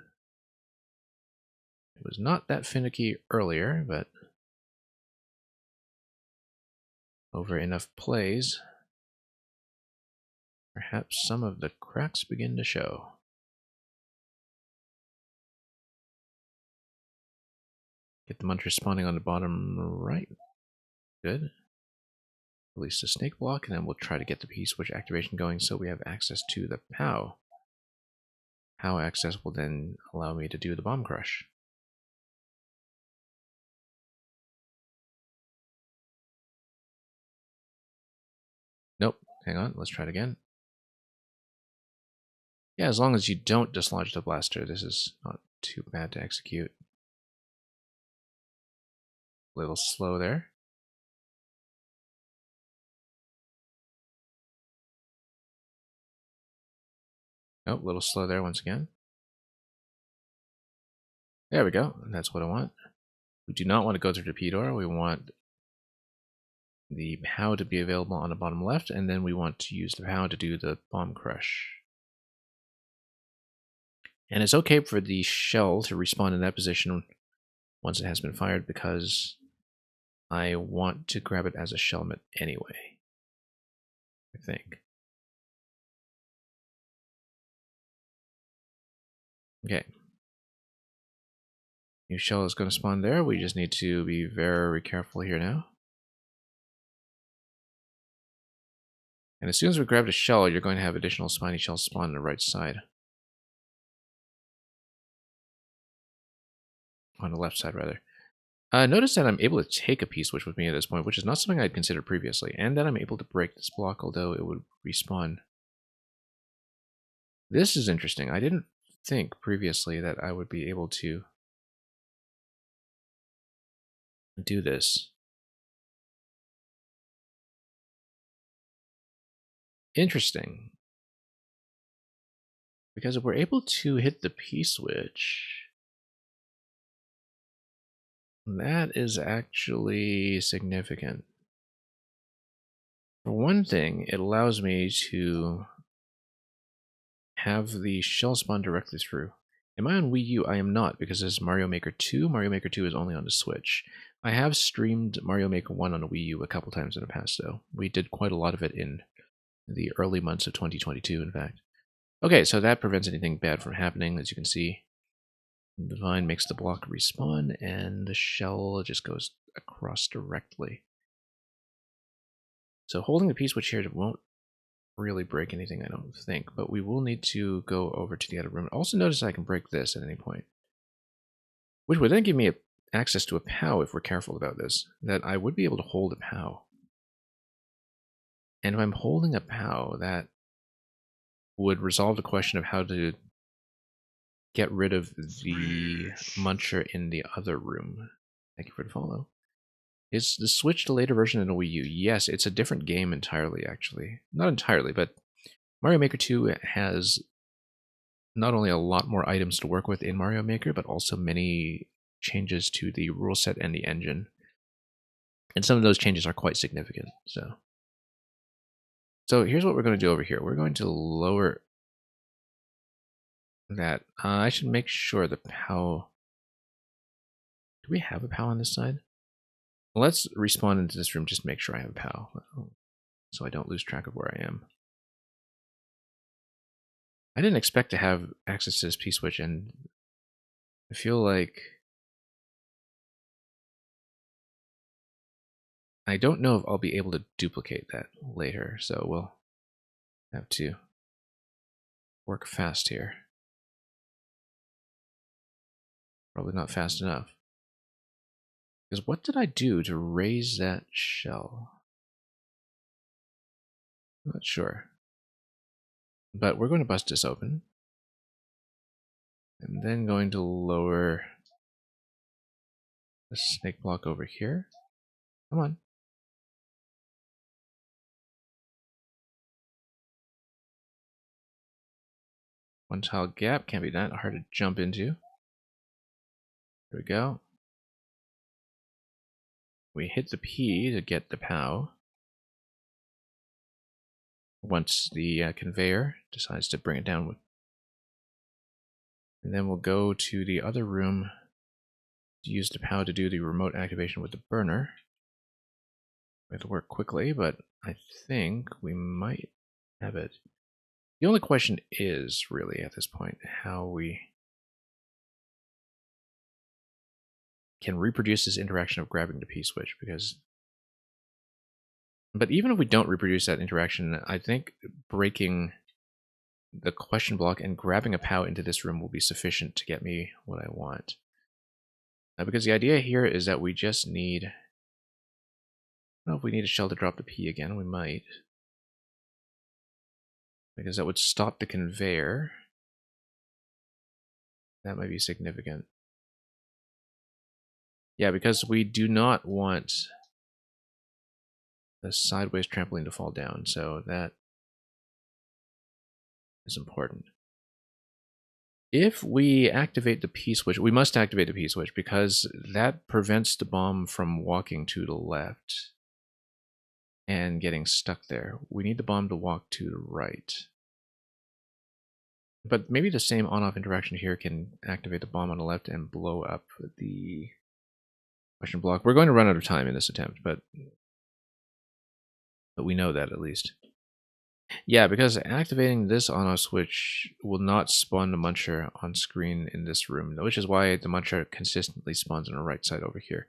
It was not that finicky earlier, but over enough plays, perhaps some of the cracks begin to show. Get the Muncher spawning on the bottom right. Good. Release the snake block, and then we'll try to get the P-switch activation going so we have access to the POW. POW access will then allow me to do the bomb crush. Nope, hang on, let's try it again. Yeah, as long as you don't dislodge the blaster, this is not too bad to execute. A little slow there. Oh, a little slow there once again. There we go. That's what I want. We do not want to go through the P-door. We want the POW to be available on the bottom left, and then we want to use the POW to do the bomb crush. And it's okay for the shell to respawn in that position once it has been fired because I want to grab it as a shellmet anyway, I think. Okay. New shell is going to spawn there. We just need to be very careful here now. And as soon as we grab the shell, you're going to have additional spiny shells spawn on the right side. On the left side, rather. Notice that I'm able to take a P-switch with me at this point, which is not something I'd considered previously, and that I'm able to break this block, although it would respawn. This is interesting. I didn't think previously that I would be able to do this. Interesting. Because if we're able to hit the P-switch, that is actually significant. For one thing, it allows me to have the shell spawn directly through. Am I on Wii U? I am not, because this is Mario Maker 2. Mario Maker 2 is only on the Switch. I have streamed Mario Maker 1 on the Wii U a couple times in the past, though. We did quite a lot of it in the early months of 2022, in fact. Okay, so that prevents anything bad from happening, as you can see. The vine makes the block respawn, and the shell just goes across directly. So holding the P-switch here won't really break anything, I don't think, but we will need to go over to the other room. Also notice I can break this at any point, which would then give me access to a POW if we're careful about this, that I would be able to hold a POW. And if I'm holding a POW, that would resolve the question of how to get rid of the Muncher in the other room. Thank you for the follow. Is the Switch the later version of the Wii U? Yes, it's a different game entirely, actually. Not entirely, but Mario Maker 2 has not only a lot more items to work with in Mario Maker, but also many changes to the rule set and the engine. And some of those changes are quite significant. So here's what we're going to do over here. We're going to lower that. I should make sure the POW... Do we have a POW on this side? Let's respawn into this room just to make sure I have a POW, so I don't lose track of where I am. I didn't expect to have access to this P-switch, and I feel like I don't know if I'll be able to duplicate that later, so we'll have to work fast here. Probably not fast enough. Because what did I do to raise that shell? I'm not sure. But we're going to bust this open. And then going to lower the snake block over here. Come on. One tile gap, can't be that hard to jump into. There we go. We hit the P to get the POW. Once the conveyor decides to bring it down with. And then we'll go to the other room to use the POW to do the remote activation with the burner. We have to work quickly, but I think we might have it. The only question is, really, at this point, how we can reproduce this interaction of grabbing the P-switch, because... But even if we don't reproduce that interaction, I think breaking the question block and grabbing a POW into this room will be sufficient to get me what I want. Because the idea here is that we just need... I don't know if we need a shell to drop the P again, we might. Because that would stop the conveyor. That might be significant. Yeah, because we do not want the sideways trampoline to fall down, so that is important. If we activate the P-switch, we must activate the P-switch because that prevents the bomb from walking to the left and getting stuck there. We need the bomb to walk to the right. But maybe the same on-off interaction here can activate the bomb on the left and blow up the question block. We're going to run out of time in this attempt, but we know that at least. Yeah, because activating this on-off switch will not spawn the muncher on screen in this room, which is why the muncher consistently spawns on the right side over here.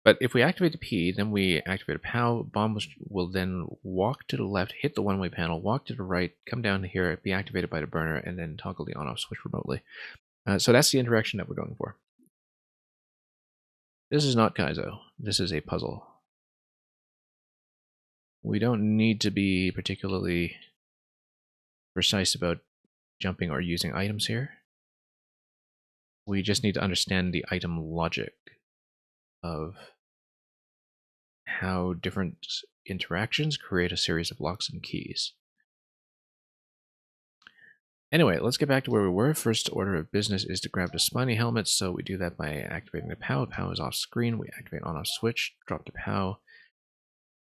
But if we activate the P, then we activate a POW, bomb will then walk to the left, hit the one-way panel, walk to the right, come down here, be activated by the burner, and then toggle the on-off switch remotely. So that's the interaction that we're going for. This is not Kaizo. This is a puzzle. We don't need to be particularly precise about jumping or using items here. We just need to understand the item logic of how different interactions create a series of locks and keys. Anyway, let's get back to where we were. First order of business is to grab the spiny helmet, so we do that by activating the POW. The POW is off screen. We activate on-off switch, drop the POW,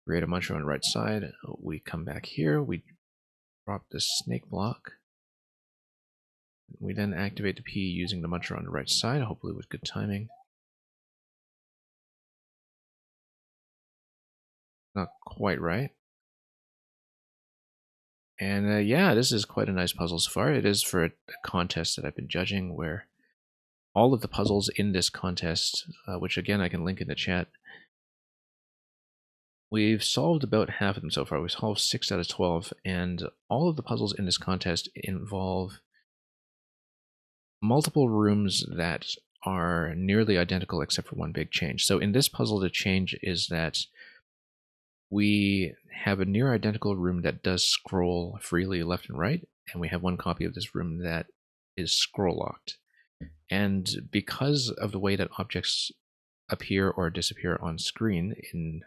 create a muncher on the right side. We come back here, we drop the snake block. We then activate the P using the muncher on the right side, hopefully with good timing. Not quite right. And yeah, this is quite a nice puzzle so far. It is for a contest that I've been judging, where all of the puzzles in this contest, which again I can link in the chat, we've solved about half of them so far. We've solved 6 out of 12, and all of the puzzles in this contest involve multiple rooms that are nearly identical except for one big change. So in this puzzle, the change is that we have a near identical room that does scroll freely left and right, and we have one copy of this room that is scroll locked. And because of the way that objects appear or disappear on screen in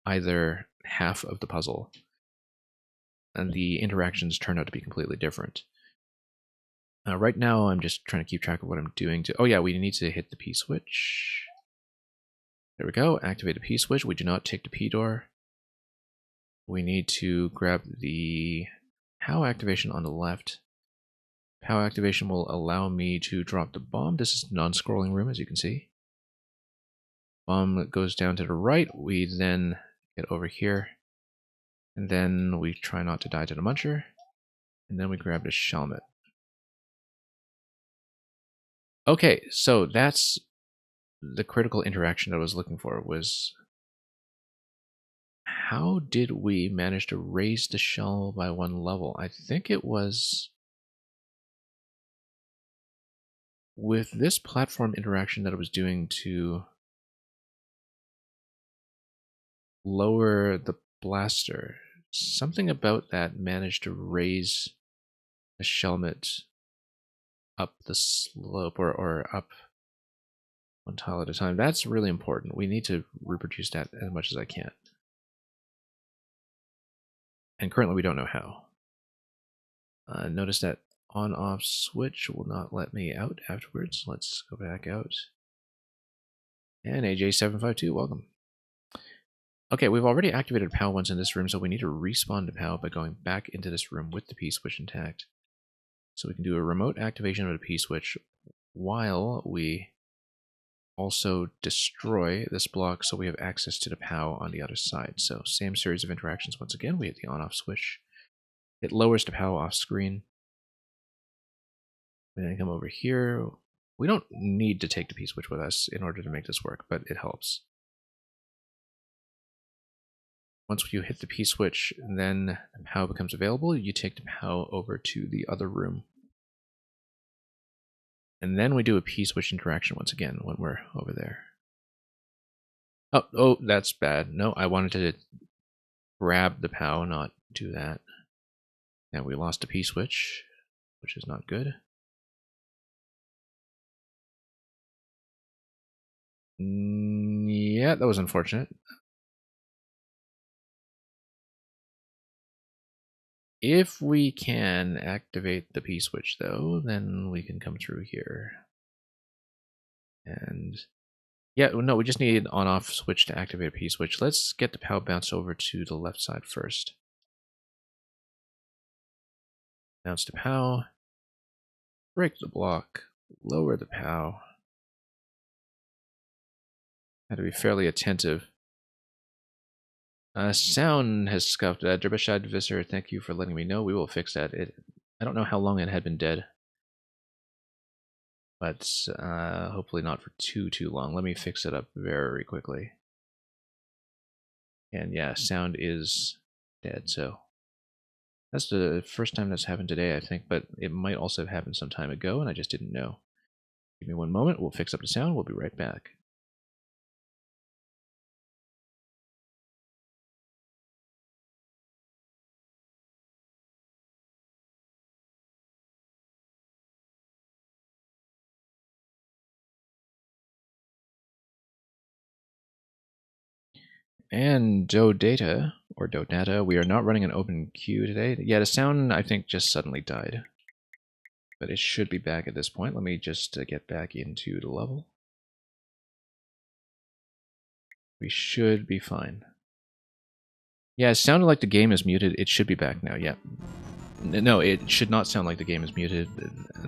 either half of the puzzle, and the interactions turn out to be completely different. Right now, I'm just trying to keep track of what I'm doing. Oh yeah, we need to hit the P switch. There we go, activate the P switch. We do not take the P door. We need to grab the POW activation on the left. POW activation will allow me to drop the bomb. This is non-scrolling room, as you can see. Bomb goes down to the right. We then get over here. And then we try not to die to the muncher. And then we grab the shelmet. Okay, so that's the critical interaction that I was looking for, was how did we manage to raise the shell by one level? I think it was with this platform interaction that I was doing to lower the blaster, something about that managed to raise the Shelmet up the slope or up one tile at a time. That's really important. We need to reproduce that as much as I can. And currently we don't know how. Notice that on-off switch will not let me out afterwards. Let's go back out. And AJ752, welcome. Okay, we've already activated POW once in this room, so we need to respawn to POW by going back into this room with the P-switch intact. So we can do a remote activation of the P-switch while we also destroy this block so we have access to the POW on the other side. So same series of interactions once again. We hit the on-off switch. It lowers the POW off screen. And then come over here. We don't need to take the P-switch with us in order to make this work, but it helps. Once you hit the P-switch, then the POW becomes available. You take the POW over to the other room. And then we do a P-switch interaction once again when we're over there. Oh, that's bad. No, I wanted to grab the POW, not do that. And we lost a P-switch, which is not good. Yeah, that was unfortunate. If we can activate the P-switch, though, then we can come through here. And yeah, no, we just need an on-off switch to activate a P-switch. Let's get the POW bounced over to the left side first. Bounce to POW. Break the block. Lower the POW. Had to be fairly attentive. Sound has scuffed. Derbashad Visser, thank you for letting me know. We will fix that. I don't know how long it had been dead. But hopefully not for too long. Let me fix it up very quickly. And yeah, sound is dead, so that's the first time that's happened today, I think, but it might also have happened some time ago, and I just didn't know. Give me one moment, we'll fix up the sound, we'll be right back. And Dodata, or Dodata, we are not running an open queue today. Yeah, the sound, I think, just suddenly died. But it should be back at this point. Let me just get back into the level. We should be fine. Yeah, it sounded like the game is muted. It should be back now, yeah. No, it should not sound like the game is muted.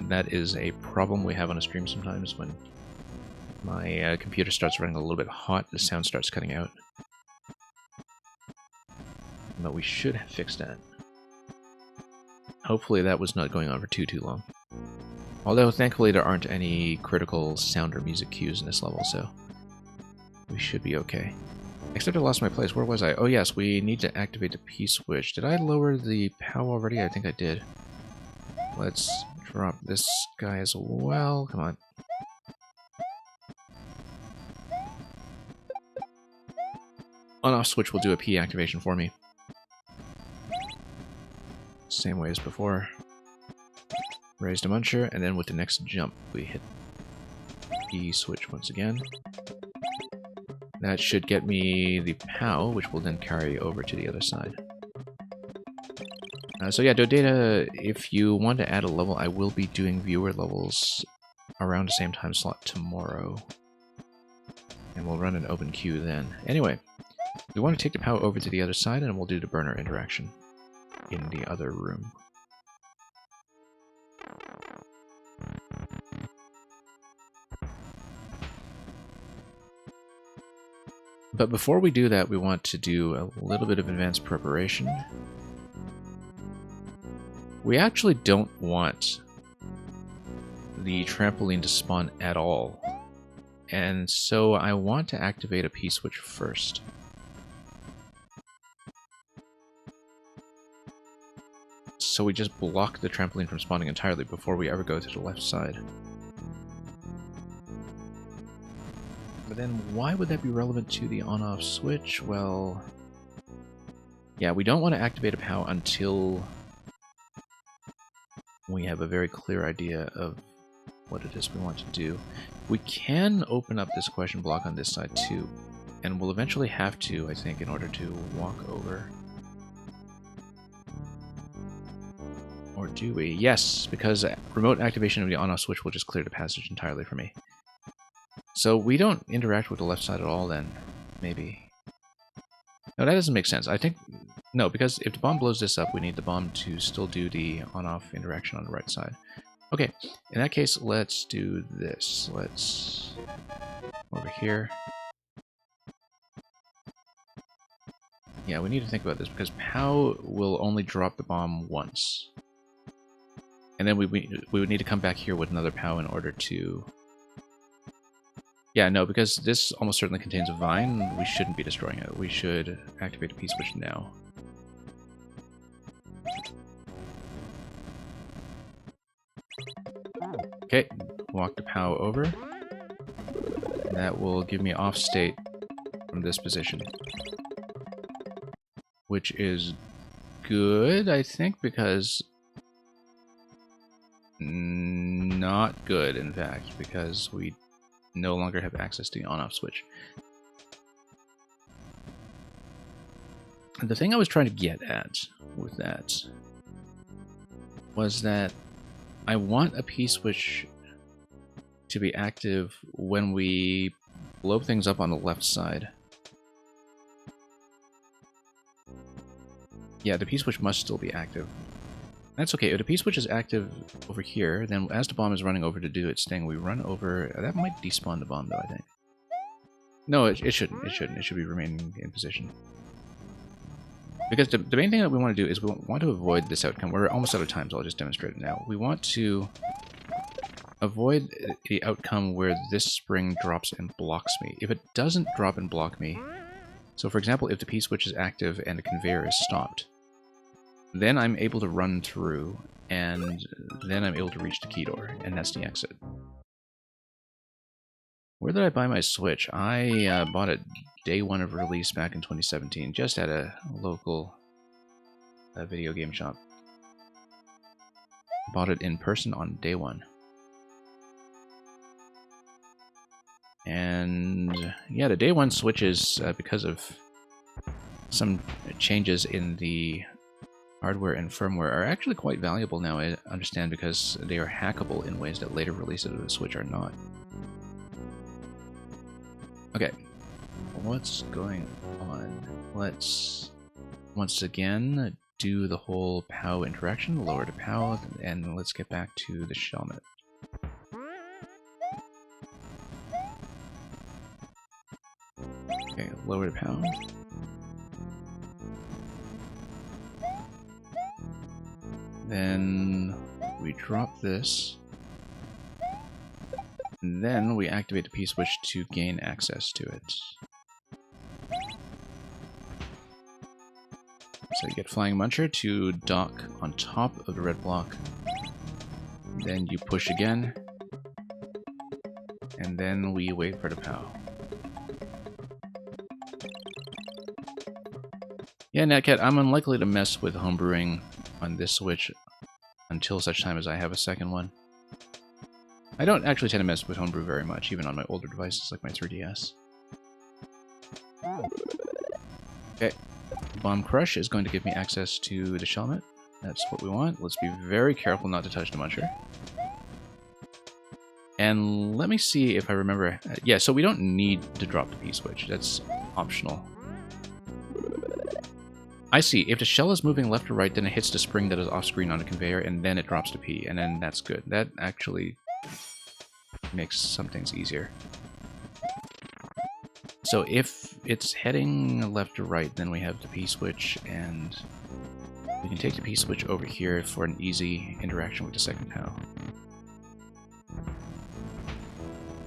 That is a problem we have on a stream sometimes when my computer starts running a little bit hot, the sound starts cutting out. But we should have fixed that. Hopefully that was not going on for too long. Although, thankfully, there aren't any critical sound or music cues in this level, so we should be okay. Except I lost my place. Where was I? Oh yes, we need to activate the P-switch. Did I lower the POW already? I think I did. Let's drop this guy as well. Come on. On-off switch will do a P activation for me. Same way as before. Raise the muncher, and then with the next jump, we hit P switch once again. That should get me the POW, which will then carry over to the other side. So yeah, Dodata, if you want to add a level, I will be doing viewer levels around the same time slot tomorrow. And we'll run an open queue then. Anyway, we want to take the POW over to the other side, and we'll do the burner interaction in the other room. But before we do that, we want to do a little bit of advanced preparation. We actually don't want the trampoline to spawn at all. And so I want to activate a P-switch first. So we just block the trampoline from spawning entirely before we ever go to the left side. But then why would that be relevant to the on-off switch? Well, yeah, we don't want to activate a POW until we have a very clear idea of what it is we want to do. We can open up this question block on this side too, and we'll eventually have to, I think, in order to walk over. Or do we? Yes, because remote activation of the on-off switch will just clear the passage entirely for me. So we don't interact with the left side at all then, maybe. No, that doesn't make sense. I think, no, because if the bomb blows this up, we need the bomb to still do the on-off interaction on the right side. Okay, in that case, let's do this. Let's, over here. Yeah, we need to think about this, because POW will only drop the bomb once. And then we would need to come back here with another POW in order to... Yeah, no, because this almost certainly contains a vine, we shouldn't be destroying it. We should activate a P-switch now. Okay, walk the POW over. That will give me off state from this position. Which is good, I think, because... Not good, in fact, because we no longer have access to the on-off switch. The thing I was trying to get at with that was that I want a P-switch to be active when we blow things up on the left side. Yeah, the P-switch must still be active. That's okay. If the P-switch is active over here, then as the bomb is running over to do its thing, we run over... That might despawn the bomb, though, I think. No, it shouldn't. It shouldn't. It should be remaining in position. Because the main thing that we want to do is we want to avoid this outcome. We're almost out of time, so I'll just demonstrate it now. We want to avoid the outcome where this spring drops and blocks me. If it doesn't drop and block me... So, for example, if the P-switch is active and the conveyor is stopped, then I'm able to run through, and then I'm able to reach the key door, and that's the exit. Where did I buy my Switch? I bought it day one of release back in 2017, just at a local video game shop. Bought it in person on day one. And yeah, the day one Switches, because of some changes in the hardware and firmware, are actually quite valuable now, I understand, because they are hackable in ways that later releases of the Switch are not. Okay, what's going on? Let's once again do the whole POW interaction, lower the POW, and let's get back to the Shelmet. Okay, lower the POW. Then we drop this. And then we activate the P-switch to gain access to it. So you get Flying Muncher to dock on top of the red block. Then you push again. And then we wait for the POW. Yeah, Netcat, I'm unlikely to mess with homebrewing on this Switch until such time as I have a second one. I don't actually tend to mess with homebrew very much, even on my older devices like my 3DS. Okay, Bomb Crush is going to give me access to the Shelmet. That's what we want. Let's be very careful not to touch the Muncher. And let me see if I remember... Yeah, so we don't need to drop the P-switch. That's optional. I see. If the shell is moving left or right, then it hits the spring that is off-screen on the conveyor, and then it drops the P, and then that's good. That actually makes some things easier. So if it's heading left or right, then we have the P-switch, and we can take the P-switch over here for an easy interaction with the second POW.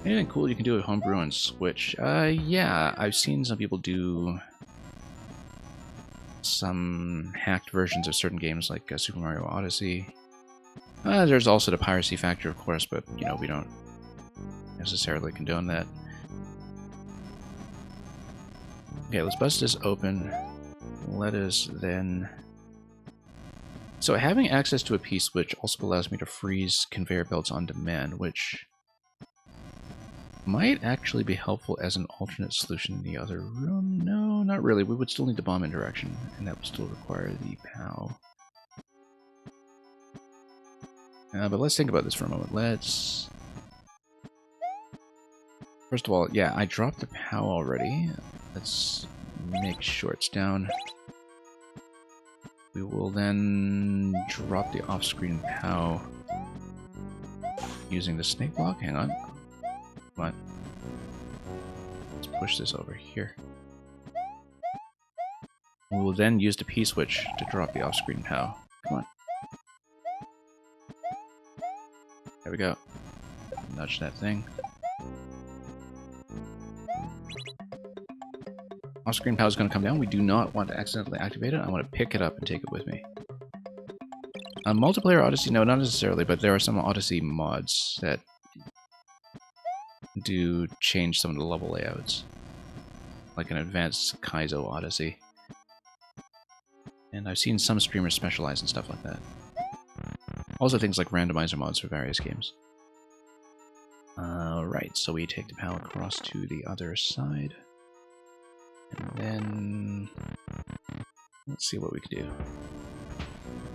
Anything cool you can do with homebrew and Switch? Yeah, I've seen some people do some hacked versions of certain games like Super Mario Odyssey. There's also the piracy factor, of course, but, you know, we don't necessarily condone that. Okay, let's bust this open. Let us then... So having access to a P-switch also allows me to freeze conveyor belts on demand, which might actually be helpful as an alternate solution in the other room. No, not really. We would still need the bomb interaction, and that would still require the POW. But let's think about this for a moment. Let's... First of all, yeah, I dropped the POW already. Let's make sure it's down. We will then drop the off-screen POW using the snake block. Hang on. Come on. Let's push this over here. We will then use the P-switch to drop the off-screen POW. Come on. There we go. Nudge that thing. Off-screen POW is going to come down. We do not want to accidentally activate it. I want to pick it up and take it with me. Multiplayer Odyssey? No, not necessarily, but there are some Odyssey mods that do change some of the level layouts. Like an advanced Kaizo Odyssey. And I've seen some streamers specialize in stuff like that. Also things like randomizer mods for various games. Right, so we take the POW across to the other side. And then... let's see what we can do.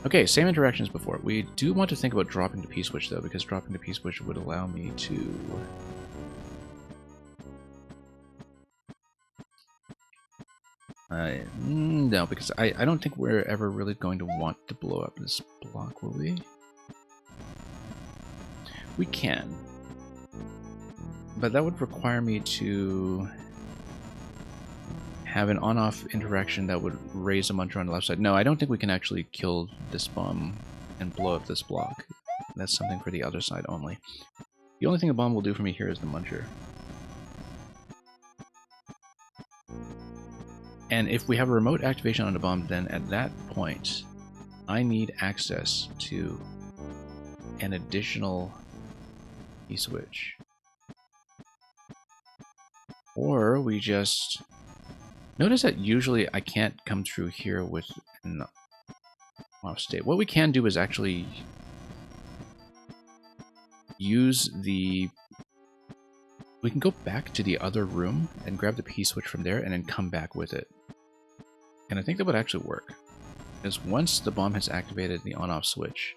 Okay, same interaction as before. We do want to think about dropping the P-switch, though, because dropping the P-switch would allow me to... no, because I don't think we're ever really going to want to blow up this block, will we? We can. But that would require me to have an on-off interaction that would raise a muncher on the left side. No, I don't think we can actually kill this bomb and blow up this block. That's something for the other side only. The only thing the bomb will do for me here is the muncher. And if we have a remote activation on the bomb, then at that point, I need access to an additional P-switch. Or we just... Notice that usually I can't come through here with an off state. What we can do is actually use the... We can go back to the other room and grab the P-switch from there and then come back with it. And I think that would actually work. Because once the bomb has activated the on-off switch,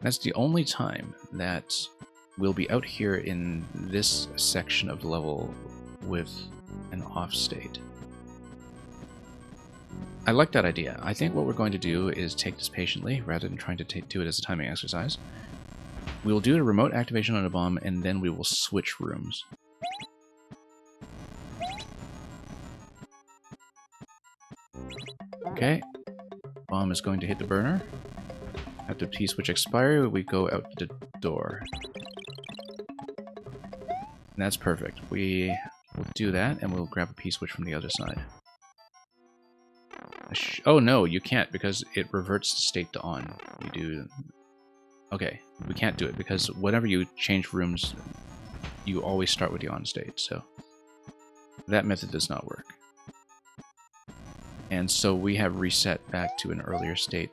that's the only time that we'll be out here in this section of the level with an off state. I like that idea. I think what we're going to do is take this patiently, rather than trying to do it as a timing exercise. We will do a remote activation on a bomb, and then we will switch rooms. Okay. Bomb is going to hit the burner. After the P-switch expire, we go out the door. And that's perfect. We will do that, and we'll grab a P-switch from the other side. Oh no, you can't, because it reverts the state to on. You do... Okay, we can't do it, because whenever you change rooms, you always start with the on state, so... that method does not work. And so we have reset back to an earlier state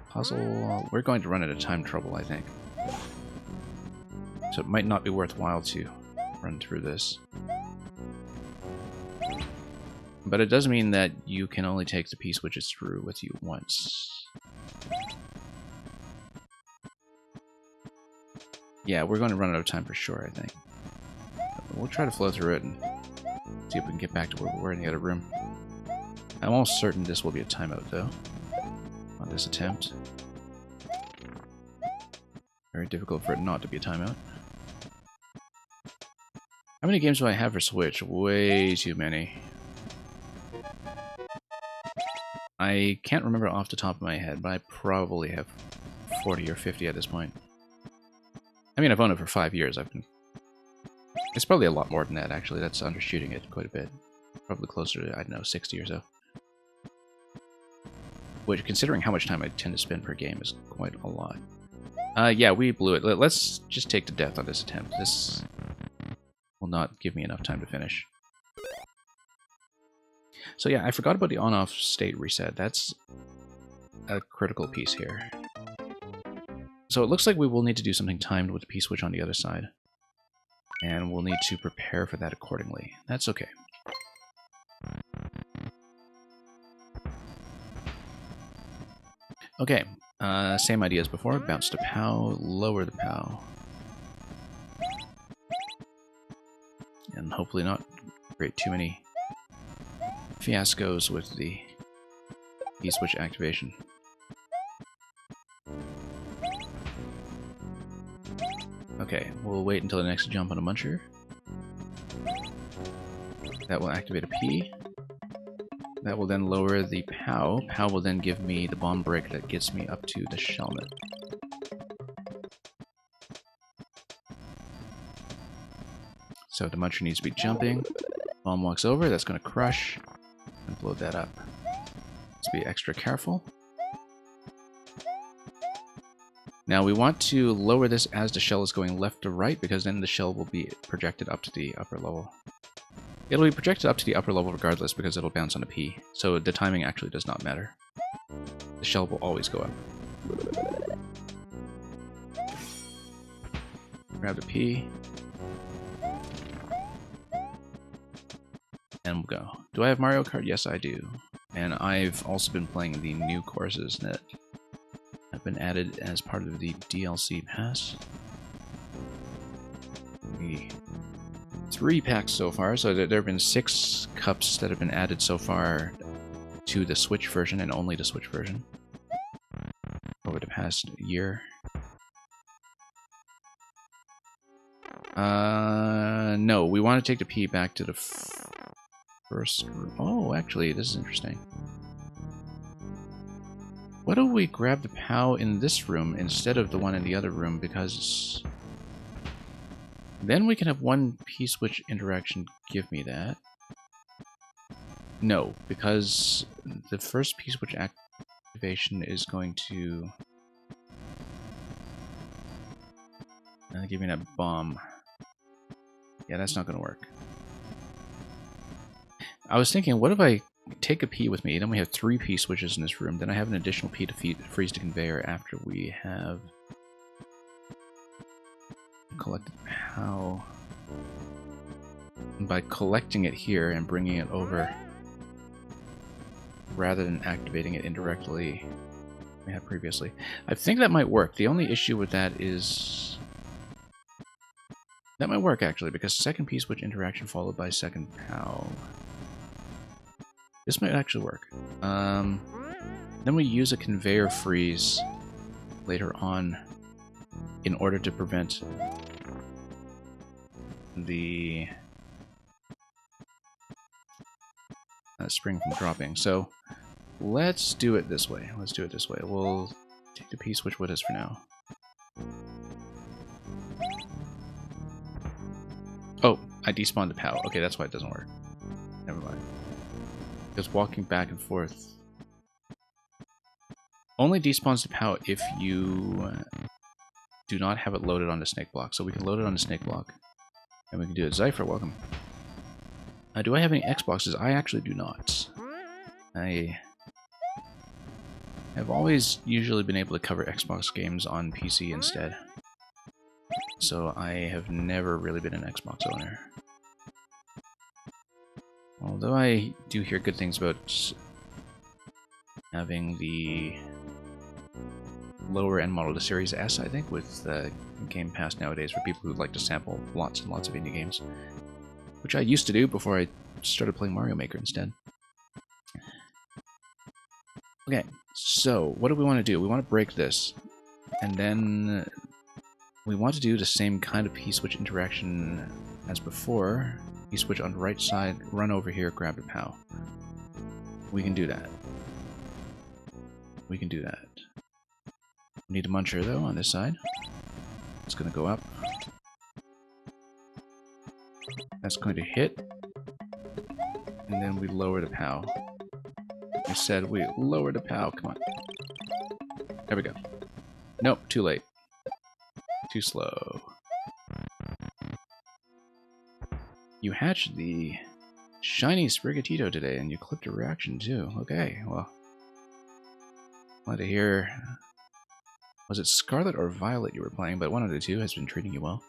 puzzle. We're going to run into time trouble, I think. So it might not be worthwhile to run through this. But it does mean that you can only take the P-switches through with you once. Yeah, we're going to run out of time for sure, I think. We'll try to flow through it and see if we can get back to where we were in the other room. I'm almost certain this will be a timeout, though, on this attempt. Very difficult for it not to be a timeout. How many games do I have for Switch? Way too many. I can't remember off the top of my head, but I probably have 40 or 50 at this point. I mean, I've owned it for 5 years. It's probably a lot more than that, actually. That's undershooting it quite a bit. Probably closer to, I don't know, 60 or so. Which, considering how much time I tend to spend per game, is quite a lot. Yeah, we blew it. Let's just take to death on this attempt. This will not give me enough time to finish. So yeah, I forgot about the on-off state reset. That's a critical piece here. So it looks like we will need to do something timed with the P-switch on the other side. And we'll need to prepare for that accordingly. That's okay. Okay, same idea as before. Bounce to POW, lower the POW. And hopefully not create too many fiascos with the P-switch activation. Okay, we'll wait until the next jump on a muncher. That will activate a P. That will then lower the POW. POW will then give me the bomb break that gets me up to the Shelmet. So the muncher needs to be jumping. Bomb walks over, that's going to crush and blow that up. Let's be extra careful. Now we want to lower this as the shell is going left to right, because then the shell will be projected up to the upper level. It'll be projected up to the upper level regardless, because it'll bounce on a P, so the timing actually does not matter. The shell will always go up. Grab the P. And we'll go. Do I have Mario Kart? Yes, I do. And I've also been playing the new courses that have been added as part of the DLC pass. The 3 packs so far, so there have been 6 cups that have been added so far to the Switch version, and only the Switch version, over the past year. No, we want to take the P back to the first room. Oh, actually, this is interesting. What do we grab the POW in this room instead of the one in the other room? Because then we can have one P-switch interaction give me that. No, because the first P-switch activation is going to give me that bomb. Yeah, that's not going to work. I was thinking, what if I take a P with me, then we have 3 P-switches in this room, then I have an additional P to freeze the conveyor after we have collected POW. And by collecting it here and bringing it over, rather than activating it indirectly we had previously. I think that might work. The only issue with that is... that might work, actually, because second P-switch interaction followed by second POW. This might actually work. Then we use a conveyor freeze later on in order to prevent the spring from dropping. So let's do it this way. Let's do it this way. We'll take the P-switch with us for now. Oh, I despawned the POW. Okay, that's why it doesn't work. Never mind. Because walking back and forth only despawns the POW if you do not have it loaded on the snake block. So we can load it on the snake block, and we can do it. Zypher, welcome. Do I have any Xboxes? I actually do not. I have always usually been able to cover Xbox games on PC instead. So I have never really been an Xbox owner. Although I do hear good things about having the lower end model, the Series S, I think, with Game Pass nowadays for people who like to sample lots and lots of indie games. Which I used to do before I started playing Mario Maker instead. Okay, so what do we want to do? We want to break this, and then we want to do the same kind of P-switch interaction as before. P-switch on the right side, run over here, grab the POW. We can do that. We can do that. We need a muncher, though, on this side. It's going to go up. That's going to hit. And then we lower the POW. I said we lower the POW. Come on. There we go. Nope, too late. Too slow. You hatch the Shiny Sprigatito today, and you clipped a reaction too. Okay, well. Glad to hear. Was it Scarlet or Violet you were playing? But one of the two has been treating you well.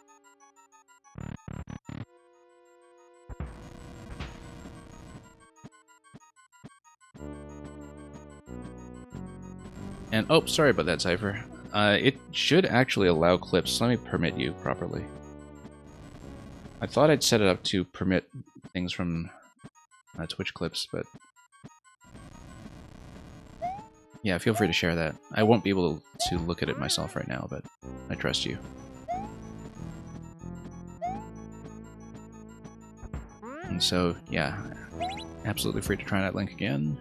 And, oh, sorry about that, Cypher. It should actually allow clips. Let me permit you properly. I thought I'd set it up to permit things from Twitch clips, but... yeah, feel free to share that. I won't be able to look at it myself right now, but I trust you. And so, yeah, absolutely free to try that link again.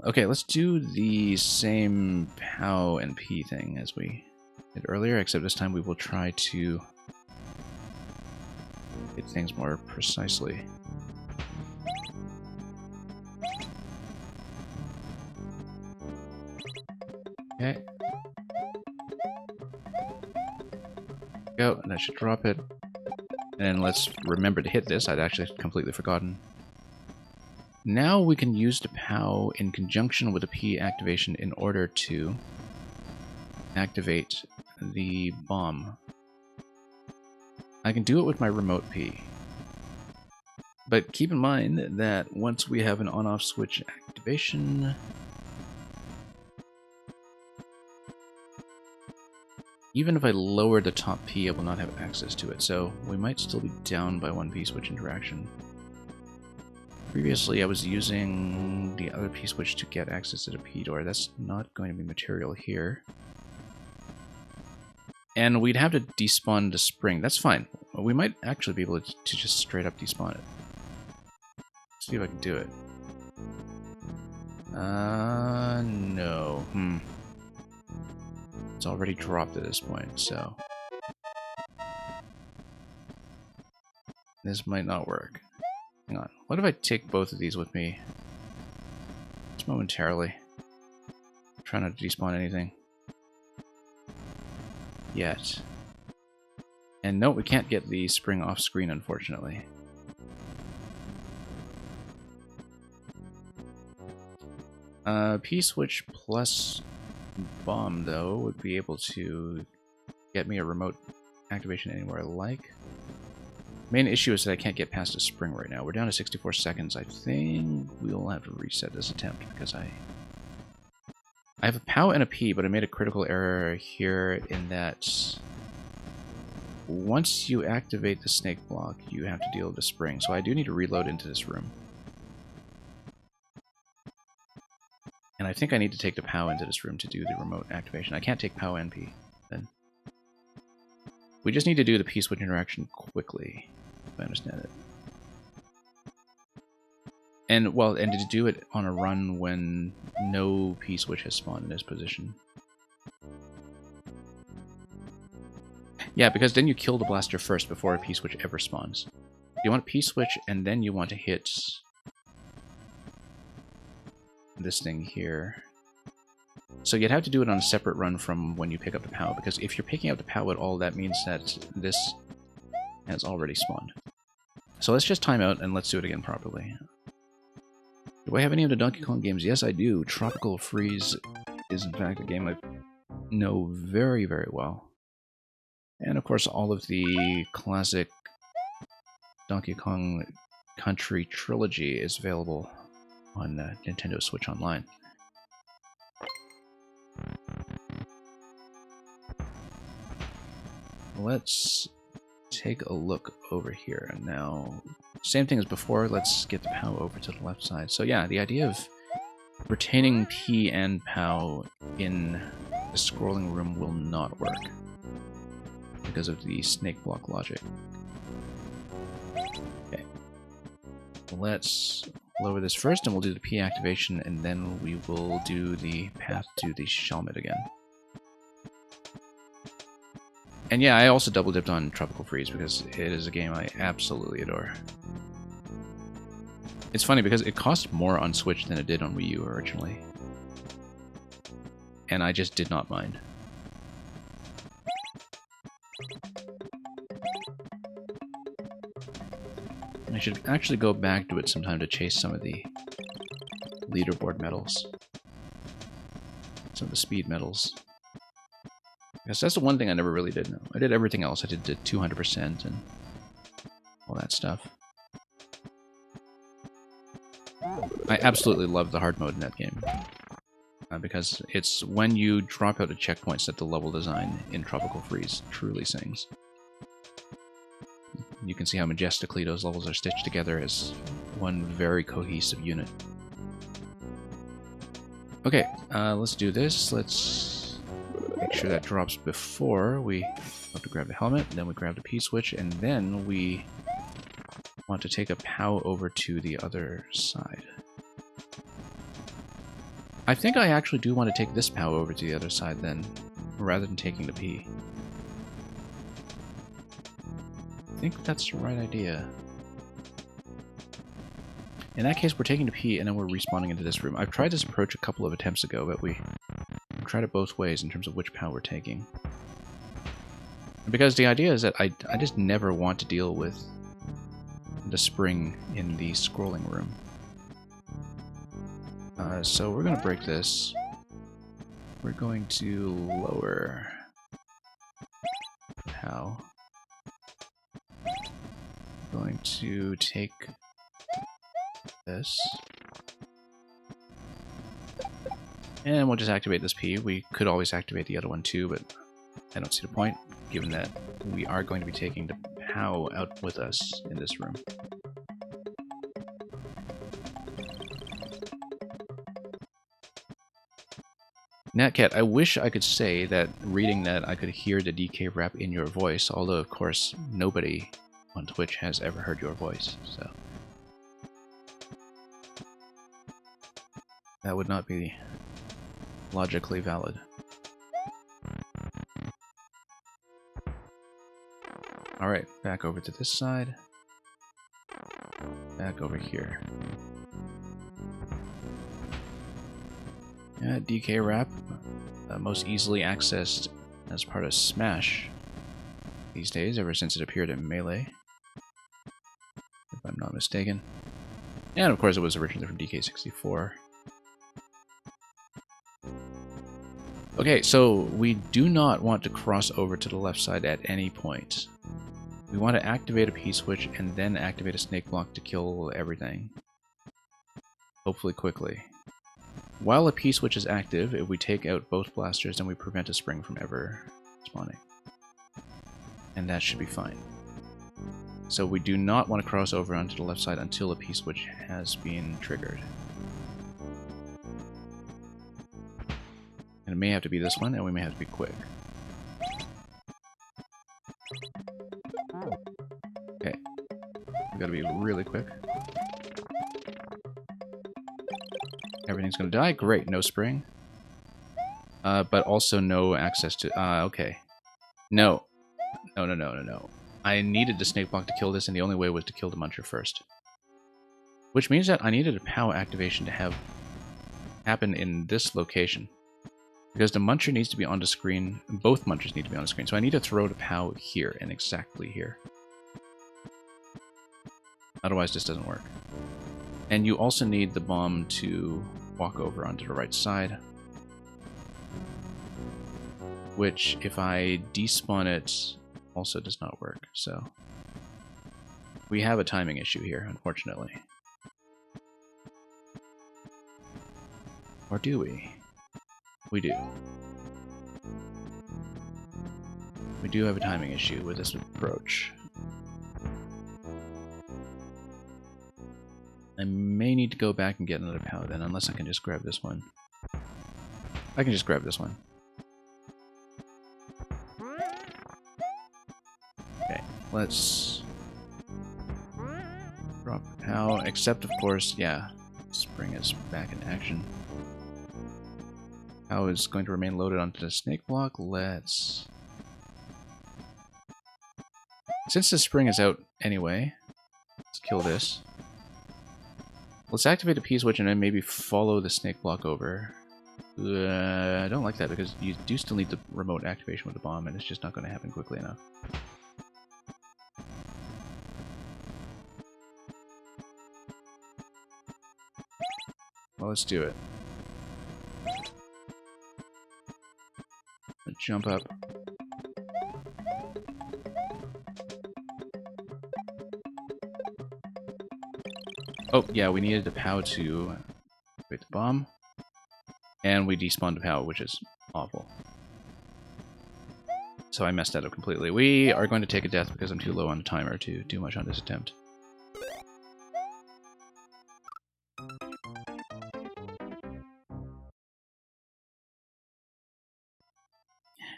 Okay, let's do the same POW and P thing as we did earlier, except this time we will try to hit things more precisely. Okay. Go, and that should drop it. And let's remember to hit this. I'd actually completely forgotten. Now we can use the POW in conjunction with the P activation in order to activate the bomb. I can do it with my remote P. But keep in mind that once we have an on-off switch activation, even if I lower the top P, I will not have access to it, so we might still be down by one P-switch interaction. Previously, I was using the other P-switch to get access to the P-door. That's not going to be material here. And we'd have to despawn the spring. That's fine. We might actually be able to just straight up despawn it. Let's see if I can do it. No. It's already dropped at this point, so... this might not work. Hang on. What if I take both of these with me? Just momentarily. Try not to despawn anything. Yet. And no, we can't get the spring off screen, unfortunately. P-switch plus bomb, though, would be able to get me a remote activation anywhere I like. Main issue is that I can't get past a spring right now. We're down to 64 seconds. I think we'll have to reset this attempt because I have a POW and a P, but I made a critical error here in that once you activate the snake block, you have to deal with the spring. So I do need to reload into this room. And I think I need to take the POW into this room to do the remote activation. I can't take POW and P then. We just need to do the P-switch interaction quickly, if I understand it. And, well, and to do it on a run when no P-switch has spawned in this position. Yeah, because then you kill the blaster first before a P-switch ever spawns. You want a P-switch, and then you want to hit this thing here. So you'd have to do it on a separate run from when you pick up the POW, because if you're picking up the POW at all, that means that this has already spawned. So let's just time out and let's do it again properly. Do I have any of the Donkey Kong games? Yes, I do. Tropical Freeze is in fact a game I know very, very well. And of course all of the classic Donkey Kong Country trilogy is available on Nintendo Switch Online. Let's take a look over here. And now, same thing as before, let's get the POW over to the left side. So yeah, the idea of retaining P and POW in the scrolling room will not work because of the snake block logic. Okay. Let's lower this first, and we'll do the P activation, and then we will do the path to the Shelmet again. And yeah, I also double dipped on Tropical Freeze because it is a game I absolutely adore. It's funny because it cost more on Switch than it did on Wii U originally. And I just did not mind. I should actually go back to it sometime to chase some of the leaderboard medals. Some of the speed medals. Because that's the one thing I never really did know. I did everything else. I did the 200% and all that stuff. I absolutely love the hard mode in that game. Because it's when you drop out of checkpoints that the level design in Tropical Freeze truly sings. You can see how majestically those levels are stitched together as one very cohesive unit. Okay, let's do this. Let's make sure that drops before we have to grab the helmet, then we grab the P-switch, and then we want to take a POW over to the other side. I think I actually do want to take this POW over to the other side then, rather than taking the P. I think that's the right idea. In that case, we're taking the P and then we're respawning into this room. I've tried this approach a couple of attempts ago, but we tried it both ways in terms of which POW we're taking. Because the idea is that I just never want to deal with the spring in the scrolling room. So we're going to break this. We're going to lower POW. We're going to take this. And we'll just activate this P. We could always activate the other one too, but I don't see the point, given that we are going to be taking the POW out with us in this room. Natcat, I wish I could say that reading that I could hear the DK rap in your voice, although of course nobody on Twitch has ever heard your voice, so that would not be logically valid. Alright, back over to this side. Back over here. Yeah, DK Rap, most easily accessed as part of Smash these days, ever since it appeared in Melee, if I'm not mistaken. And of course it was originally from DK64. Okay, so we do not want to cross over to the left side at any point. We want to activate a P-switch and then activate a snake block to kill everything. Hopefully quickly. While a P-switch is active, if we take out both blasters, then we prevent a spring from ever spawning. And that should be fine. So we do not want to cross over onto the left side until a P-switch has been triggered. And it may have to be this one, and we may have to be quick. Okay. We gotta be really quick. Everything's gonna die. Great, no spring. But also no access to... okay. No. No. I needed the snake block to kill this, and the only way was to kill the Muncher first. Which means that I needed a POW activation to happen in this location. Because the Muncher needs to be on the screen, both Munchers need to be on the screen, so I need to throw the POW here, and exactly here. Otherwise this doesn't work. And you also need the bomb to walk over onto the right side. Which, if I despawn it, also does not work, so... we have a timing issue here, unfortunately. Or do we? We do. We do have a timing issue with this approach. I may need to go back and get another POW then, unless I can just grab this one. I can just grab this one. Okay, let's drop the POW, except of course, yeah, spring is back in action. POW is going to remain loaded onto the snake block. Let's... since the spring is out anyway, let's kill this. Let's activate a P-switch and then maybe follow the snake block over. I don't like that because you do still need the remote activation with the bomb, and it's just not going to happen quickly enough. Well, let's do it. Jump up. Oh, yeah, we needed the POW to activate the bomb. And we despawned the POW, which is awful. So I messed that up completely. We are going to take a death because I'm too low on the timer to do much on this attempt.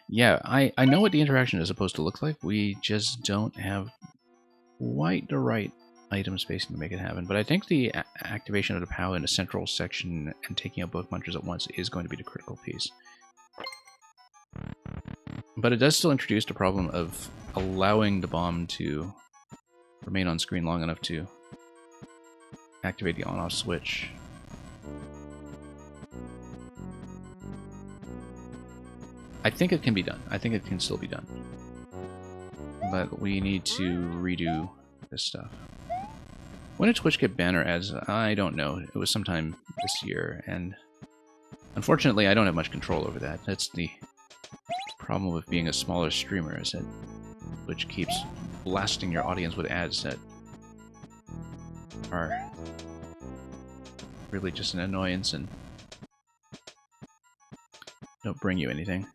Yeah, I know what the interaction is supposed to look like. We just don't have quite the right item spacing to make it happen. But I think the activation of the POW in a central section and taking out both munchers at once is going to be the critical piece. But it does still introduce the problem of allowing the bomb to remain on screen long enough to activate the on-off switch. I think it can be done. I think it can still be done. But we need to redo this stuff. When did Twitch get banner ads? I don't know. It was sometime this year, and unfortunately I don't have much control over that. That's the problem with being a smaller streamer, is that Twitch keeps blasting your audience with ads that are really just an annoyance and don't bring you anything.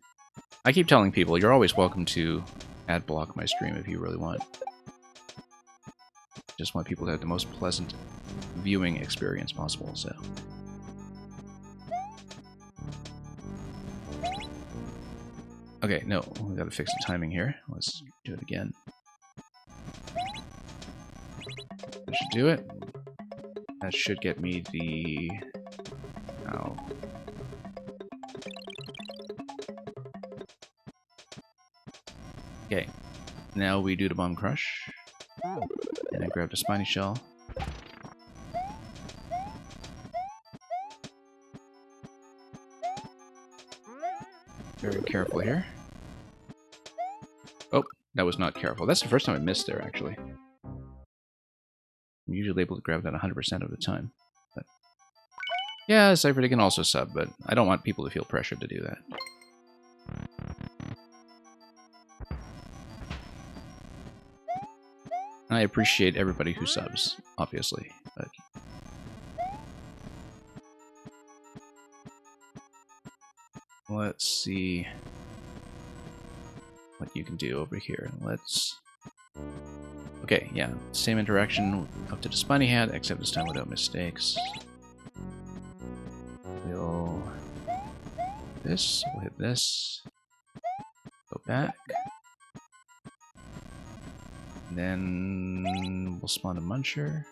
I keep telling people, you're always welcome to ad block my stream if you really want. Just want people to have the most pleasant viewing experience possible, so. Okay, no, we gotta fix the timing here. Let's do it again. That should do it. That should get me the... Oh. Okay, now we do the bomb crush. And then grab the spiny shell. Very careful here. Oh, that was not careful. That's the first time I missed there, actually. I'm usually able to grab that 100% of the time. But yeah, Cypher can also sub, but I don't want people to feel pressured to do that. I appreciate everybody who subs, obviously, but... Let's see what you can do over here. Let's... Okay, yeah, same interaction up to the spiny hat, except this time without mistakes. We'll... This, we'll hit this. Go back. Then we'll spawn a muncher.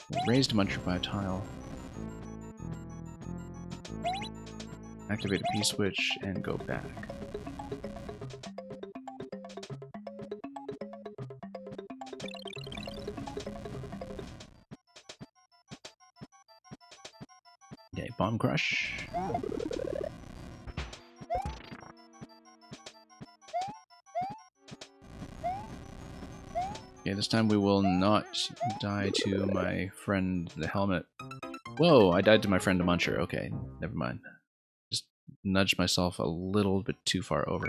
We'll raise the muncher by a tile. Activate a P-switch and go back. Okay, bomb crush. Okay, this time we will not die to my friend the helmet. Whoa, I died to my friend the muncher. Okay, never mind. Just nudged myself a little bit too far over.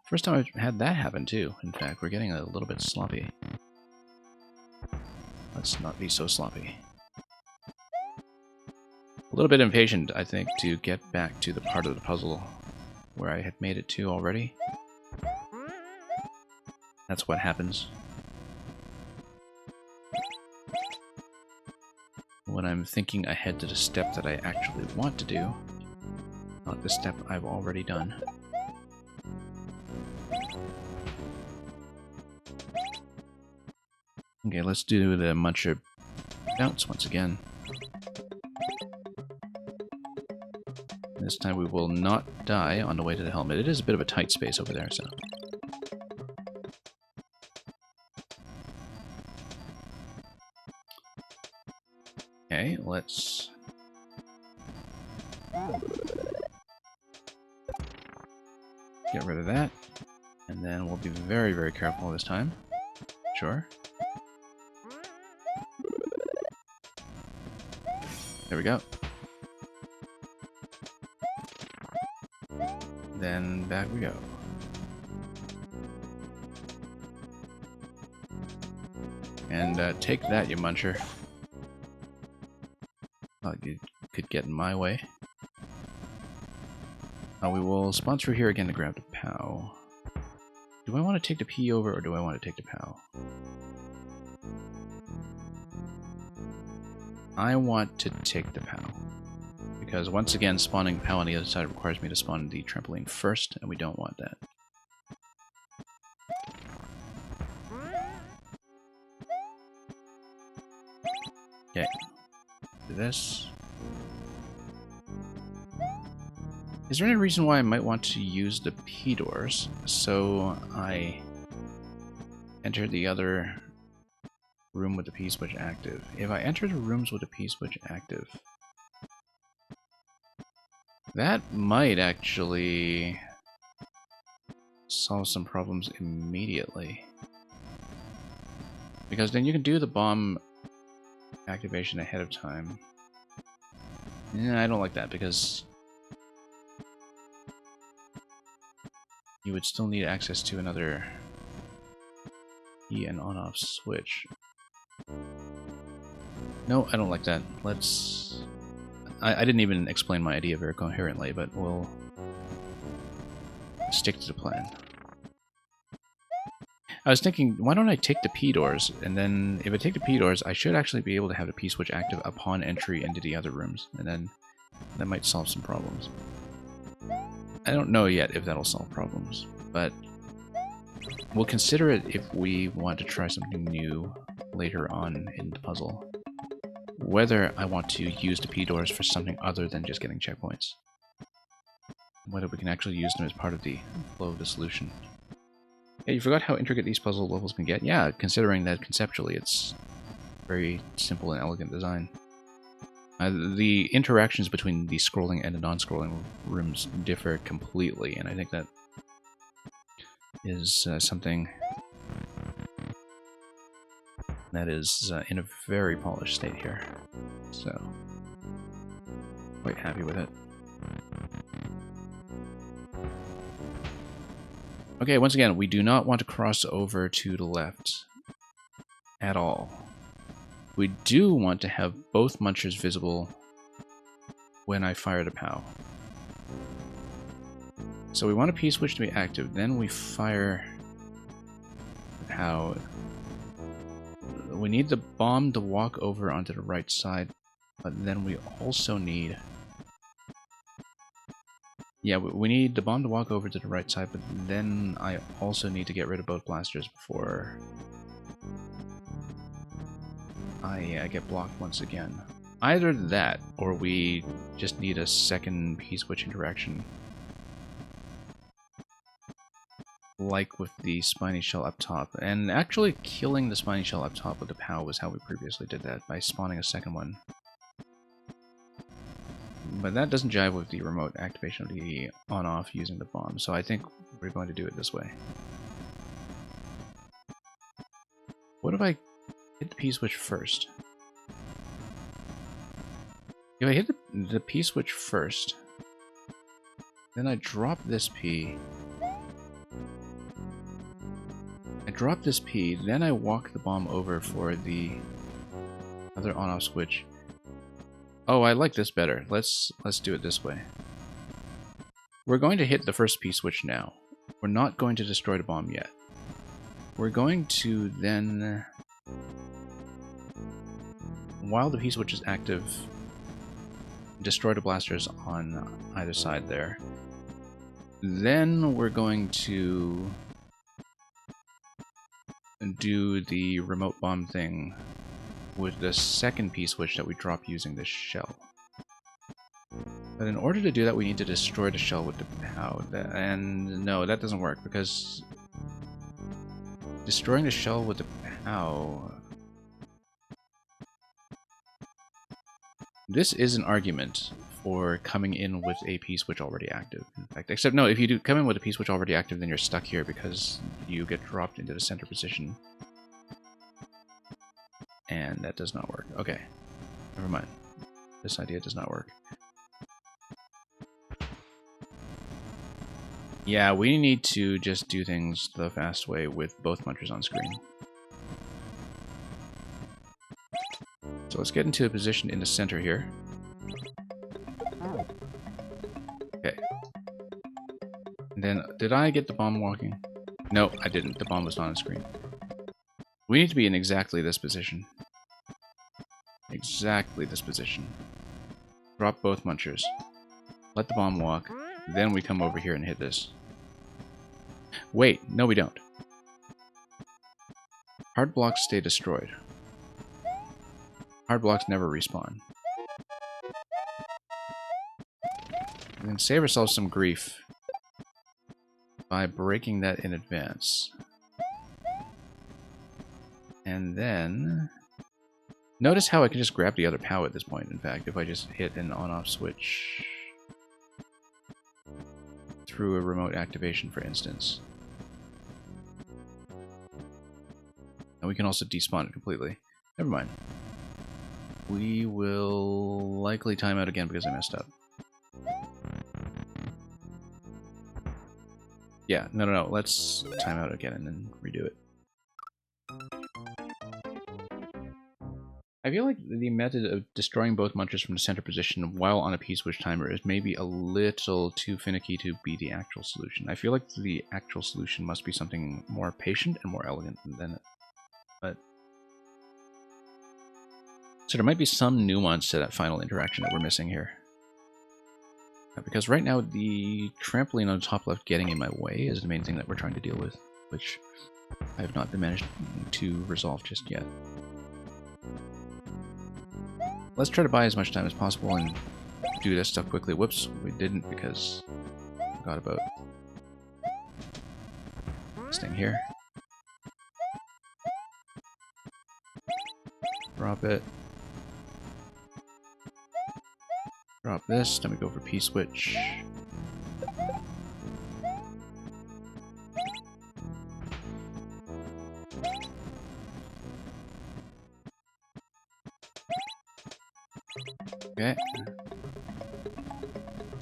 First time I've had that happen too. In fact, we're getting a little bit sloppy. Let's not be so sloppy. A little bit impatient, I think, to get back to the part of the puzzle where I had made it to already. That's what happens when I'm thinking ahead to the step that I actually want to do, not the step I've already done. Okay, let's do the muncher bounce once again. This time we will not die on the way to the helmet. It is a bit of a tight space over there, so... Okay, let's... get rid of that. And then we'll be very, very careful this time. Sure. There we go. Then back we go. And take that, you muncher. Oh, you could get in my way. We will spawn through here again to grab the POW. Do I want to take the P over, or do I want to take the POW? I want to take the POW. Because once again, spawning POW on the other side requires me to spawn the trampoline first, and we don't want that. Okay. Do this. Is there any reason why I might want to use the P doors? So I enter the other room with the P switch active. If I enter the rooms with the P switch active, that might actually solve some problems immediately. Because then you can do the bomb activation ahead of time. Yeah, I don't like that because you would still need access to another key and on-off switch. No, I don't like that. Let's... I didn't even explain my idea very coherently, but we'll stick to the plan. I was thinking, why don't I take the P doors, and then if I take the P doors, I should actually be able to have the P switch active upon entry into the other rooms, and then that might solve some problems. I don't know yet if that'll solve problems, but we'll consider it if we want to try something new later on in the puzzle. Whether I want to use the P doors for something other than just getting checkpoints. Whether we can actually use them as part of the flow of the solution. Yeah, you forgot how intricate these puzzle levels can get? Yeah, considering that conceptually it's very simple and elegant design. The interactions between the scrolling and the non-scrolling rooms differ completely, and I think that is something that is in a very polished state here. So, quite happy with it. Okay, once again, we do not want to cross over to the left at all. We do want to have both munchers visible when I fire the POW. So we want a P switch to be active, then we fire the POW. We need the bomb to walk over onto the right side, but then we also need... Yeah, we need the bomb to walk over to the right side, but then I also need to get rid of both blasters before I get blocked once again. Either that, or we just need a second P-switch interaction. Like with the spiny shell up top. And actually killing the spiny shell up top with the POW was how we previously did that, by spawning a second one. But that doesn't jive with the remote activation of the on-off using the bomb, so I think we're going to do it this way. What if I hit the P-switch first? If I hit the P-switch first, then I drop this P. I drop this P, then I walk the bomb over for the other on-off switch. Oh, I like this better. Let's do it this way. We're going to hit the first P-switch now. We're not going to destroy the bomb yet. We're going to then, while the P-switch is active, destroy the blasters on either side there. Then we're going to do the remote bomb thing with the second P-switch that we drop using this shell. But in order to do that, we need to destroy the shell with the POW. And no, that doesn't work, because destroying the shell with the POW... This is an argument for coming in with a P-switch already active. In fact, except no, if you do come in with a P-switch already active, then you're stuck here because you get dropped into the center position. And that does not work. Okay, never mind. This idea does not work. Yeah, we need to just do things the fast way with both munchers on screen. So let's get into a position in the center here. Okay. And then, did I get the bomb walking? No, I didn't. The bomb was not on screen. We need to be in exactly this position. Exactly this position. Drop both munchers. Let the bomb walk. Then we come over here and hit this. Wait, no we don't. Hard blocks stay destroyed. Hard blocks never respawn. We can save ourselves some grief by breaking that in advance. And then... Notice how I can just grab the other POW at this point, in fact, if I just hit an on-off switch through a remote activation, for instance. And we can also despawn it completely. Never mind. We will likely time out again because I messed up. Yeah, no. Let's time out again and then redo it. I feel like the method of destroying both munchers from the center position while on a P-switch timer is maybe a little too finicky to be the actual solution. I feel like the actual solution must be something more patient and more elegant than it. But so there might be some nuance to that final interaction that we're missing here. Because right now the trampoline on the top left getting in my way is the main thing that we're trying to deal with, which I have not managed to resolve just yet. Let's try to buy as much time as possible and do this stuff quickly. Whoops, we didn't because I forgot about this thing here. Drop it. Drop this, then we go for P-switch. Okay.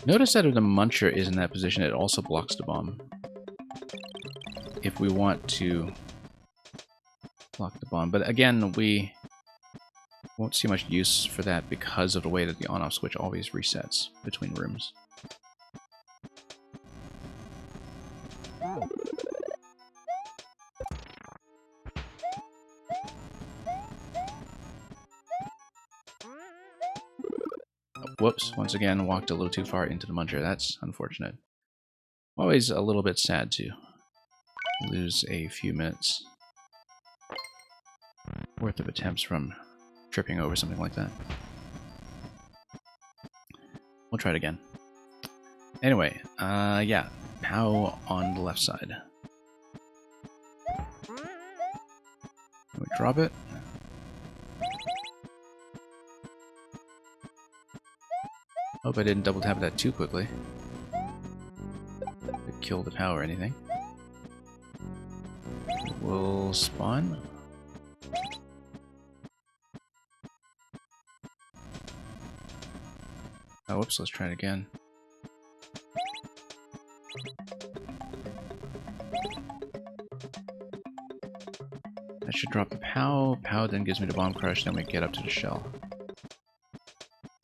Notice that if the muncher is in that position, it also blocks the bomb. If we want to block the bomb. But again, we won't see much use for that because of the way that the on-off switch always resets between rooms. Whoops, once again, walked a little too far into the muncher. That's unfortunate. Always a little bit sad to lose a few minutes worth of attempts from tripping over something like that. We'll try it again. Anyway, yeah, POW on the left side. We drop it. Hope I didn't double tap that too quickly. To kill the POW or anything. We'll spawn. Oh, whoops, let's try it again. That should drop the POW. POW then gives me the bomb crush, then we get up to the shell.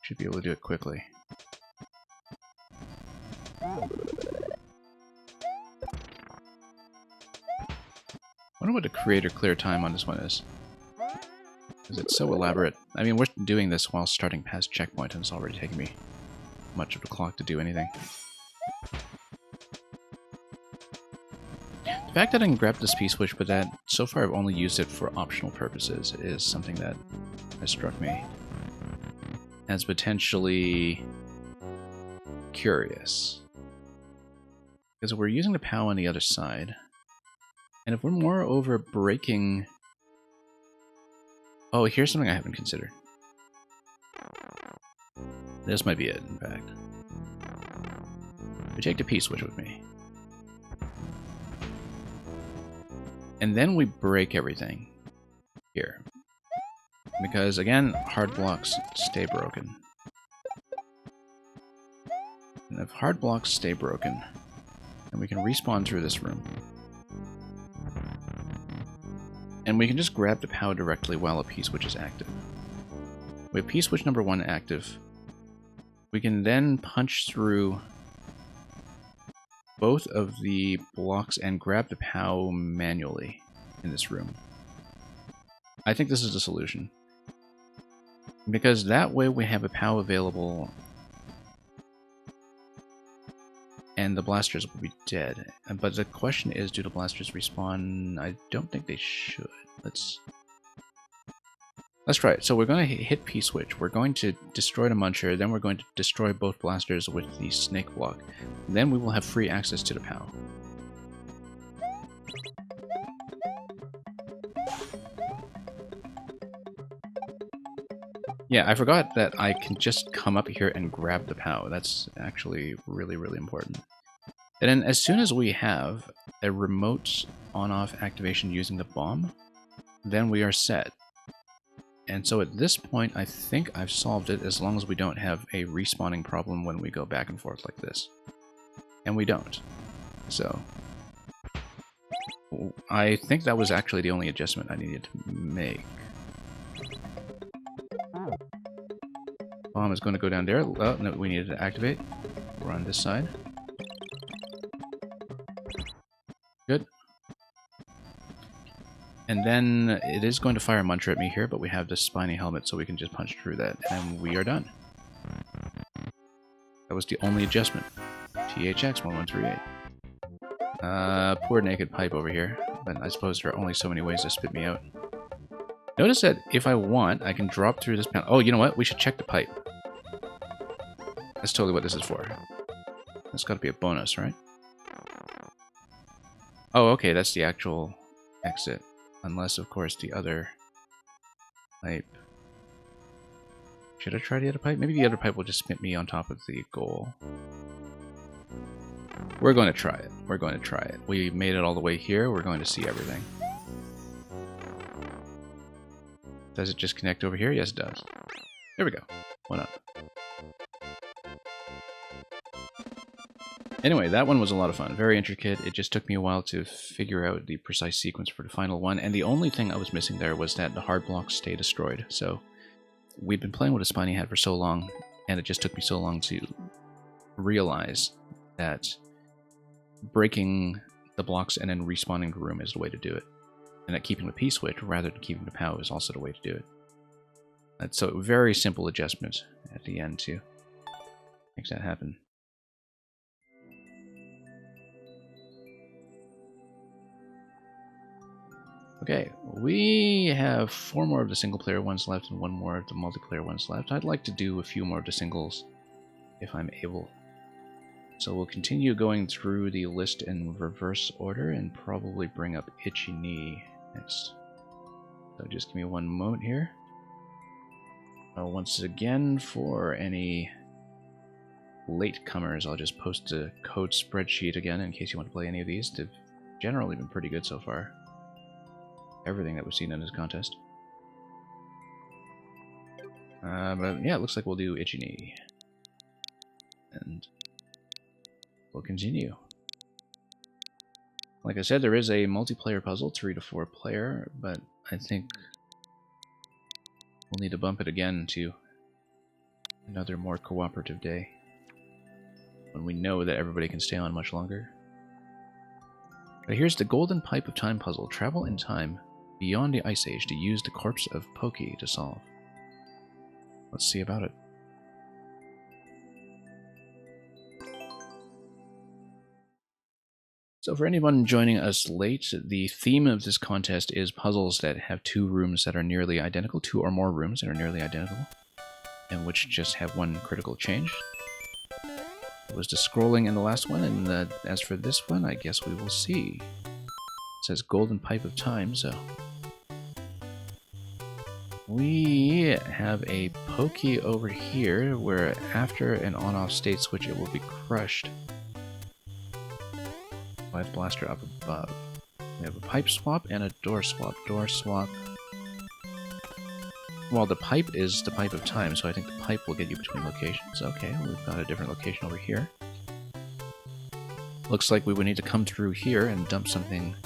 Should be able to do it quickly. I wonder what the creator clear time on this one is. Because it's so elaborate. I mean, we're doing this while starting past checkpoint, and it's already taken me much of the clock to do anything. The fact that I can grab this P-switch, but that so far I've only used it for optional purposes, is something that has struck me as potentially curious. Because we're using the POW on the other side, and if we're moreover breaking... Oh, here's something I haven't considered. This might be it, in fact. We take the P-switch with me. And then we break everything here. Because, again, hard blocks stay broken. if hard blocks stay broken, and we can respawn through this room. And we can just grab the POW directly while a P-switch is active. We have P-switch number 1 active. We can then punch through both of the blocks and grab the POW manually in this room. I think this is the solution. Because that way we have a POW available and the blasters will be dead. But the question is, do the blasters respawn? I don't think they should. Let's try it. So we're going to hit P-switch. We're going to destroy the Muncher, then we're going to destroy both blasters with the snake block. Then we will have free access to the POW. Yeah, I forgot that I can just come up here and grab the POW. That's actually really, really important. And then as soon as we have a remote on-off activation using the bomb, then we are set. And so at this point, I think I've solved it as long as we don't have a respawning problem when we go back and forth like this. And we don't. So I think that was actually the only adjustment I needed to make. Bomb is going to go down there. Oh, no, we needed to activate. We're on this side. Good. And then it is going to fire a Muncher at me here, but we have this spiny helmet, so we can just punch through that, and we are done. That was the only adjustment. THX 1138. Poor naked pipe over here, but I suppose there are only so many ways to spit me out. Notice that if I want, I can drop through this panel. Oh, you know what? We should check the pipe. That's totally what this is for. That's got to be a bonus, right? Oh, okay, that's the actual exit. Unless, of course, the other pipe... Should I try the other pipe? Maybe the other pipe will just spit me on top of the goal. We're going to try it. We're going to try it. We made it all the way here. We're going to see everything. Does it just connect over here? Yes, it does. There we go. Why not? Anyway, that one was a lot of fun. Very intricate. It just took me a while to figure out the precise sequence for the final one, and the only thing I was missing there was that the hard blocks stay destroyed. So we've been playing with a spiny hat for so long, and it just took me so long to realize that breaking the blocks and then respawning the room is the way to do it. And that keeping the P-switch rather than keeping the POW is also the way to do it. That's so very simple adjustment at the end to make that happen. Okay, we have 4 more of the single-player ones left and 1 more of the multiplayer ones left. I'd like to do a few more of the singles if I'm able. So we'll continue going through the list in reverse order and probably bring up Itchy Knee next. So just give me one moment here. Once again, for any latecomers, I'll just post a code spreadsheet again in case you want to play any of these. They've generally been pretty good so far. Everything that we've seen in this contest. But yeah, it looks like we'll do Itchy Knee. And we'll continue. Like I said, there is a multiplayer puzzle, 3 to 4 player, but I think we'll need to bump it again to another more cooperative day, when we know that everybody can stay on much longer. But here's the Golden Pipe of Time puzzle. Travel in time beyond the Ice Age to use the corpse of Pokey to solve. Let's see about it. So for anyone joining us late, the theme of this contest is puzzles that have 2 rooms that are nearly identical, 2 or more rooms that are nearly identical, and which just have 1 critical change. It was the scrolling in the last one, and as for this one, I guess we will see. It says Golden Pipe of Time, so... We have a Pokey over here, where after an on-off state switch it will be crushed by the blaster up above. We have a pipe swap and a door swap. Door swap. Well, the pipe is the Pipe of Time, so I think the pipe will get you between locations. Okay, we've got a different location over here. Looks like we would need to come through here and dump something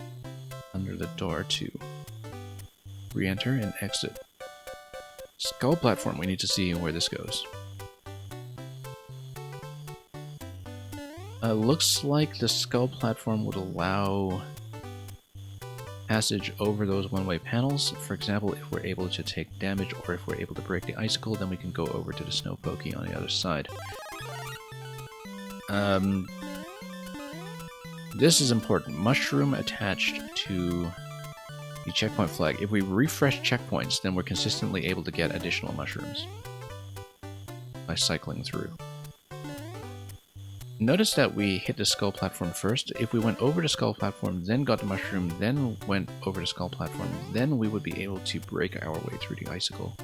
under the door to re-enter and exit. Skull platform, we need to see where this goes. Looks like the skull platform would allow passage over those one-way panels. For example, if we're able to take damage or if we're able to break the icicle, then we can go over to the snow pokey on the other side. This is important. Mushroom attached to the checkpoint flag. If we refresh checkpoints, then we're consistently able to get additional mushrooms by cycling through. Notice that we hit the skull platform first. If we went over the skull platform, then got the mushroom, then went over the skull platform, then we would be able to break our way through the icicle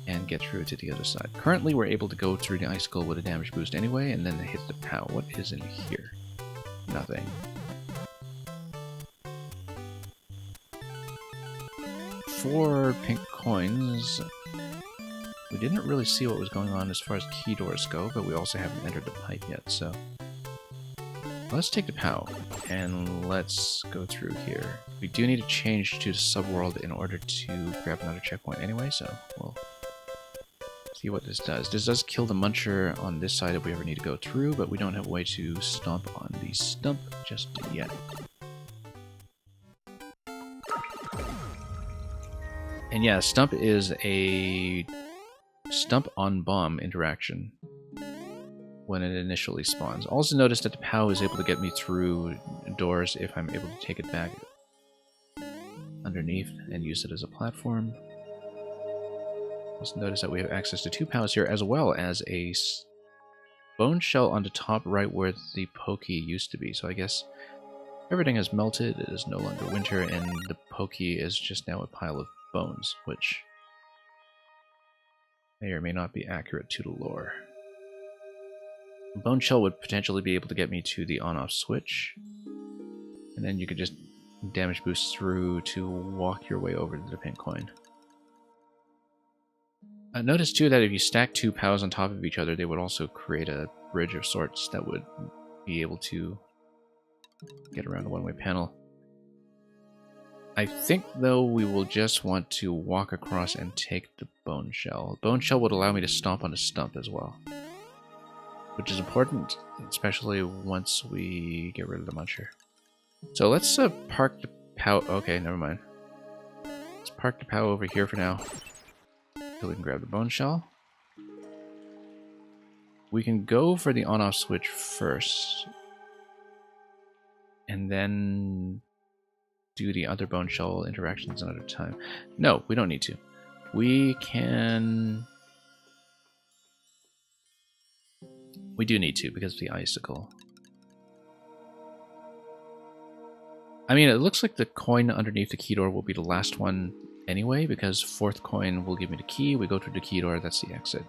and get through to the other side. Currently, we're able to go through the icicle with a damage boost anyway, and then hit the POW. What is in here? Nothing. Four pink coins. We didn't really see what was going on as far as key doors go, but we also haven't entered the pipe yet, so... Let's take the POW, and let's go through here. We do need to change to the subworld in order to grab another checkpoint anyway, so we'll see what this does. This does kill the muncher on this side if we ever need to go through, but we don't have a way to stomp on the stump just yet. And yeah, stump is a stump on bomb interaction when it initially spawns. Also notice that the POW is able to get me through doors if I'm able to take it back underneath and use it as a platform. Also notice that we have access to two POWs here, as well as a bone shell on the top right where the pokey used to be. So I guess everything has melted, it is no longer winter, and the pokey is just now a pile of bones, which may or may not be accurate to the lore. Bone shell would potentially be able to get me to the on-off switch, and then you could just damage boost through to walk your way over to the pink coin. Notice too that if you stack two POWs on top of each other, they would also create a bridge of sorts that would be able to get around the one-way panel. I think, though, we will just want to walk across and take the bone shell. Bone shell would allow me to stomp on a stump as well, which is important, especially once we get rid of the muncher. So let's park the POW. Okay, never mind. Let's park the POW over here for now, so we can grab the bone shell. We can go for the on-off switch first, and then do the other bone shell interactions another time. No, we don't need to. We can... We do need to, because of the icicle. I mean, it looks like the coin underneath the key door will be the last one anyway, because fourth coin will give me the key. We go through the key door, that's the exit.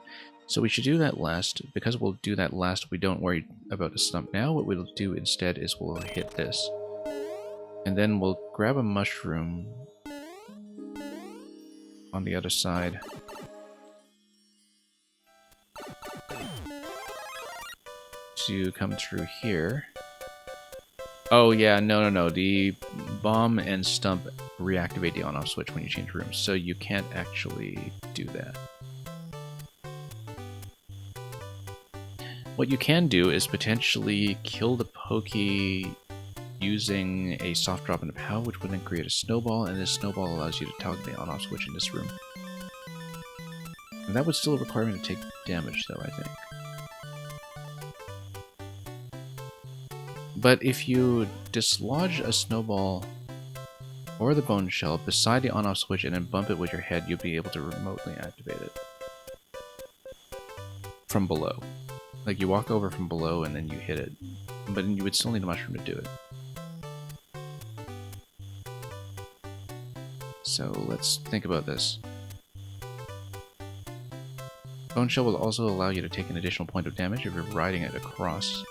So we should do that last. Because we'll do that last, we don't worry about the stump now. What we'll do instead is we'll hit this. And then we'll grab a mushroom on the other side. To come through here. Oh yeah, no. The bomb and stump reactivate the on-off switch when you change rooms, so you can't actually do that. What you can do is potentially kill the pokey using a soft drop in the POW, which would then create a snowball, and this snowball allows you to toggle the on-off switch in this room. And that would still require me to take damage, though, I think. But if you dislodge a snowball or the bone shell beside the on-off switch and then bump it with your head, you'll be able to remotely activate it from below. Like, you walk over from below and then you hit it, but you would still need a mushroom to do it. So let's think about this. Bone shell will also allow you to take an additional point of damage if you're riding it across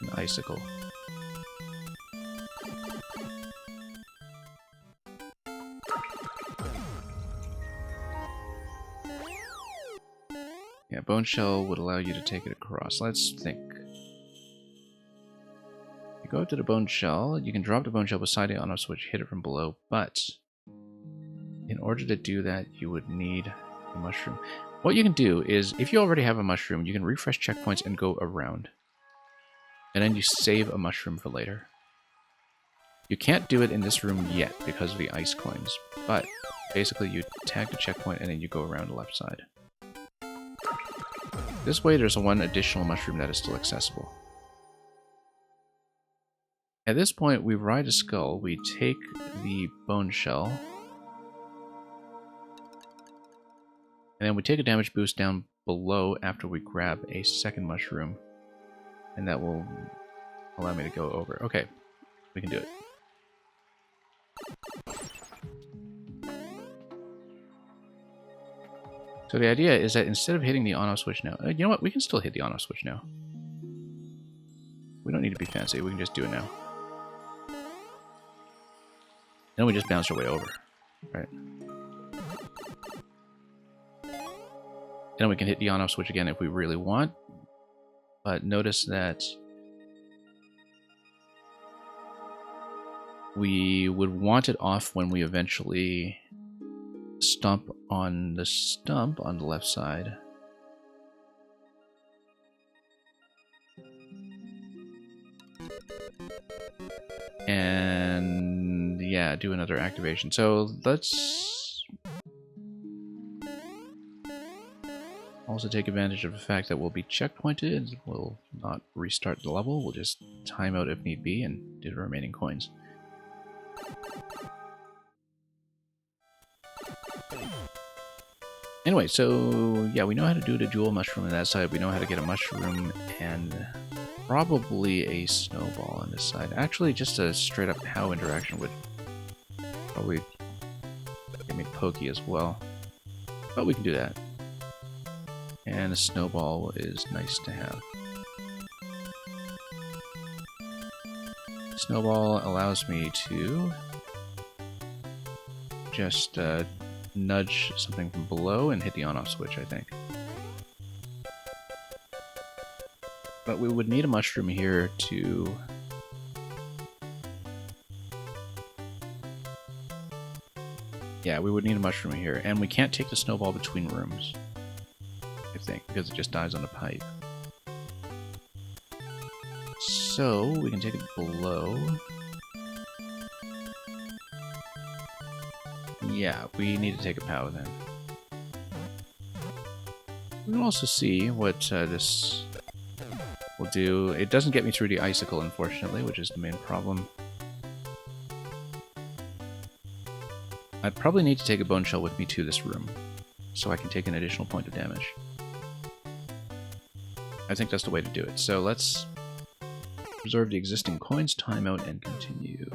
an icicle. Yeah, bone shell would allow you to take it across. Let's think. You go up to the bone shell, you can drop the bone shell beside the on-off switch, hit it from below, but in order to do that, you would need a mushroom. What you can do is, if you already have a mushroom, you can refresh checkpoints and go around. And then you save a mushroom for later. You can't do it in this room yet because of the ice coins, but basically you tag the checkpoint and then you go around the left side. This way there's one additional mushroom that is still accessible. At this point we ride a skull, we take the bone shell, and then we take a damage boost down below after we grab a second mushroom. And that will allow me to go over. Okay, we can do it. So the idea is that instead of hitting the on-off switch now... you know what? We can still hit the on-off switch now. We don't need to be fancy. We can just do it now. Then we just bounce our way over. Right. And then we can hit the on-off switch again if we really want. But notice that we would want it off when we eventually stomp on the stump on the left side. And yeah, do another activation. So let's also take advantage of the fact that we'll be checkpointed. We'll not restart the level, we'll just time out if need be and do the remaining coins. Anyway, so yeah, we know how to do the jewel mushroom on that side, we know how to get a mushroom and probably a snowball on this side. Actually, just a straight up POW interaction would probably get me pokey as well, but we can do that. And a snowball is nice to have. Snowball allows me to just nudge something from below and hit the on-off switch, I think. But we would need a mushroom here to... yeah, we would need a mushroom here. And we can't take the snowball between rooms, I think, because it just dies on the pipe. So we can take it below. Yeah, we need to take a POW then. We can also see what this will do. It doesn't get me through the icicle, unfortunately, which is the main problem. I probably need to take a bone shell with me to this room, so I can take an additional point of damage. I think that's the way to do it. So let's preserve the existing coins, timeout, and continue.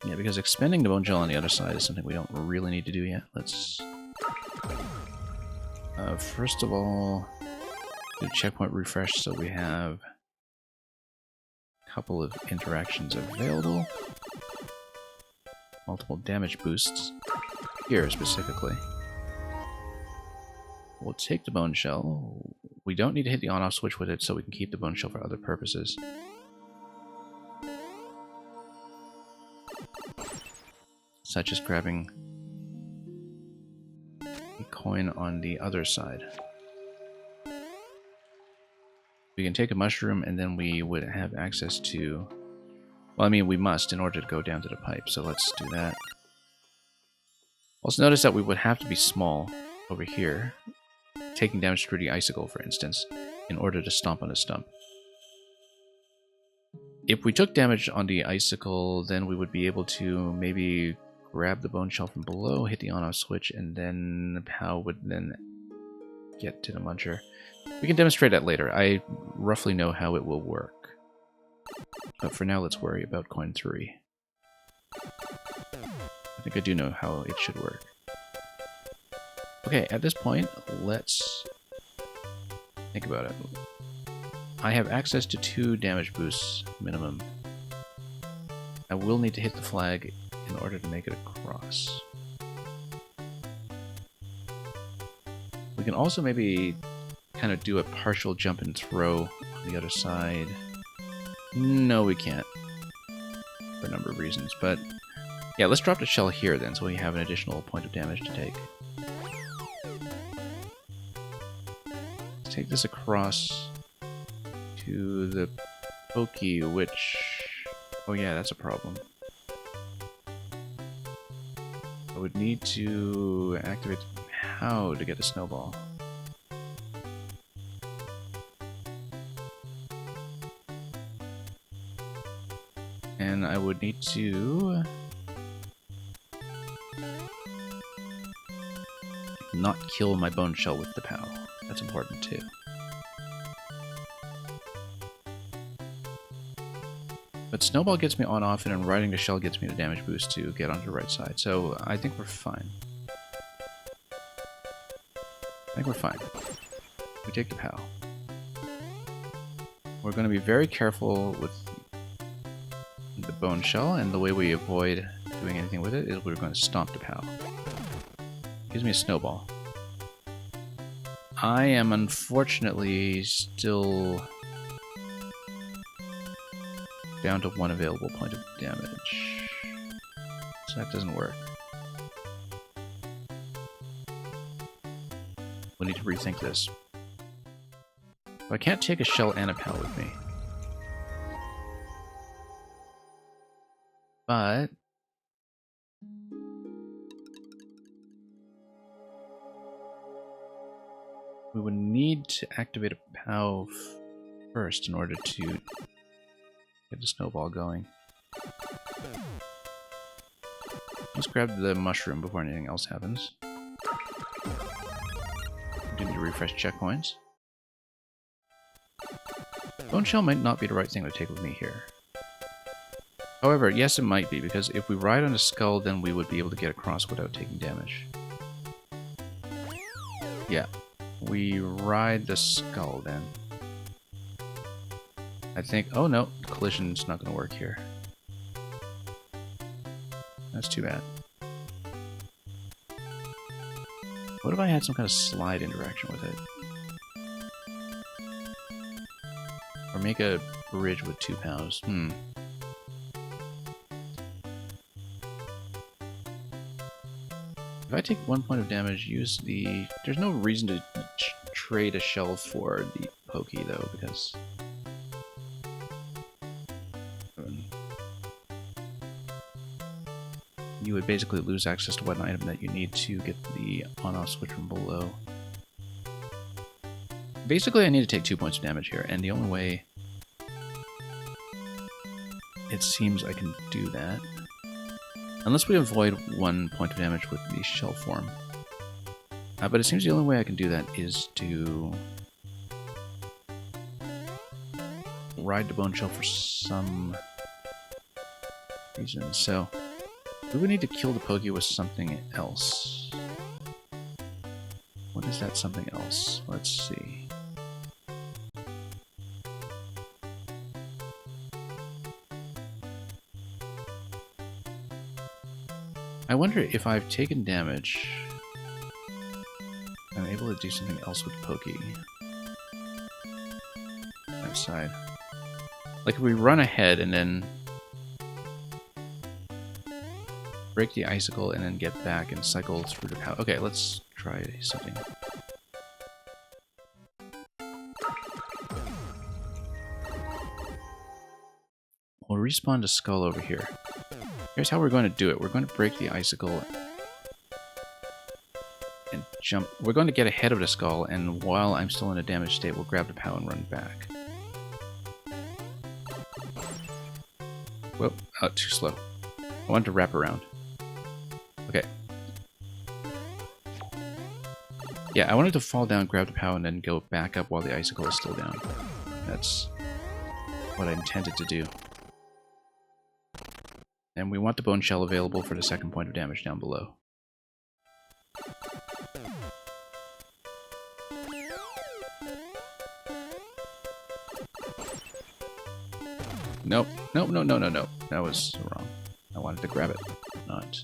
Yeah, because expending the bone shell on the other side is something we don't really need to do yet. Let's... first of all, do checkpoint refresh so we have a couple of interactions available. Multiple damage boosts here specifically. We'll take the bone shell. We don't need to hit the on-off switch with it, so we can keep the bone shell for other purposes. Such as grabbing a coin on the other side. We can take a mushroom and then we would have access to... well, I mean, we must in order to go down to the pipe, so let's do that. Also notice that we would have to be small over here, taking damage through the icicle, for instance, in order to stomp on a stump. If we took damage on the icicle, then we would be able to maybe grab the bone shell from below, hit the on-off switch, and then the POW would then get to the muncher. We can demonstrate that later. I roughly know how it will work. But for now, let's worry about coin 3. I think I do know how it should work. Okay, at this point, let's think about it. I have access to 2 damage boosts minimum. I will need to hit the flag in order to make it across. We can also maybe kind of do a partial jump and throw on the other side. No, we can't. For a number of reasons, but yeah, let's drop the shell here then, so we have an additional point of damage to take. Let's take this across to the Pokey, which... oh yeah, that's a problem. I would need to activate the POW to get the snowball. And I would need to not kill my bone shell with the POW. That's important too. But Snowball gets me on off, and riding the shell gets me the damage boost to get onto the right side. So I think we're fine. I think we're fine. We take the POW. We're going to be very careful with the bone shell, and the way we avoid doing anything with it is we're going to stomp the POW. Gives me a snowball. I am unfortunately still down to one available point of damage. So that doesn't work. We need to rethink this. I can't take a shell and a POW with me. But we would need to activate a POW first in order to get the snowball going. Let's grab the mushroom before anything else happens. Do need to refresh checkpoints. Bone shell might not be the right thing to take with me here. However, yes, it might be, because if we ride on a skull, then we would be able to get across without taking damage. Yeah, we ride the skull then. I think... oh no, collision's not going to work here. That's too bad. What if I had some kind of slide interaction with it? Or make a bridge with 2 POWs? If I take 1 point of damage, use the... there's no reason to trade a shell for the Pokey, though, because... you would basically lose access to what item that you need to get the on-off switch from below. Basically, I need to take 2 points of damage here, and the only way it seems I can do that, unless we avoid 1 point of damage with the shell form. But it seems the only way I can do that is to ride the bone shell for some reason. So we would need to kill the Pokey with something else. What is that something else? Let's see. I wonder if I've taken damage, I'm able to do something else with Pokey. Outside. Like if we run ahead and then break the icicle and then get back and cycle through the POW. Okay, let's try something. We'll respawn to Skull over here. Here's how we're going to do it. We're going to break the icicle and jump. We're going to get ahead of the Skull, and while I'm still in a damaged state, we'll grab the POW and run back. Whoa, oh, too slow. I wanted to wrap around. Okay. Yeah, I wanted to fall down, grab the POW, and then go back up while the icicle is still down. That's what I intended to do. And we want the bone shell available for the second point of damage down below. Nope. Nope, no, no, no, no. That was wrong. I wanted to grab it, not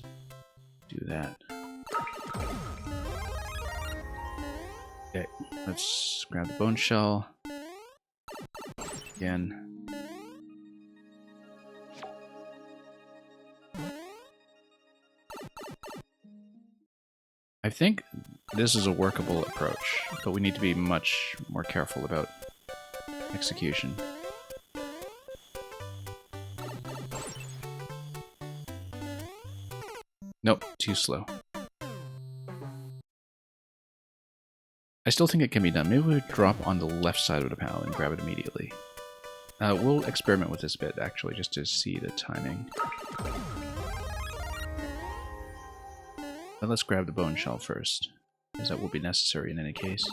do that. Okay, let's grab the bone shell. Again. I think this is a workable approach, but we need to be much more careful about execution. Nope, too slow. I still think it can be done. Maybe we would drop on the left side of the panel and grab it immediately. We'll experiment with this a bit, actually, just to see the timing. But let's grab the bone shell first, because that will be necessary in any case.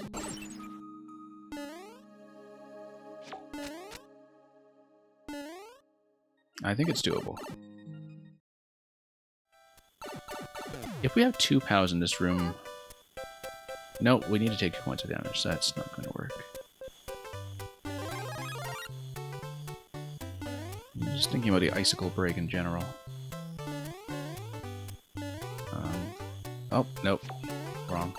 I think it's doable. If we have 2 POWs in this room... No, we need to take 2 points of damage, so that's not going to work. I'm just thinking about the icicle break in general. Oh, nope. Wrong.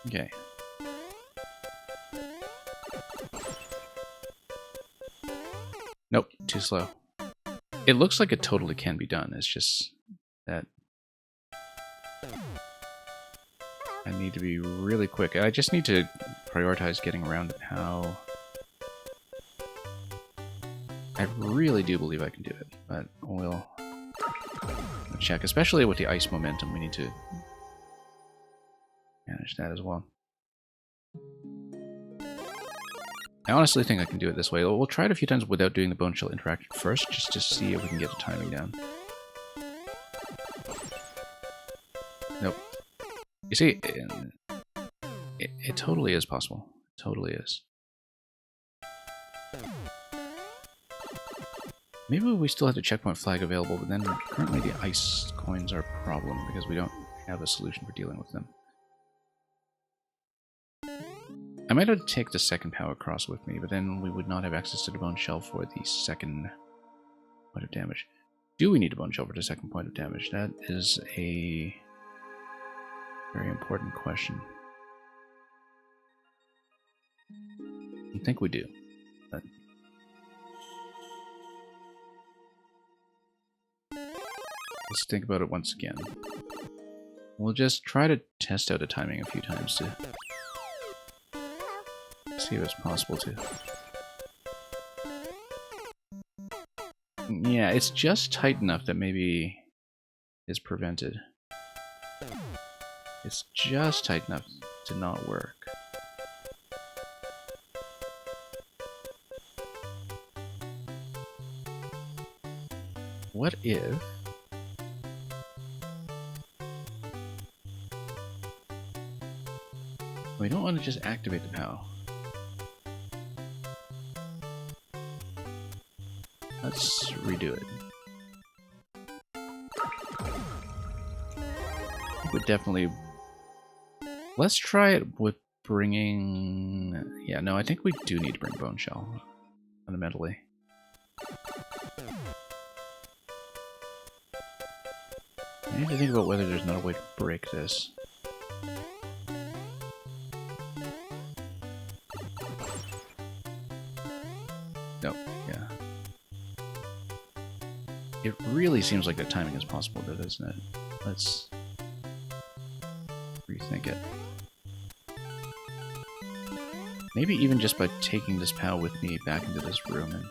Okay. Nope, too slow. It looks like it totally can be done, it's just that I need to be really quick. I just need to prioritize getting around the POW. I really do believe I can do it, but we'll check. Especially with the ice momentum, we need to manage that as well. I honestly think I can do it this way. We'll try it a few times without doing the bone shell interaction first, just to see if we can get the timing down. Nope. You see, it totally is possible. It totally is. Maybe we still have the checkpoint flag available, but then currently the ice coins are a problem because we don't have a solution for dealing with them. I might have to take the second POW across with me, but then we would not have access to the bone shell for the second point of damage. Do we need a bone shell for the second point of damage? That is a very important question. I think we do, but let's think about it once again. We'll just try to test out the timing a few times to see if it's possible to. Yeah, it's just tight enough that maybe is prevented. It's just tight enough to not work. What if... we don't want to just activate the POW. Let's redo it. I think we definitely... let's try it with bringing... yeah, no, I think we do need to bring Bone Shell, fundamentally. I need to think about whether there's another way to break this. Nope, yeah. It really seems like the timing is possible, though, doesn't it? Let's rethink it. Maybe even just by taking this POW with me back into this room and...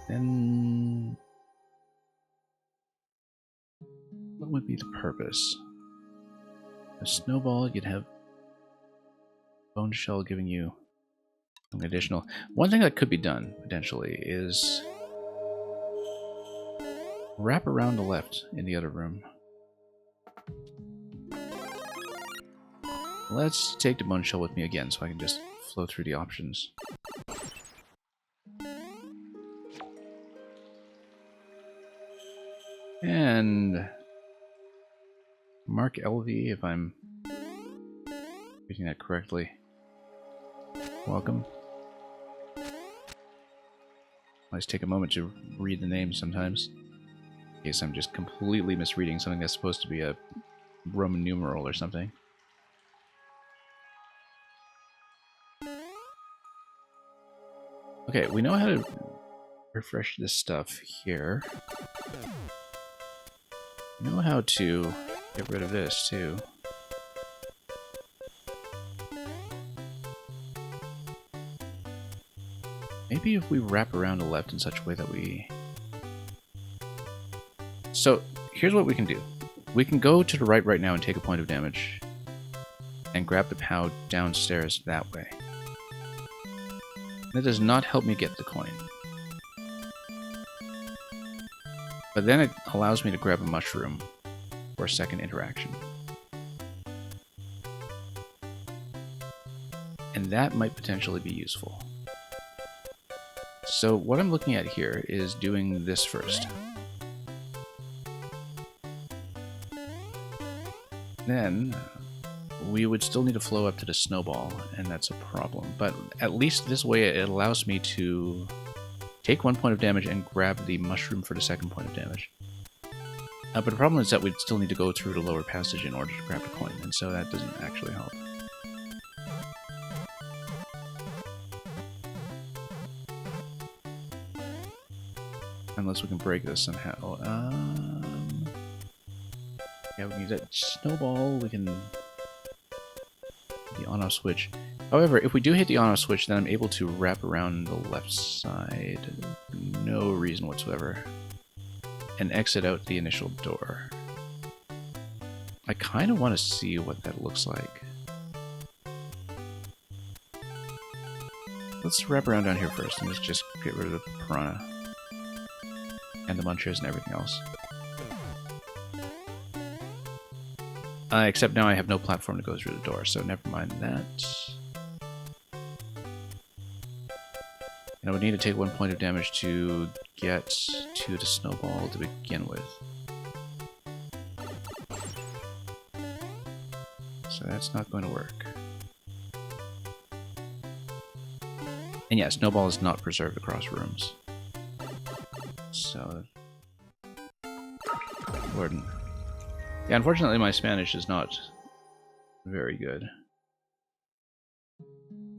then... what would be the purpose? A snowball, you'd have Bone Shell giving you something additional. One thing that could be done, potentially, is wrap around the left in the other room. Let's take the Bone Shell with me again so I can just flow through the options. And Mark LV, if I'm reading that correctly. Welcome. Always take a moment to read the names sometimes. In case I'm just completely misreading something that's supposed to be a Roman numeral or something. Okay, we know how to refresh this stuff here. We know how to get rid of this too. Maybe if we wrap around the left in such a way that we... So, here's what we can do. We can go to the right now and take a point of damage. And grab the POW downstairs that way. That does not help me get the coin. But then it allows me to grab a mushroom for a second interaction. And that might potentially be useful. So what I'm looking at here is doing this first. Then we would still need to flow up to the snowball, and that's a problem. But at least this way it allows me to take 1 point of damage and grab the mushroom for the second point of damage. But the problem is that we'd still need to go through the lower passage in order to grab the coin, and so that doesn't actually help. Unless we can break this somehow. Yeah, we can use that snowball, we can... the on-off switch. However, if we do hit the on-off switch, then I'm able to wrap around the left side. No reason whatsoever. And exit out the initial door. I kind of want to see what that looks like. Let's wrap around down here first and let's just get rid of the piranha. And the munchers and everything else. Except now I have no platform to go through the door, so never mind that. And I would need to take 1 point of damage to get to the snowball to begin with. So that's not going to work. And yeah, snowball is not preserved across rooms. So... Gordon. Yeah, unfortunately my Spanish is not very good.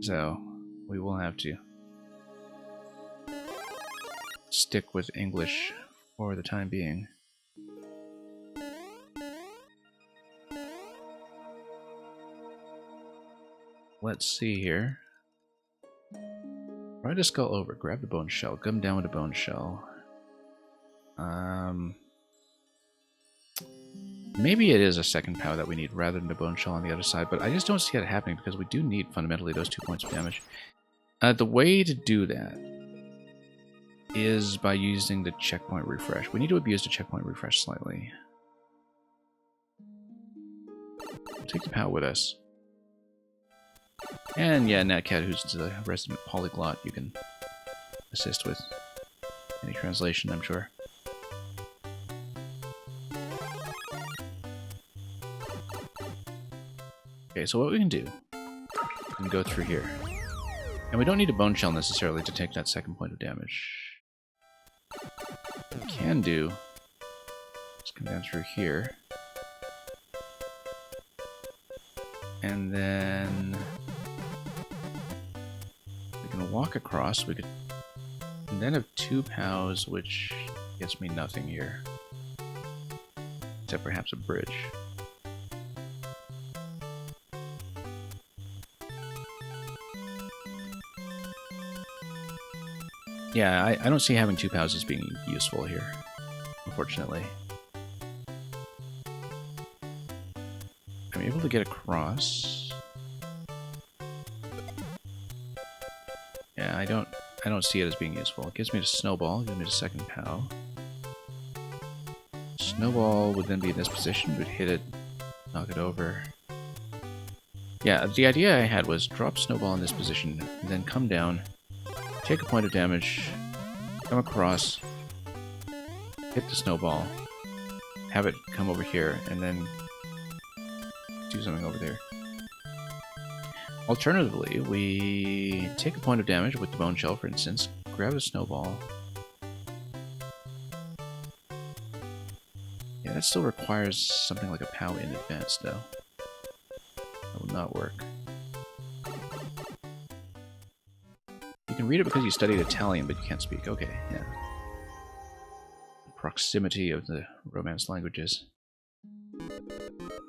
So, we will have to stick with English for the time being. Let's see here. Ride the skull over, grab the bone shell, come down with the bone shell. Maybe it is a second POW that we need rather than the bone shell on the other side, but I just don't see it happening because we do need fundamentally those 2 points of damage. The way to do that is by using the checkpoint refresh. We need to abuse the checkpoint refresh slightly. We'll take the POW with us. And yeah, Natcat, who's the resident polyglot, you can assist with any translation, I'm sure. Okay, so what we can do, we can go through here. And we don't need a bone shell necessarily to take that second point of damage. What we can do is come down through here. And then we can walk across. We could and then have 2 POWs, which gets me nothing here. Except perhaps a bridge. Yeah, I don't see having 2 POWs as being useful here, unfortunately. I'm able to get across. Yeah, I don't see it as being useful. It gives me the snowball, gives me the second POW. Snowball would then be in this position, we'd hit it, knock it over. Yeah, the idea I had was drop snowball in this position, and then come down, take a point of damage, come across, hit the snowball, have it come over here, and then do something over there. Alternatively, we take a point of damage with the bone shell, for instance, grab the snowball, That still requires something like a POW in advance, though. That will not work. You can read it because you studied Italian, but you can't speak. Okay, yeah. The proximity of the Romance languages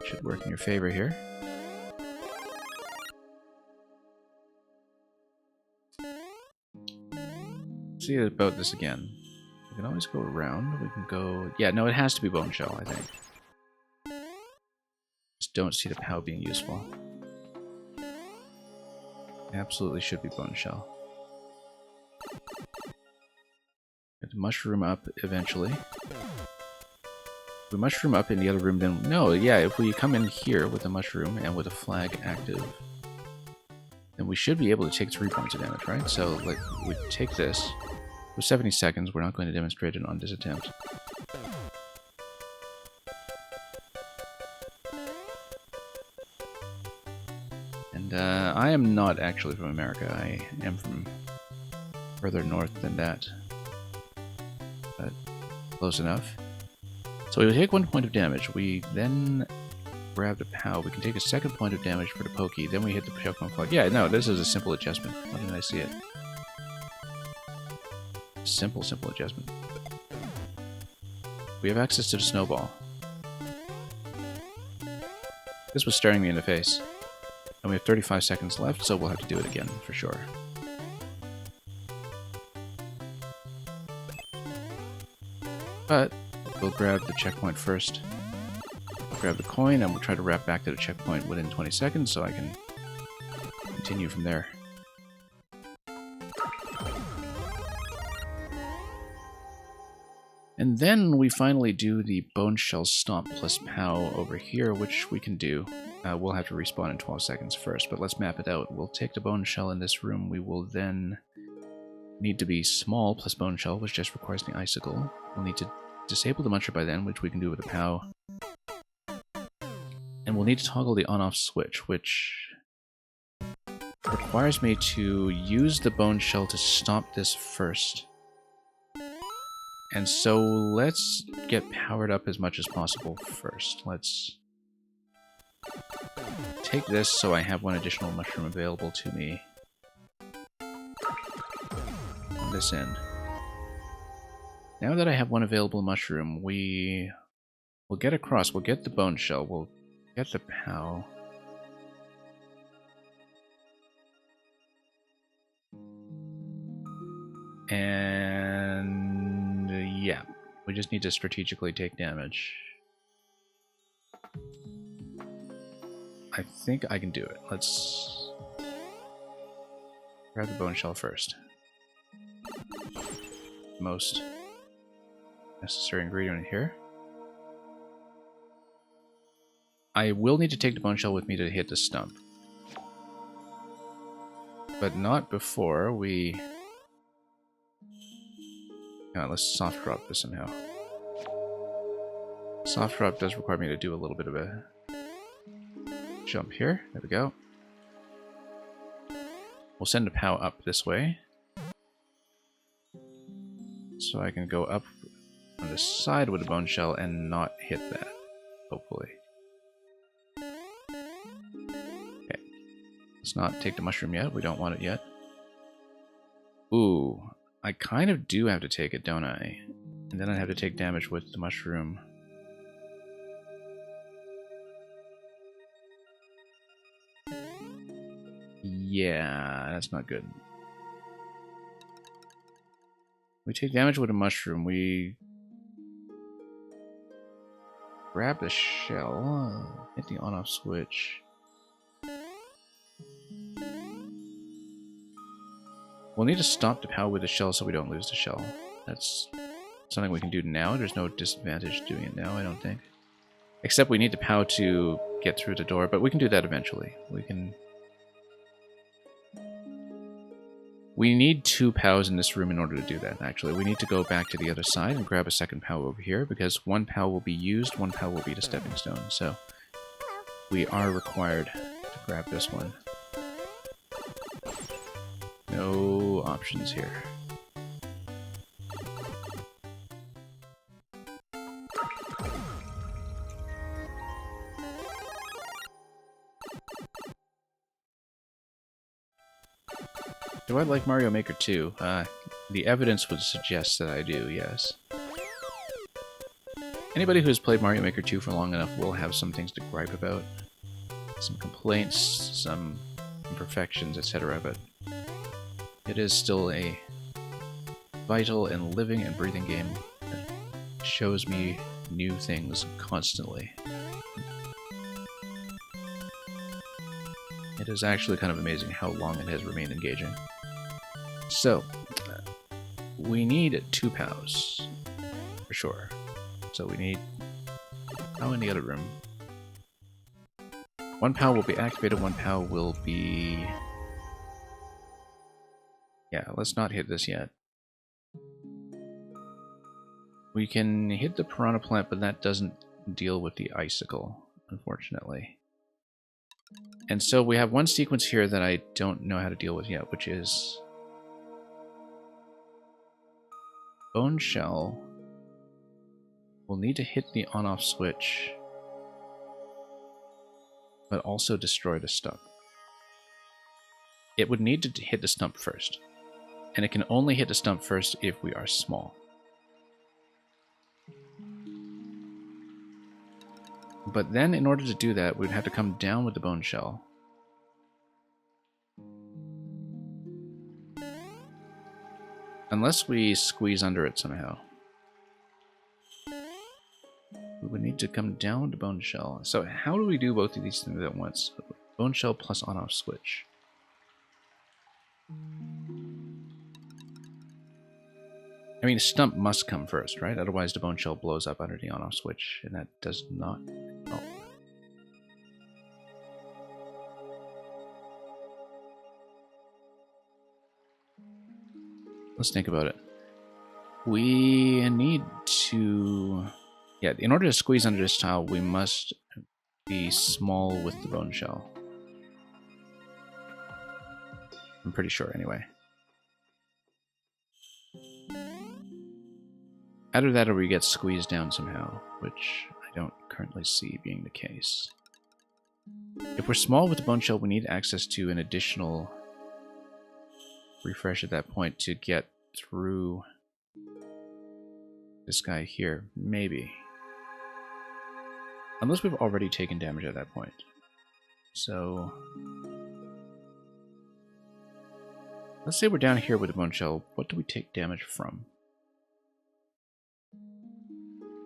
should work in your favor here. See about this again. We can always go around. We can go... Yeah, no, it has to be Bone Shell, I think. Just don't see the POW being useful. Absolutely should be Bone Shell. Get the mushroom up eventually. If we mushroom up in the other room, then... No, yeah, if we come in here with a mushroom and with a flag active, then we should be able to take 3 points of damage, right? So, like, we take this. For 70 seconds, we're not going to demonstrate it on this attempt. And I am not actually from America. I am from further north than that. But close enough. So we take 1 point of damage. We then grab the POW. We can take a 2nd point of damage for the Pokey. Then we hit the Pokemon flag. Yeah, no, this is a simple adjustment. Why didn't I see it? Simple adjustment. We have access to the snowball. This was staring me in the face. And we have 35 seconds left, so we'll have to do it again, for sure. But we'll grab the checkpoint first. We'll grab the coin, and we'll try to wrap back to the checkpoint within 20 seconds, so I can continue from there. And then we finally do the Bone Shell Stomp plus POW over here, which we can do. We'll have to respawn in 12 seconds first, but let's map it out. We'll take the Bone Shell in this room. We will then need to be small plus Bone Shell, which just requires the Icicle. We'll need to disable the Muncher by then, which we can do with a POW. And we'll need to toggle the on-off switch, which requires me to use the Bone Shell to stomp this first. And so let's get powered up as much as possible first. Let's take this so I have 1 additional mushroom available to me on this end. Now that I have 1 available mushroom, we'll get across. We'll get the Bone Shell. We'll get the POW. And yeah, we just need to strategically take damage. I think I can do it. Let's grab the Bone Shell first. Most necessary ingredient here. I will need to take the Bone Shell with me to hit the stump. But not before we... let's soft drop this somehow. Soft drop does require me to do a little bit of a jump here. There we go. We'll send a POW up this way. So I can go up on the side with the Bone Shell and not hit that, hopefully. Okay. Let's not take the mushroom yet. We don't want it yet. Ooh. I kind of do have to take it, don't I? And then I have to take damage with the mushroom. Yeah, that's not good. We take damage with a mushroom. We grab the shell, hit the on-off switch. We'll need to stop the POW with the shell so we don't lose the shell. That's something we can do now. There's no disadvantage doing it now, I don't think. Except we need the POW to get through the door, but we can do that eventually. We need 2 POWs in this room in order to do that, actually. We need to go back to the other side and grab a 2nd POW over here, because 1 POW will be used, 1 POW will be the stepping stone. So we are required to grab this one. No options here. Do I like Mario Maker 2? The evidence would suggest that I do, yes. Anybody who's played Mario Maker 2 for long enough will have some things to gripe about. Some complaints, some imperfections, etc., but it is still a vital and living and breathing game that shows me new things constantly. It is actually kind of amazing how long it has remained engaging. So, we need 2 POWs, for sure. So we need POW in the other room. 1 POW will be activated, 1 POW will be... Yeah, let's not hit this yet. We can hit the Piranha Plant, but that doesn't deal with the Icicle, unfortunately. And so we have one sequence here that I don't know how to deal with yet, which is... Bone Shell will need to hit the on-off switch, but also destroy the stump. It would need to hit the stump first, and it can only hit the stump first if we are small. But then, in order to do that, we'd have to come down with the Bone Shell. Unless we squeeze under it somehow. We would need to come down with the Bone Shell. So how do we do both of these things at once? Bone Shell plus on-off switch. I mean, stump must come first, right? Otherwise the Bone Shell blows up under the on-off switch, and that does not help. Let's think about it. We need to... Yeah, in order to squeeze under this tile, we must be small with the Bone Shell. I'm pretty sure, anyway. Either that or we get squeezed down somehow, which I don't currently see being the case. If we're small with the Bone Shell, we need access to an additional refresh at that point to get through this guy here. Maybe. Unless we've already taken damage at that point. So... let's say we're down here with the Bone Shell. What do we take damage from?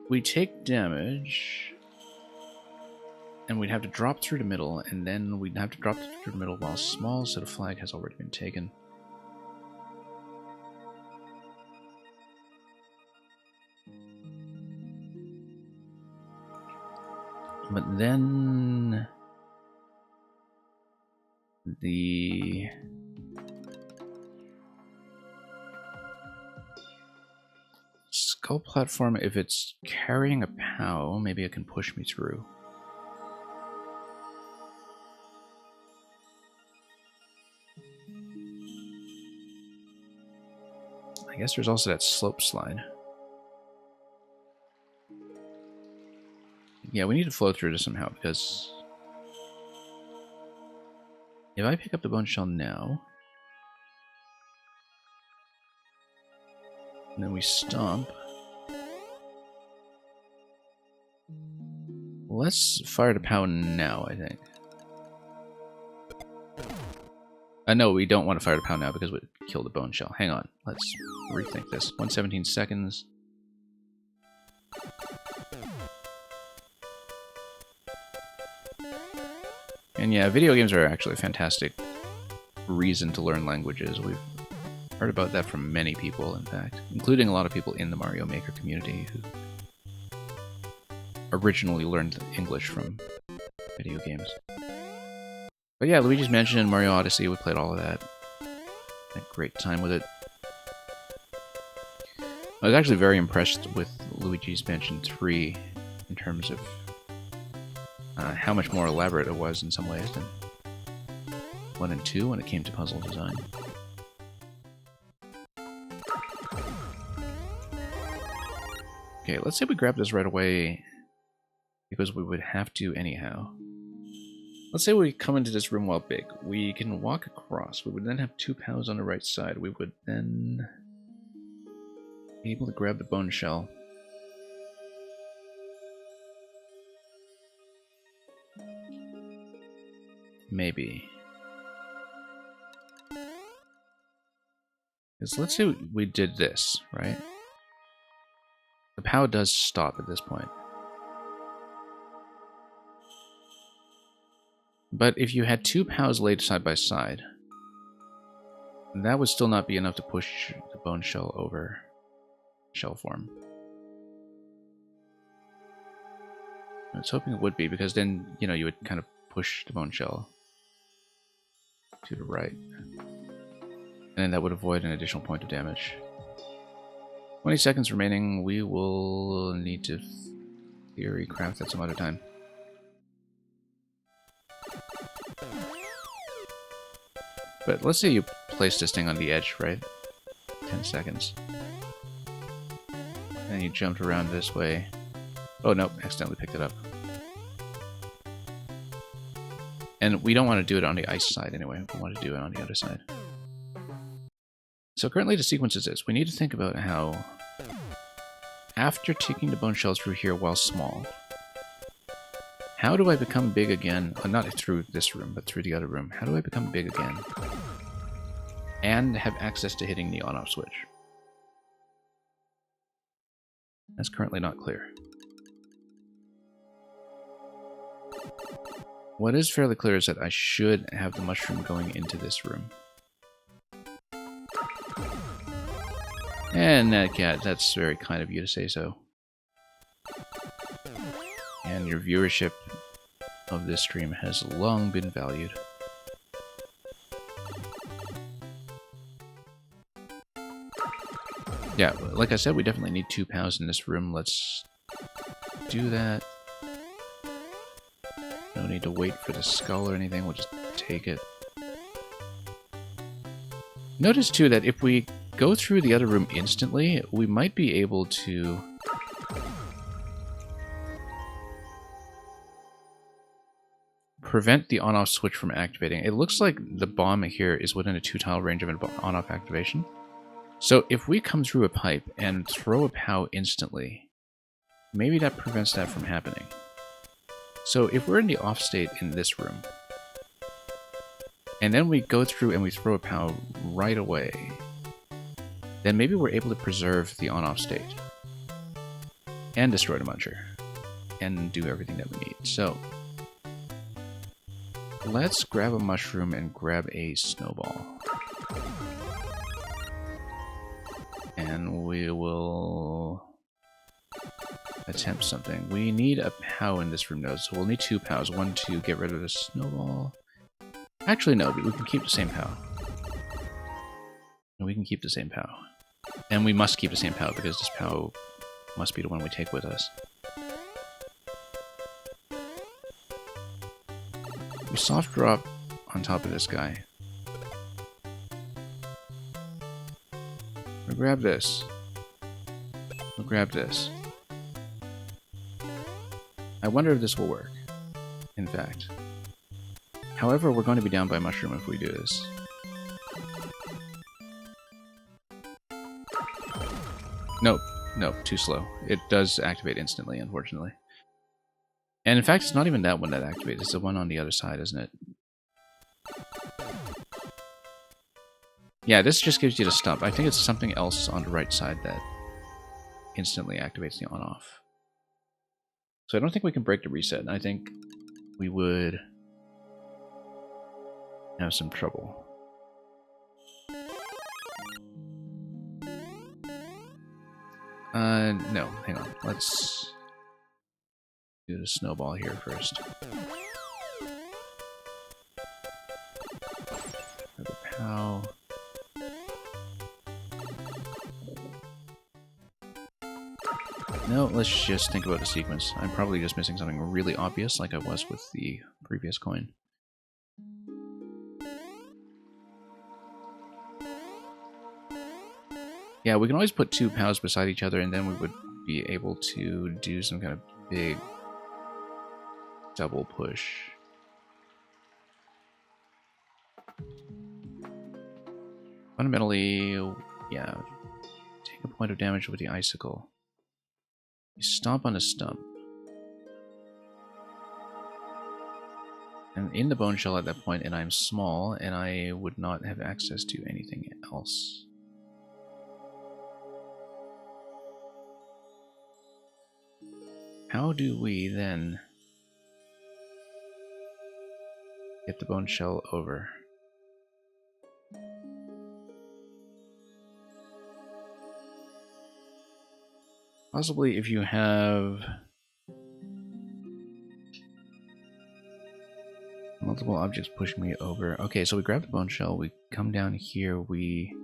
We take damage... and we'd have to drop through the middle, and then we'd have to drop through the middle while small, so the flag has already been taken. But then... the... skull platform, if it's carrying a POW, maybe it can push me through. I guess there's also that slope slide. Yeah, we need to flow through this somehow, because if I pick up the Bone Shell now, and then we stomp, let's fire the POW now, I think. No, we don't want to fire the POW now because we killed the Bone Shell. Hang on, let's rethink this. 117 seconds. And yeah, video games are actually a fantastic reason to learn languages. We've heard about that from many people, in fact, including a lot of people in the Mario Maker community who originally learned English from video games. But yeah, Luigi's Mansion and Mario Odyssey, we played all of that. Had a great time with it. I was actually very impressed with Luigi's Mansion 3 in terms of how much more elaborate it was in some ways than 1 and 2 when it came to puzzle design. Okay, let's say we grab this right away, because we would have to anyhow. Let's say we come into this room while big. We can walk across. We would then have 2 POWs on the right side. We would then be able to grab the bone shell. Maybe. Because let's say we did this, right? The POW does stop at this point. But if you had 2 POWs laid side by side, that would still not be enough to push the bone shell over shell form. I was hoping it would be, because then, you know, you would kind of push the bone shell to the right. And then that would avoid an additional point of damage. 20 seconds remaining. We will need to theory craft that some other time. But let's say you place this thing on the edge, right? 10 seconds. And you jumped around this way. Oh, nope, accidentally picked it up. And we don't want to do it on the ice side anyway. We want to do it on the other side. So currently the sequence is this. We need to think about how, after taking the bone shells through here while small, how do I become big again? Not through this room, but through the other room. How do I become big again? And have access to hitting the on-off switch? That's currently not clear. What is fairly clear is that I should have the mushroom going into this room. And that's very kind of you to say so. And your viewership of this stream has long been valued. Yeah, like I said, we definitely need 2 POWs in this room. Let's do that. No need to wait for the skull or anything, we'll just take it. Notice too that if we go through the other room instantly, we might be able to prevent the on-off switch from activating. It looks like the bomb here is within a 2-tile range of an on-off activation. So if we come through a pipe and throw a POW instantly, maybe that prevents that from happening. So if we're in the off state in this room, and then we go through and we throw a POW right away, then maybe we're able to preserve the on-off state and destroy the muncher and do everything that we need. So let's grab a mushroom and grab a snowball. And we will attempt something. We need a POW in this room, though, so we'll need 2 POWs. One to get rid of the snowball. Actually, no, we can keep the same POW. We can keep the same POW. And we must keep the same POW, because this POW must be the one we take with us. We soft drop on top of this guy. We'll grab this. We'll grab this. I wonder if this will work, in fact. However, we're going to be down by mushroom if we do this. Nope, nope, too slow. It does activate instantly, unfortunately. And in fact, it's not even that one that activates, it's the one on the other side, isn't it? Yeah, this just gives you the stop. I think it's something else on the right side that instantly activates the on-off. So I don't think we can break the reset. I think we would have some trouble. No, hang on. Let's do the snowball here first. Grab a POW. No, let's just think about the sequence. I'm probably just missing something really obvious, like I was with the previous coin. Yeah, we can always put 2 POWs beside each other, and then we would be able to do some kind of big double push. Fundamentally, yeah, take a point of damage with the icicle. You stomp on a stump. I'm in the bone shell at that point, and I'm small, and I would not have access to anything else. How do we then get the bone shell over? Possibly if you have multiple objects pushing me over. Okay, so we grab the bone shell, we come down here, we...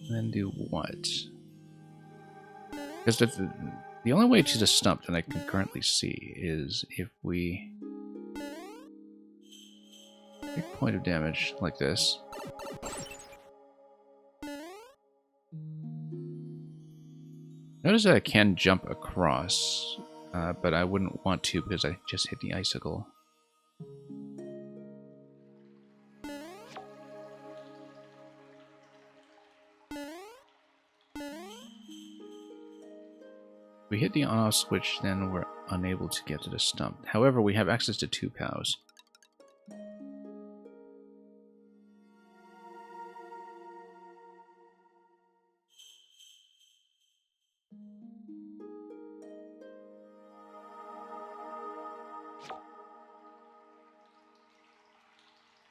then do what? Because the only way to the stump that I can currently see is if we take a point of damage like this. Notice that I can jump across, but I wouldn't want to because I just hit the icicle. We hit the on-off switch, then we're unable to get to the stump. However, we have access to 2 POWs.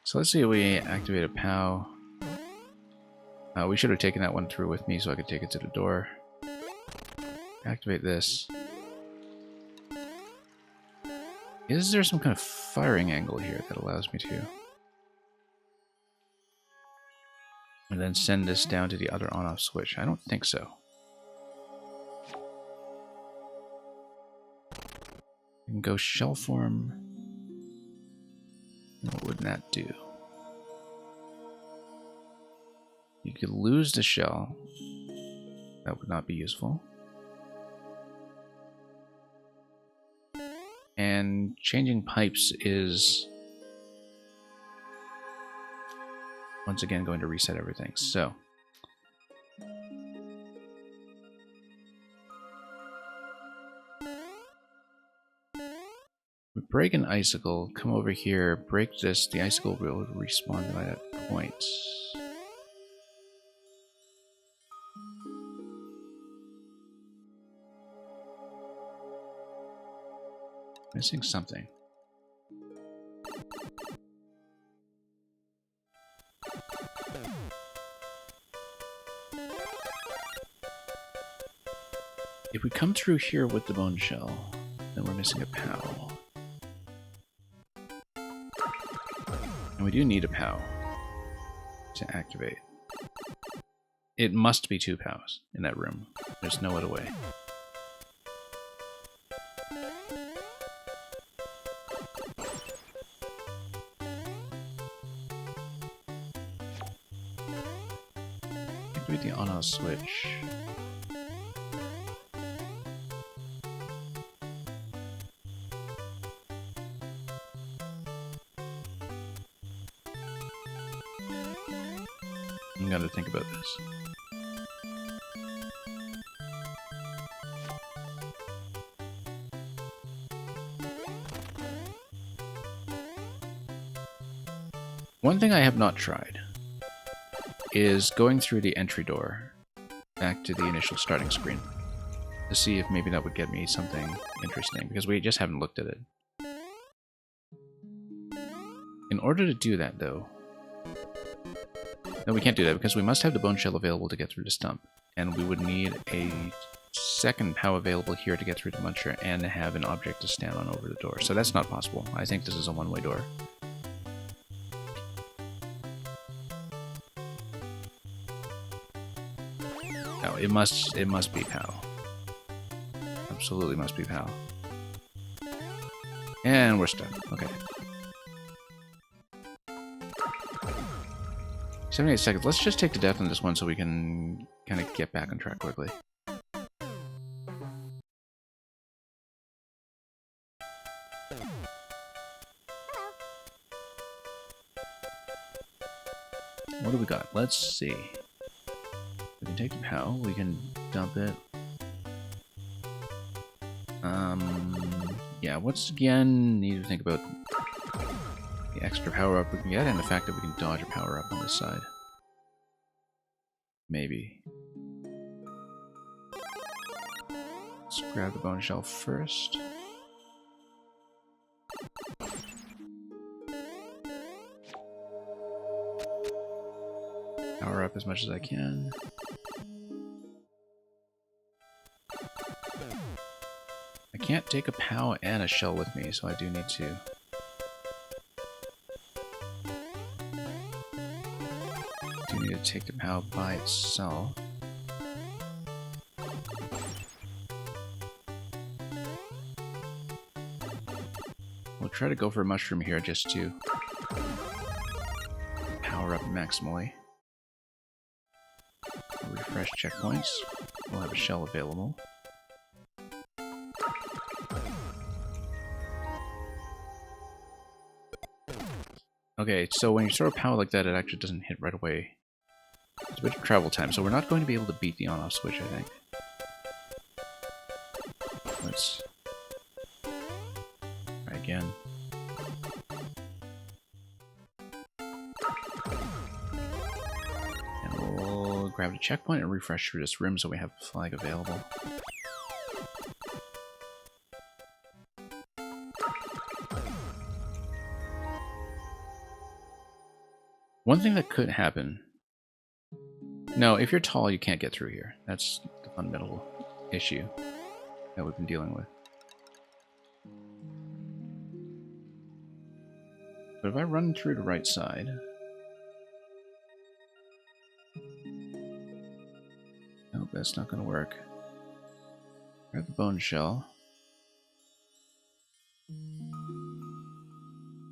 So let's see if we activate a POW. We should have taken that one through with me so I could take it to the door. Activate this. Is there some kind of firing angle here that allows me to? And then send this down to the other on-off switch? I don't think so. You can go shell form. What would that do? You could lose the shell. That would not be useful. And changing pipes is once again going to reset everything. So break an icicle, come over here, break this, the icicle will respawn by that point. Missing something. If we come through here with the bone shell, then we're missing a POW. And we do need a POW to activate. It must be 2 POWs in that room. There's no other way. Activate the on-off switch. I'm gonna think about this. One thing I have not tried is going through the entry door back to the initial starting screen to see if maybe that would get me something interesting, because we just haven't looked at it. In order to do that, though, no, we can't do that because we must have the bone shell available to get through the stump, and we would need a second POW available here to get through the muncher and have an object to stand on over the door. So that's not possible. I think this is a one-way door. No, it must be POW. Absolutely must be POW. And we're stuck. Okay. 78 seconds. Let's just take the death on this one so we can kind of get back on track quickly. what do we got? Let's see. We can take the POW, we can dump it. Yeah, once again, need to think about the extra power-up we can get and the fact that we can dodge a power-up on this side. Maybe. Let's grab the bone shell first. Power up as much as I can. I can't take a POW and a shell with me, so I do need to take the POW by itself. We'll try to go for a mushroom here just to power up maximally. Refresh checkpoints. We'll have a shell available. Okay, so when you throw a POW like that, it actually doesn't hit right away. It's a bit of travel time, so we're not going to be able to beat the on-off switch, I think. Let's try again. And we'll grab the checkpoint and refresh through this room so we have the flag available. One thing that could happen... No, if you're tall, you can't get through here. That's the fundamental issue that we've been dealing with. But if I run through the right side... Nope, that's not going to work. Grab the bone shell.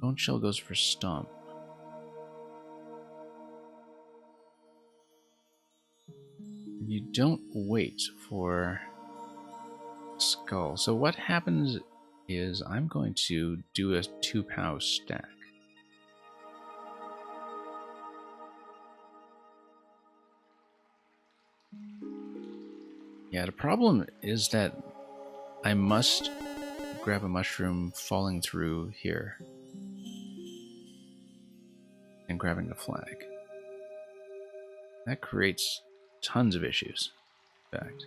Bone shell goes for stomp. You don't wait for skull. So what happens is I'm going to do a 2 POW stack. Yeah, the problem is that I must grab a mushroom falling through here and grabbing the flag. That creates tons of issues. In fact,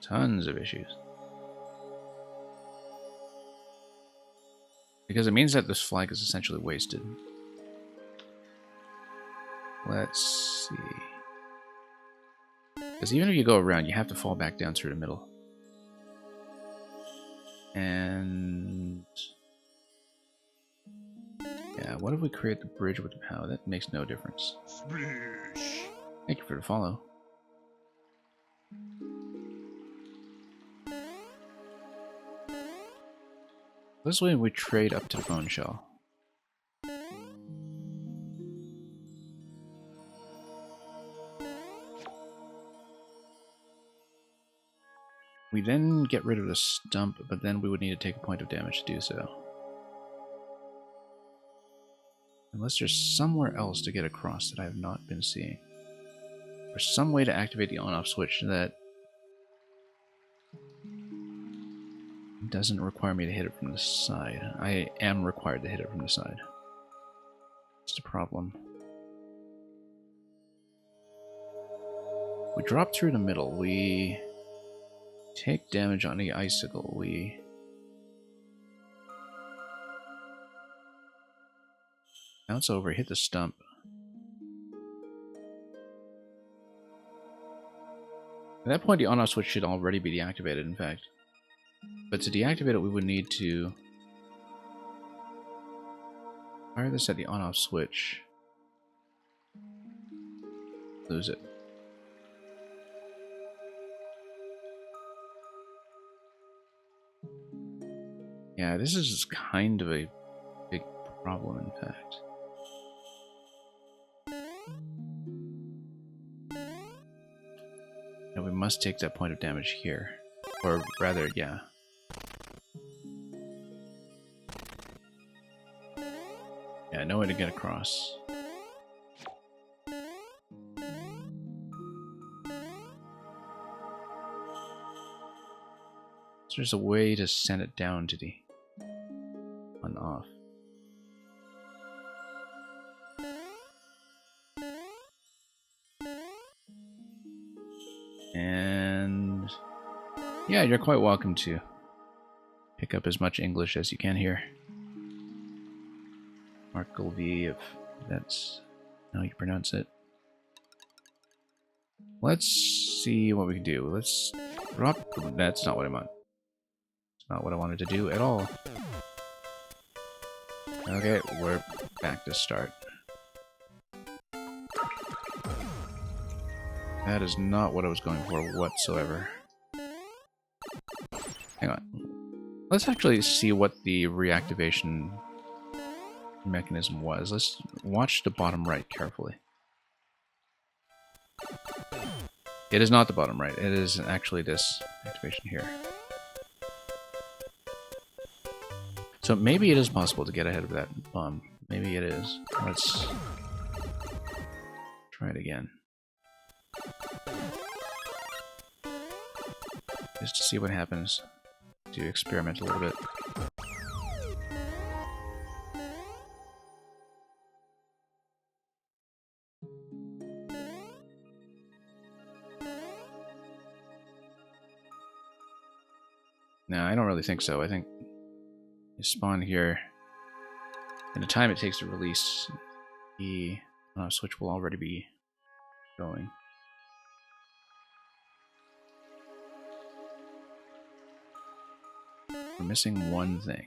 tons of issues. Because it means that this flag is essentially wasted. Let's see. Because even if you go around, you have to fall back down through the middle. And... yeah, what if we create the bridge with the POW? That makes no difference. Thank you for the follow. This way we trade up to the bone shell. We then get rid of the stump, but then we would need to take a point of damage to do so. Unless there's somewhere else to get across that I have not been seeing. Or some way to activate the on-off switch that doesn't require me to hit it from the side. I am required to hit it from the side. That's the problem. We drop through the middle. We take damage on the icicle. We bounce over, hit the stump. At that point, the on-off switch should already be deactivated, in fact. But to deactivate it, we would need to fire this at the on-off switch. Lose it. Yeah, this is kind of a big problem, in fact. And we must take that point of damage here. Or rather, yeah. Yeah, no way to get across. there's a way to send it down to the on off. And yeah, you're quite welcome to pick up as much English as you can here. Markleby, if that's how you pronounce it. Let's see what we can do. Let's drop. That's not what I want. It's not what I wanted to do at all. Okay, we're back to start. That is not what I was going for whatsoever. Hang on. Let's actually see what the reactivation mechanism was. Let's watch the bottom right carefully. It is not the bottom right. It is actually this activation here. So maybe it is possible to get ahead of that bomb. Maybe it is. Let's try it again. Just to see what happens. To experiment a little bit. No, I don't really think so. I think you spawn here, and the time it takes to release the switch will already be going. We're missing one thing.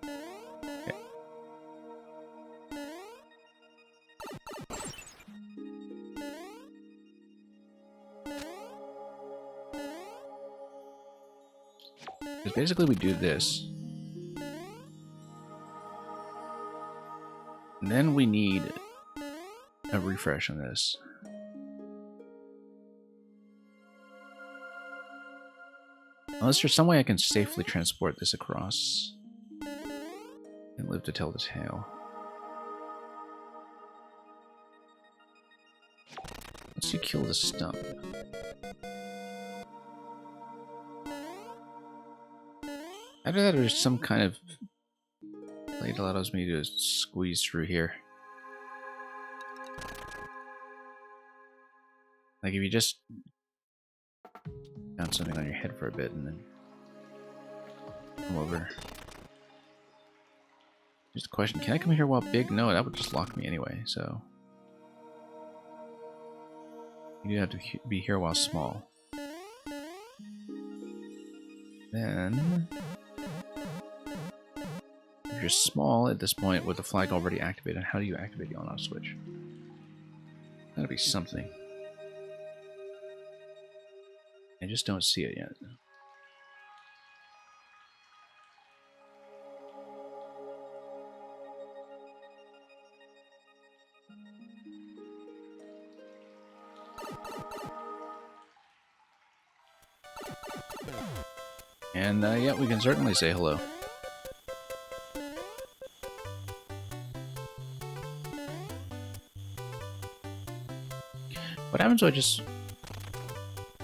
Okay. Because basically we do this. And then we need a refresh on this. Unless there's some way I can safely transport this across and live to tell the tale. Once you kill the stump. After that, there's some kind of plate that allows me to squeeze through here. Like if you just bounce something on your head for a bit and then come over. Just a question, can I come here while big? No, that would just lock me anyway, so. You do have to be here while small. Then, if you're small at this point with the flag already activated, how do you activate the on-off switch? Gotta be something. I just don't see it yet. And yeah, we can certainly say hello. What happens when I just...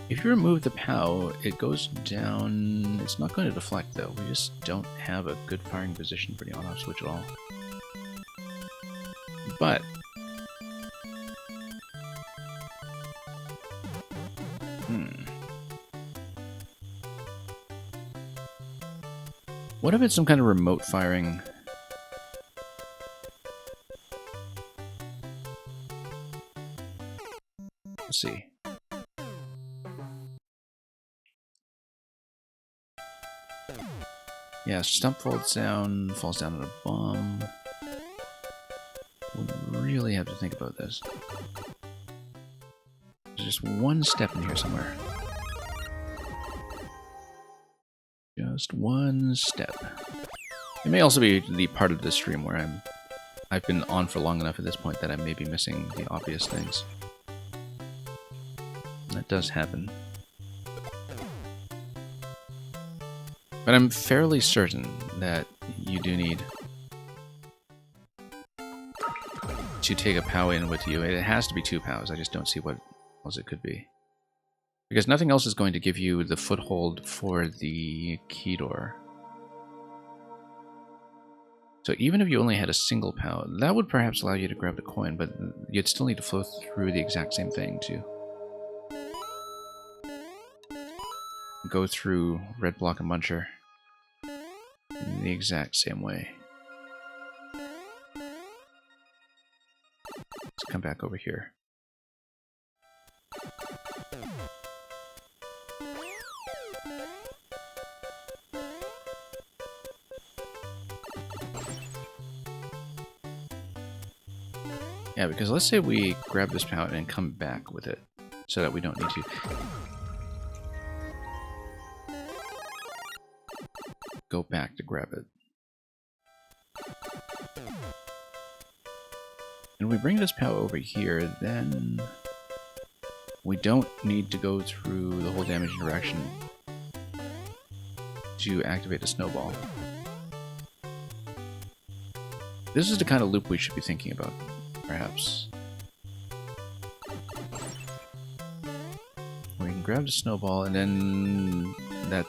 If you remove the POW, it goes down... It's not going to deflect, though. We just don't have a good firing position for the on-off switch at all. But... What if it's some kind of remote firing? Let's see. Yeah, stump falls down on a bomb. We really have to think about this. There's just one step in here somewhere. Just one step. It may also be the part of the stream where I've been on for long enough at this point that I may be missing the obvious things. That does happen. But I'm fairly certain that you do need to take a POW in with you. It has to be 2 POWs. I just don't see what else it could be. Because nothing else is going to give you the foothold for the key door. So even if you only had a single POW, that would perhaps allow you to grab the coin, but you'd still need to flow through the exact same thing to go through Red Block and Muncher in the exact same way. Let's come back over here. Yeah, because let's say we grab this POW and come back with it, so that we don't need to go back to grab it. And we bring this POW over here, then we don't need to go through the whole damage interaction to activate a snowball. This is the kind of loop we should be thinking about, perhaps. We can grab the snowball, and then that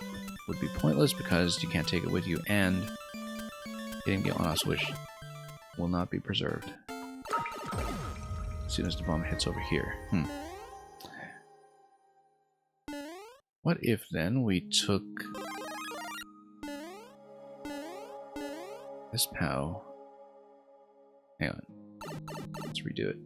would be pointless because you can't take it with you, and getting the on-off switch will not be preserved as soon as the bomb hits over here. What if then we took this POW? Hang on. Let's redo it.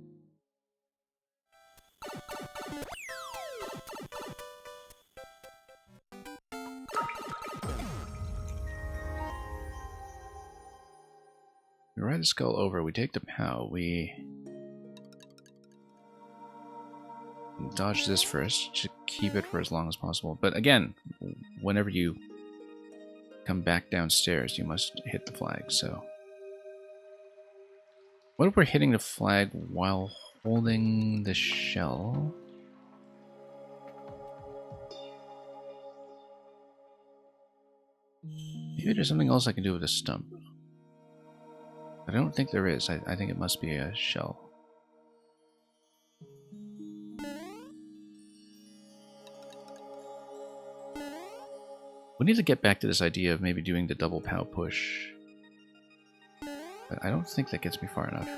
We ride the skull over, we take the POW, we dodge this first to keep it for as long as possible. But again, whenever you come back downstairs, you must hit the flag, so... What if we're hitting the flag while holding the shell? Maybe there's something else I can do with a stump. I don't think there is. I think it must be a shell. We need to get back to this idea of maybe doing the double POW push. But I don't think that gets me far enough.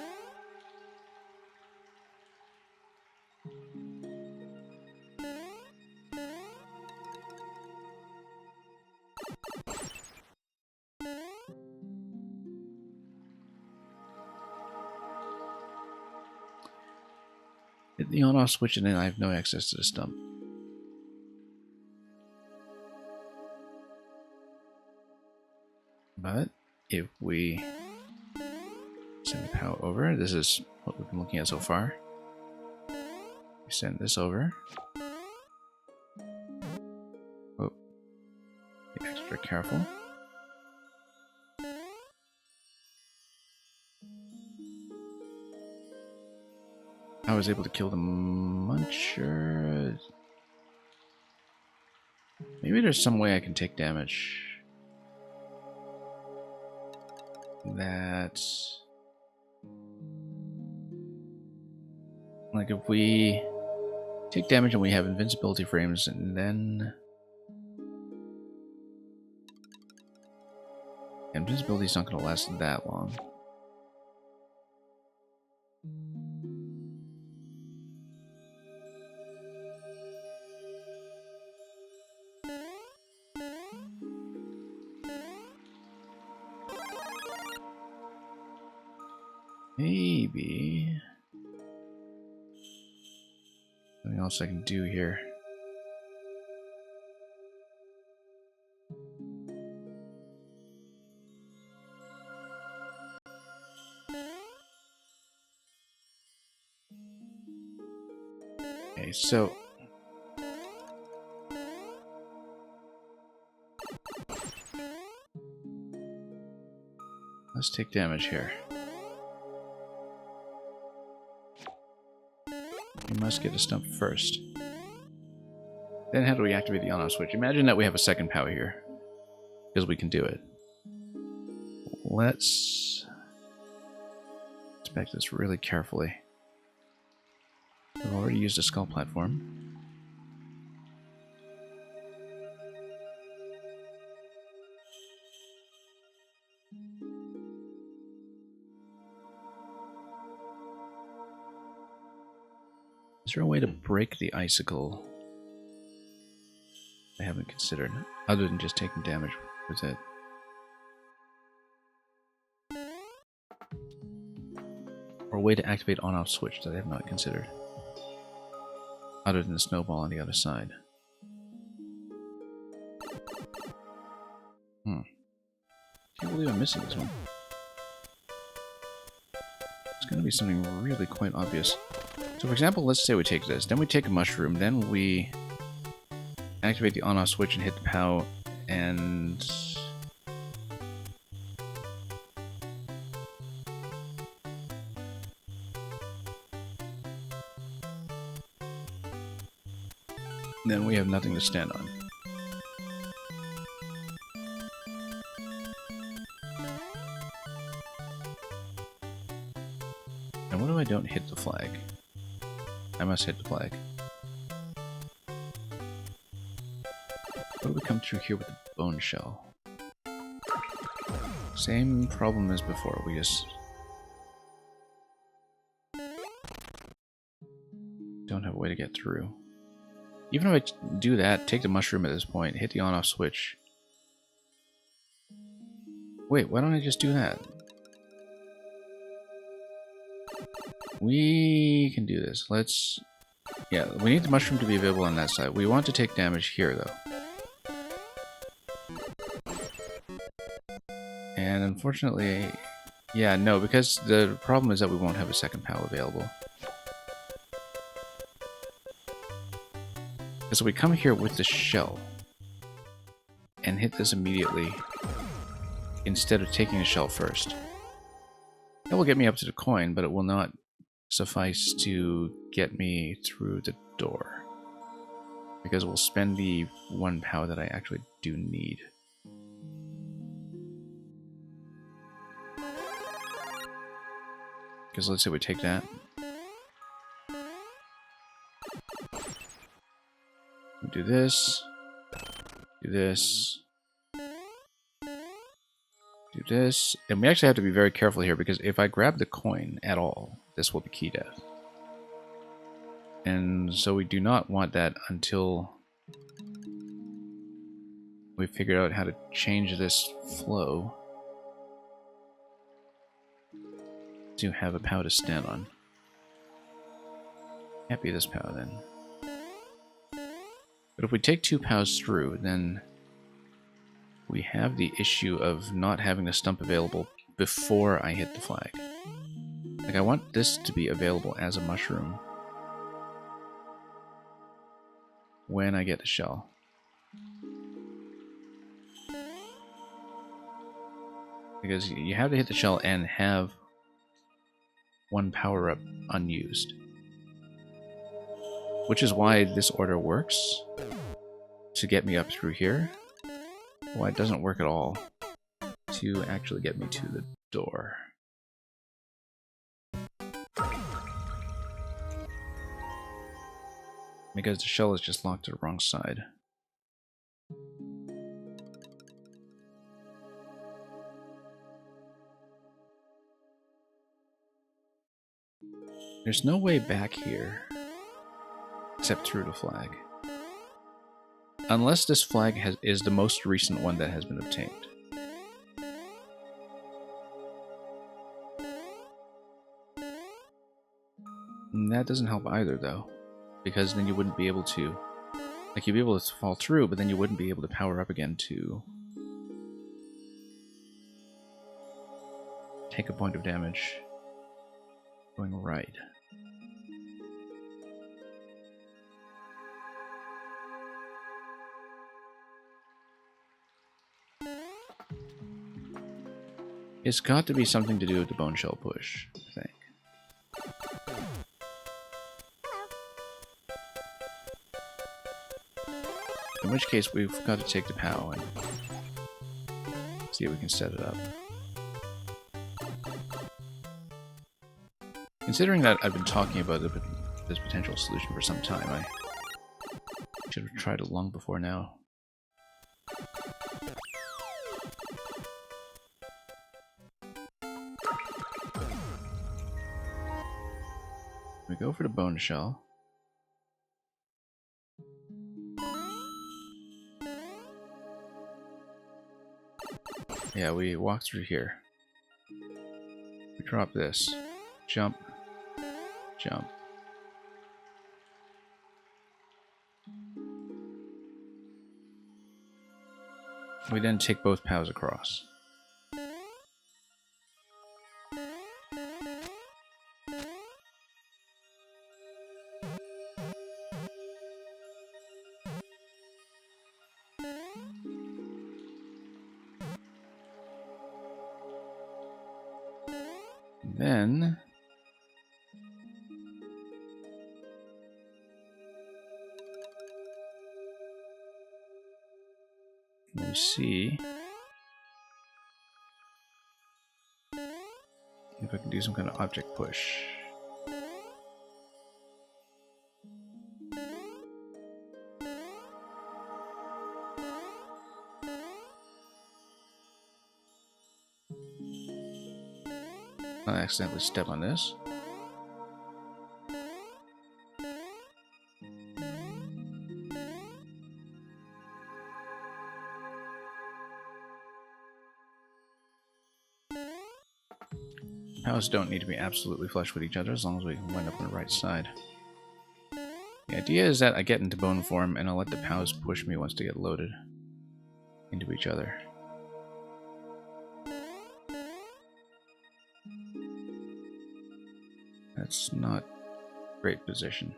Hit the on-off switch and then I have no access to the stump. But if we send the POW over, this is what we've been looking at so far. We send this over. Oh, be extra careful. I was able to kill the Muncher. Maybe there's some way I can take damage. That... Like if we take damage and we have invincibility frames, and then... Invincibility is not going to last that long. Maybe something else I can do here. Okay, so let's take damage here. We must get a stump first. Then how do we activate the on-off switch? Imagine that we have a second POW here, because we can do it. Let's inspect this really carefully. We've already used a skull platform. Is there a way to break the icicle? I haven't considered, other than just taking damage with it. Or a way to activate on-off switch that I have not considered, other than the snowball on the other side. Can't believe I'm missing this one. It's going to be something really quite obvious. So for example, let's say we take this, then we take a mushroom, then we activate the on-off switch and hit the POW, and... then we have nothing to stand on. And what if I don't hit the flag? I must hit the flag. What do we come through here with the bone shell? Same problem as before, we just don't have a way to get through. Even if I do that, take the mushroom at this point, hit the on-off switch. Wait, why don't I just do that? We can do this. Let's... yeah, we need the mushroom to be available on that side. We want to take damage here, though. And unfortunately... yeah, no, because the problem is that we won't have a second POW available. So we come here with the shell and hit this immediately instead of taking the shell first. That will get me up to the coin, but it will not suffice to get me through the door, because it will spend the 1 POW that I actually do need. Because let's say we take that. Do this, do this, do this, and we actually have to be very careful here, because if I grab the coin at all, this will be key death. And so we do not want that until we figure out how to change this flow to have a POW to stand on. Can't be this POW then. But if we take 2 POWs through, then we have the issue of not having the stump available before I hit the flag. Like, I want this to be available as a mushroom when I get the shell. Because you have to hit the shell and have 1 power-up unused. Which is why this order works, to get me up through here. Why it doesn't work at all to actually get me to the door. Because the shell is just locked to the wrong side. There's no way back here except through the flag. Unless this flag is the most recent one that has been obtained. And that doesn't help either, though. Because then you wouldn't be able to... like, you'd be able to fall through, but then you wouldn't be able to power up again to... take a point of damage. Going right. It's got to be something to do with the bone shell push, I think. In which case, we've got to take the POW and see if we can set it up. Considering that I've been talking about this potential solution for some time, I should have tried it long before now. We go for the bone shell. Yeah, we walk through here. We drop this. Jump. Jump. We then take both POWs across. Then we see if I can do some kind of object push. I accidentally step on this. POWs don't need to be absolutely flush with each other as long as we wind up on the right side. The idea is that I get into bone form and I'll let the POWs push me once they get loaded into each other. That's not a great position.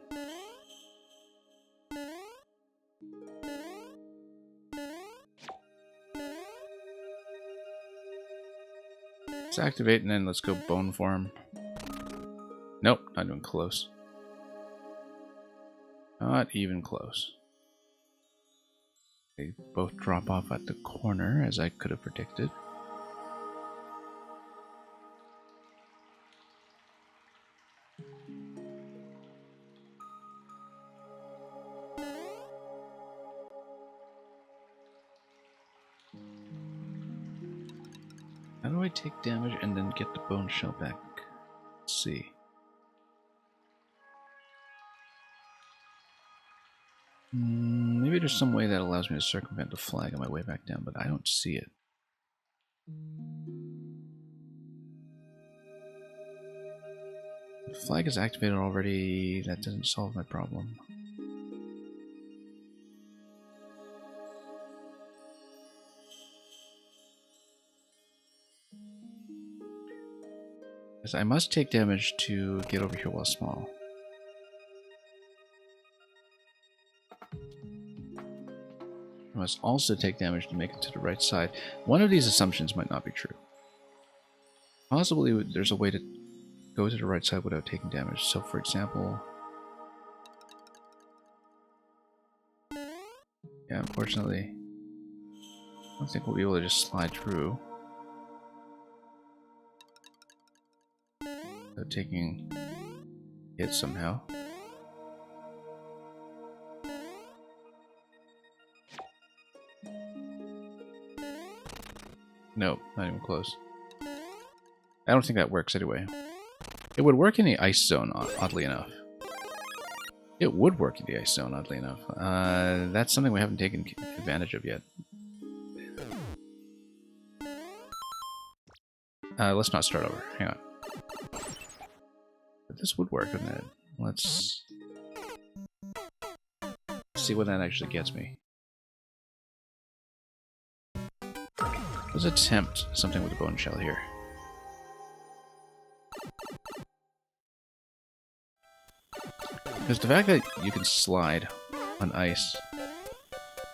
Let's activate and then let's go bone form. Nope, not even close. Not even close. They both drop off at the corner, as I could have predicted. How do I take damage and then get the bone shell back? Let's see. Maybe there's some way that allows me to circumvent the flag on my way back down, but I don't see it. The flag is activated already. That doesn't solve my problem. Because I must take damage to get over here while small. I must also take damage to make it to the right side. One of these assumptions might not be true. Possibly there's a way to go to the right side without taking damage. So for example... Yeah, unfortunately, I don't think we'll be able to just slide through without taking hits somehow. Nope, not even close. I don't think that works anyway. It would work in the ice zone, oddly enough. It would work in the ice zone, oddly enough. That's something we haven't taken advantage of yet. Let's not start over. Hang on. But this would work, wouldn't it? Let's see what that actually gets me. Let's attempt something with a bone shell here. Because the fact that you can slide on ice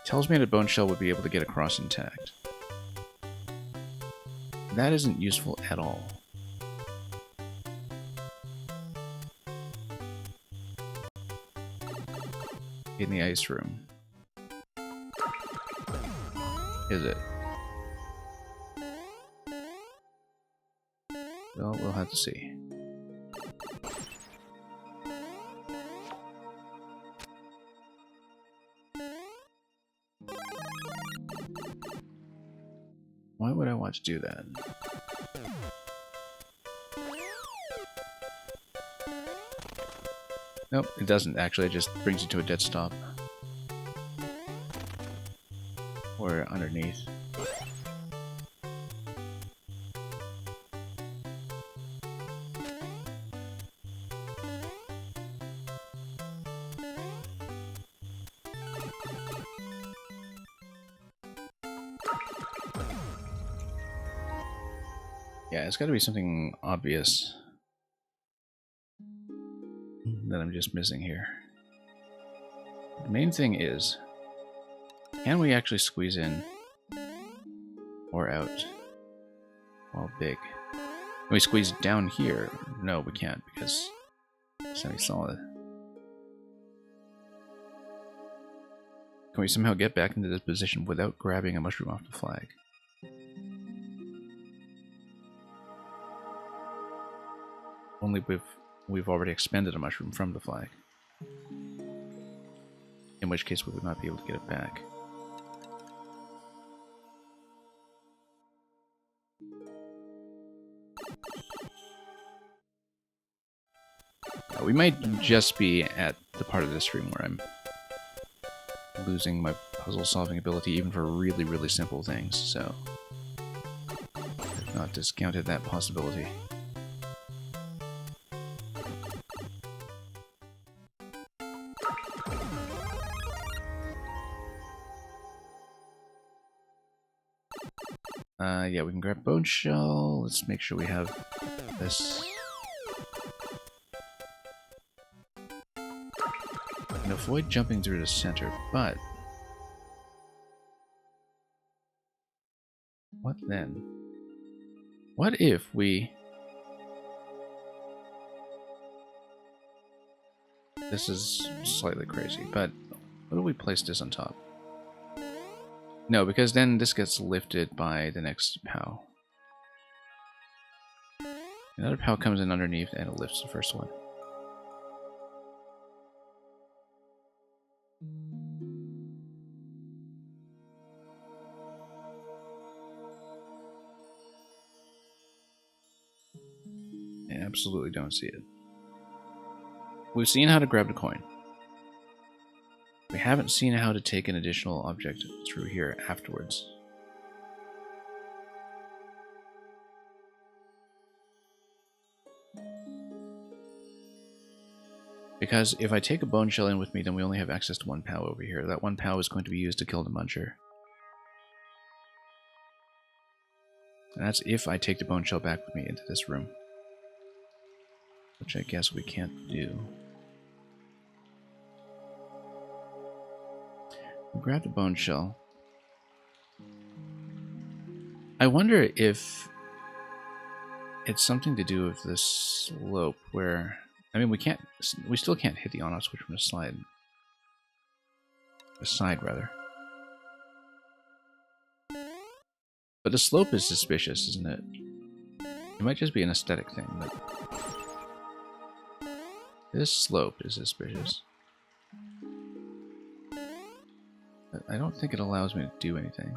tells me that a bone shell would be able to get across intact. That isn't useful at all. In the ice room. Is it? Well, we'll have to see. Why would I want to do that? Nope, it doesn't actually, it just brings you to a dead stop. Or underneath. Yeah, it's got to be something obvious that I'm just missing here. The main thing is, can we actually squeeze in or out while big? Can we squeeze down here? No, we can't because it's semi-solid. Can we somehow get back into this position without grabbing a mushroom off the flag? Only we've already expended a mushroom from the flag. In which case we would not be able to get it back. We might just be at the part of this stream where I'm losing my puzzle-solving ability even for really, really simple things, so I've not discounted that possibility. Yeah, we can grab Bone Shell. Let's make sure we have this. And avoid jumping through the center, but what then? What if we... This is slightly crazy, but what if we place this on top? No, because then this gets lifted by the next POW. Another POW comes in underneath and it lifts the first one. I absolutely don't see it. We've seen how to grab the coin. We haven't seen how to take an additional object through here afterwards. Because if I take a bone shell in with me, then we only have access to one POW over here. That one POW is going to be used to kill the muncher. And that's if I take the bone shell back with me into this room. Which I guess we can't do. We grab the bone shell. I wonder if it's something to do with this slope where... I mean, we still can't hit the on-off switch from the slide. The side, rather. But the slope is suspicious, isn't it? It might just be an aesthetic thing, but... This slope is suspicious. But I don't think it allows me to do anything.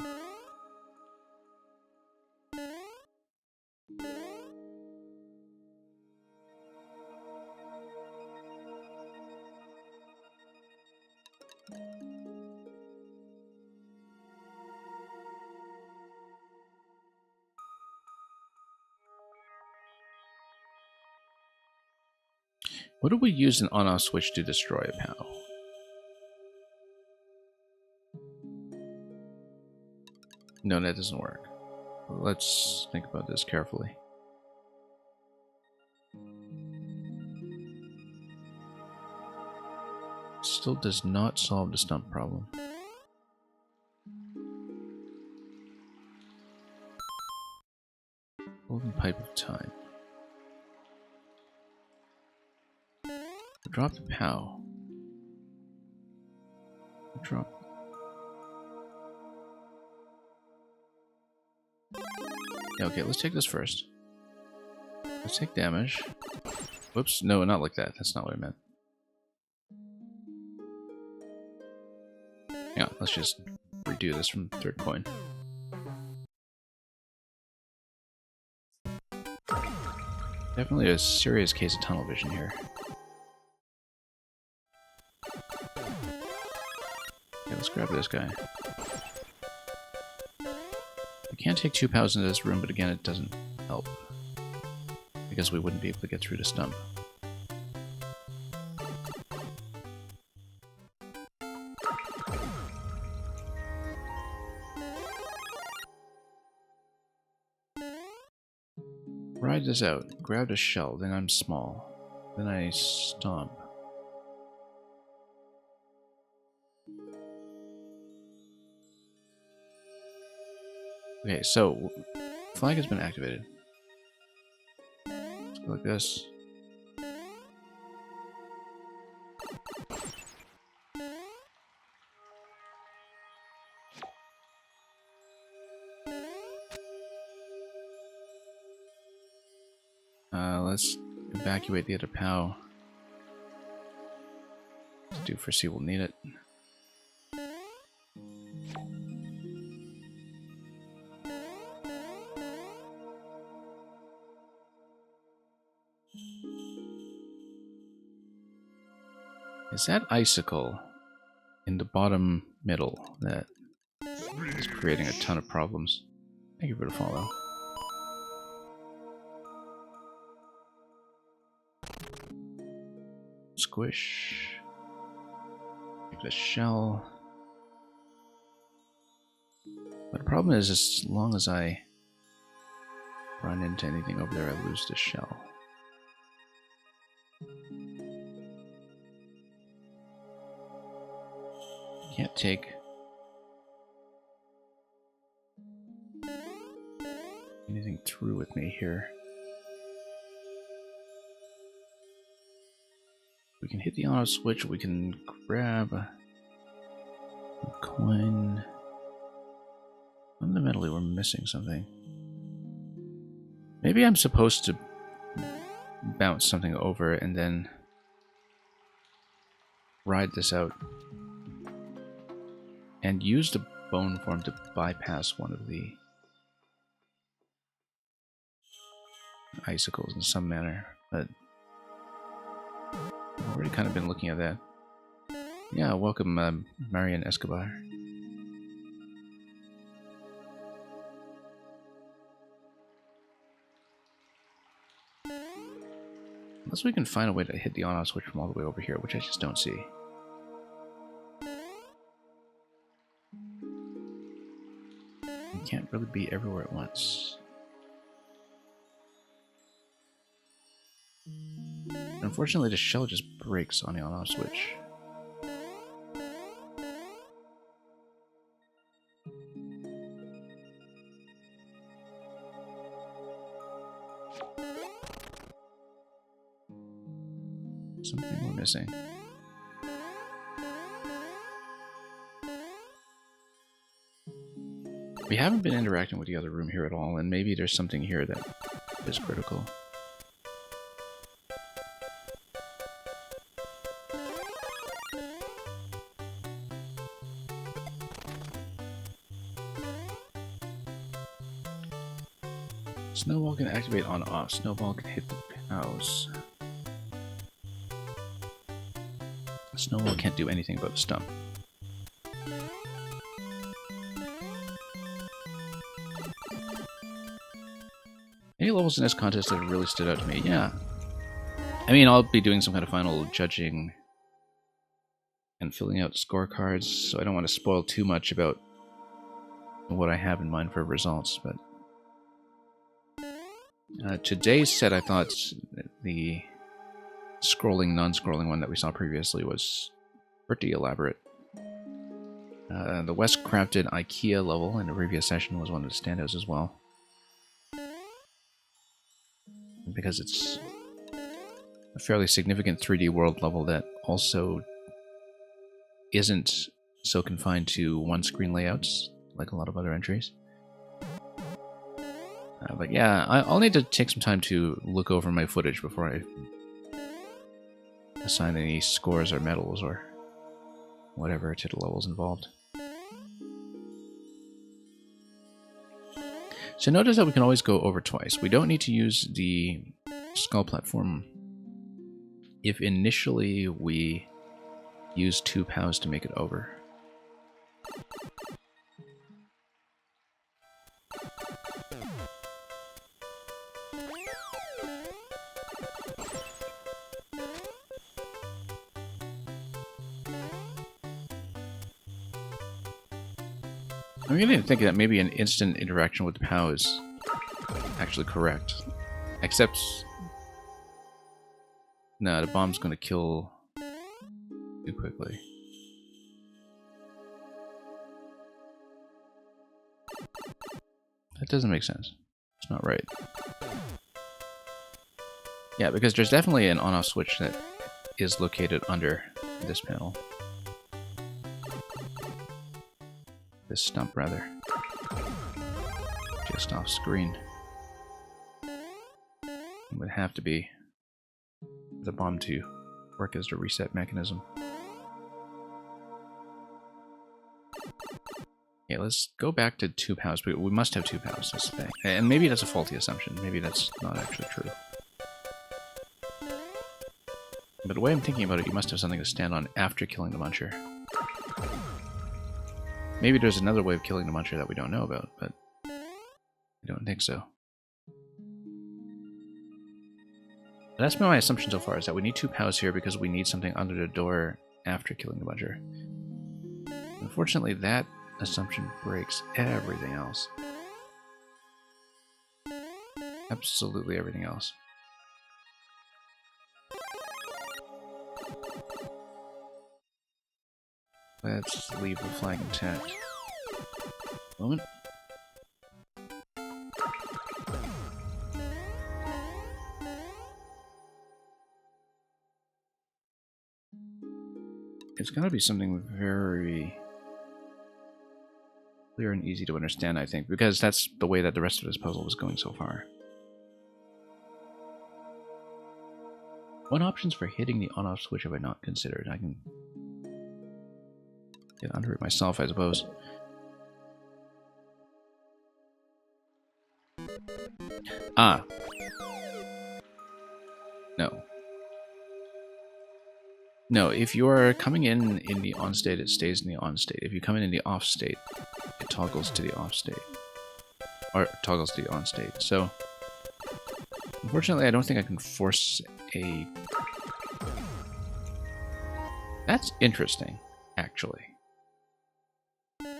What do we use an on-off switch to destroy a POW? No, that doesn't work. Let's think about this carefully. Still does not solve the stump problem. Golden pipe of time. Drop the POW. Drop. Yeah, okay, let's take this first. Let's take damage. Whoops, no, not like that. That's not what I meant. Yeah, let's just redo this from third coin. Definitely a serious case of tunnel vision here. Yeah, let's grab this guy. We can't take 2 POWs into this room, but again, it doesn't help. Because we wouldn't be able to get through the stump. Ride this out. Grab a shell, then I'm small. Then I stomp. Okay, so flag has been activated. Let's go like this. Let's evacuate the other POW. Do foresee we'll need it. Is that icicle in the bottom middle that is creating a ton of problems? Thank you for the follow. Squish. Make the shell. But the problem is, as long as I run into anything over there, I lose the shell. Can't take anything through with me here. We can hit the auto switch, we can grab a coin. Fundamentally, we're missing something. Maybe I'm supposed to bounce something over and then ride this out and use the bone form to bypass one of the icicles in some manner, but I've already kind of been looking at that. Yeah, welcome, Marian Escobar. Unless we can find a way to hit the on-off switch from all the way over here, which I just don't see. You can't really be everywhere at once. Unfortunately, the shell just breaks on the on-off switch. Something we're missing. We haven't been interacting with the other room here at all, and maybe there's something here that is critical. Snowball can activate on-off. Snowball can hit the POWs. Snowball can't do anything about the stump. Any levels in this contest that have really stood out to me? Yeah. I mean, I'll be doing some kind of final judging and filling out scorecards, so I don't want to spoil too much about what I have in mind for results, but today's set, I thought the scrolling, non-scrolling one that we saw previously was pretty elaborate. The West Crafted IKEA level in the previous session was one of the standouts as well, because it's a fairly significant 3D world level that also isn't so confined to one-screen layouts like a lot of other entries. But yeah, I'll need to take some time to look over my footage before I assign any scores or medals or whatever to the levels involved. So notice that we can always go over twice. We don't need to use the skull platform if initially we use 2 POWs to make it over. I'm beginning to think that maybe an instant interaction with the POW is actually correct. Except... no, the bomb's gonna kill too quickly. That doesn't make sense. It's not right. Yeah, because there's definitely an on-off switch that is located under this panel. This stump, rather. Just off screen. It would have to be the bomb to work as the reset mechanism. Okay, let's go back to 2 pows. We must have 2 pows, that's the thing. And maybe that's a faulty assumption. Maybe that's not actually true. But the way I'm thinking about it, you must have something to stand on after killing the Muncher. Maybe there's another way of killing the Muncher that we don't know about, but I don't think so. That's been my assumption so far, is that we need 2 pows here because we need something under the door after killing the Muncher. Unfortunately, that assumption breaks everything else. Absolutely everything else. Let's leave the flag intact. Moment. It's gotta be something very clear and easy to understand, I think, because that's the way that the rest of this puzzle was going so far. What options for hitting the on-off switch have I not considered? I can get under it myself, I suppose. Ah. No. No, if you're coming in the on state, it stays in the on state. If you come in the off state, it toggles to the off state. Or toggles to the on state. So, unfortunately, I don't think I can force a... That's interesting, actually.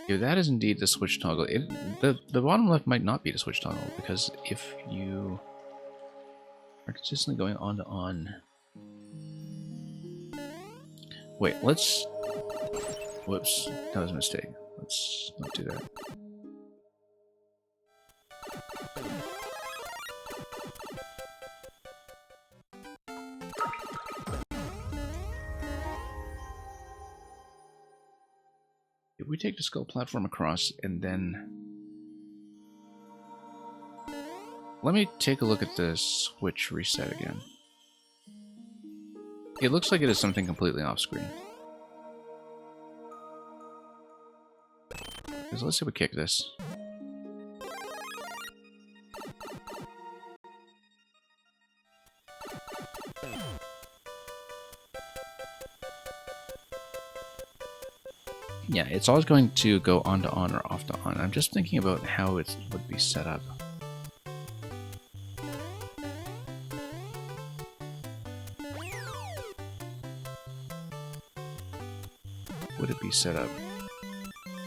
If that is indeed the switch toggle, the bottom left might not be the switch toggle, because if you are consistently going on to on... Wait, let's... Whoops, that was a mistake. Let's not do that. If we take the skull platform across and then... Let me take a look at the switch reset again. It looks like it is something completely off screen. So let's see if we kick this. Yeah, it's always going to go on to on or off to on. I'm just thinking about how it would be set up. Would it be set up?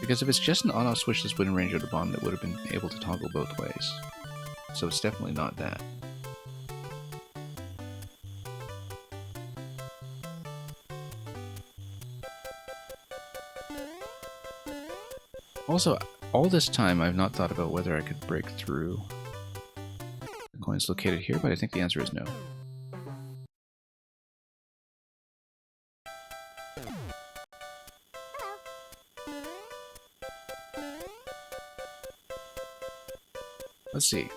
Because if it's just an on-off switch that's within range of the bomb, that would have been able to toggle both ways. So it's definitely not that. Also, all this time I've not thought about whether I could break through the coins located here, but I think the answer is no. Let's see.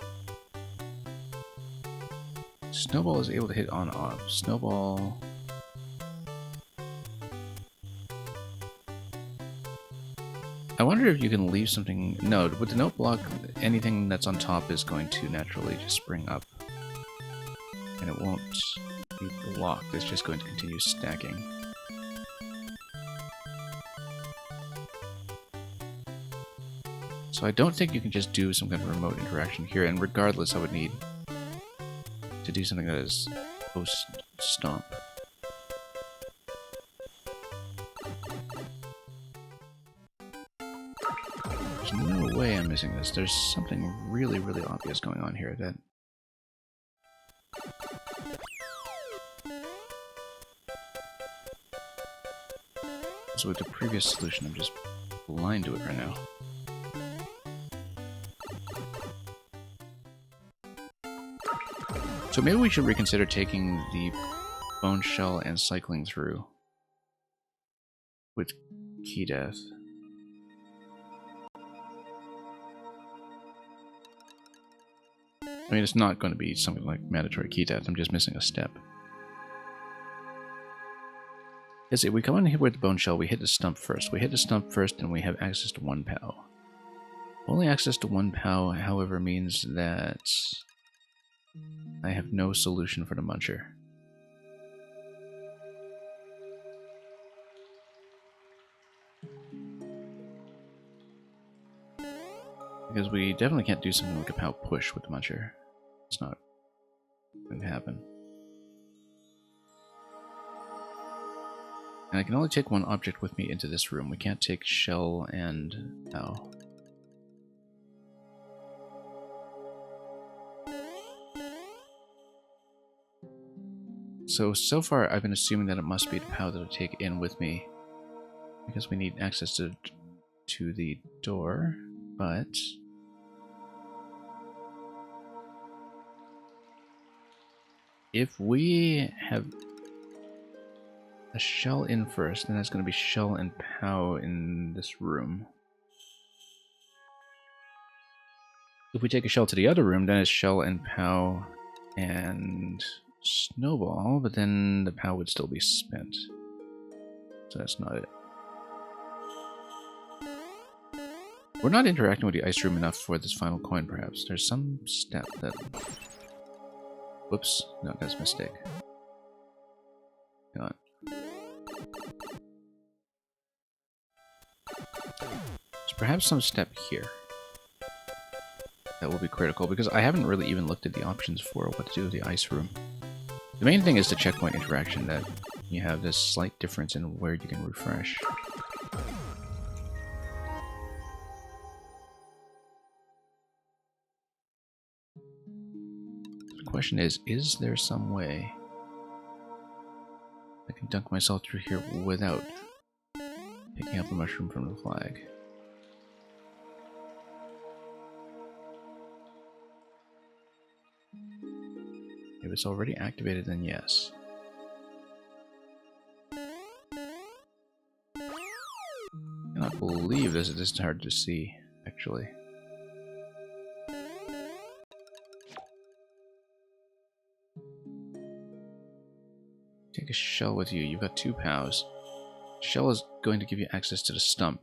Snowball is able to hit on off. Snowball... I wonder if you can leave something... No, with the note block, anything that's on top is going to naturally just spring up. And it won't be blocked, it's just going to continue stacking. So I don't think you can just do some kind of remote interaction here, and regardless I would need to do something that is post-stomp. There's no way I'm missing this. There's something really, really obvious going on here that So with the previous solution, I'm just blind to it right now. So maybe we should reconsider taking the bone shell and cycling through with key death. I mean, it's not going to be something like mandatory key death. I'm just missing a step. Yes, if we come in here with the bone shell, we hit the stump first. We hit the stump first, and we have access to 1 POW. Only access to 1 POW, however, means that I have no solution for the muncher. Because we definitely can't do something like a POW push with the muncher. It's not going to happen. And I can only take 1 object with me into this room. We can't take shell and POW. So far I've been assuming that it must be the POW that I take in with me. Because we need access to the door, but... if we have a shell in first, then that's going to be shell and POW in this room. If we take a shell to the other room, then it's shell and POW and snowball, but then the POW would still be spent. So that's not it. We're not interacting with the ice room enough for this final coin, perhaps. There's some step that... whoops, no, that's a mistake. Hang on. There's perhaps some step here that will be critical, because I haven't really even looked at the options for what to do with the ice room. The main thing is the checkpoint interaction, that you have this slight difference in where you can refresh. The question is there some way I can dunk myself through here without picking up the mushroom from the flag? If it's already activated, then yes. I cannot believe this is hard to see, actually. Take a shell with you. You've got 2 POWs. Shell is going to give you access to the stump.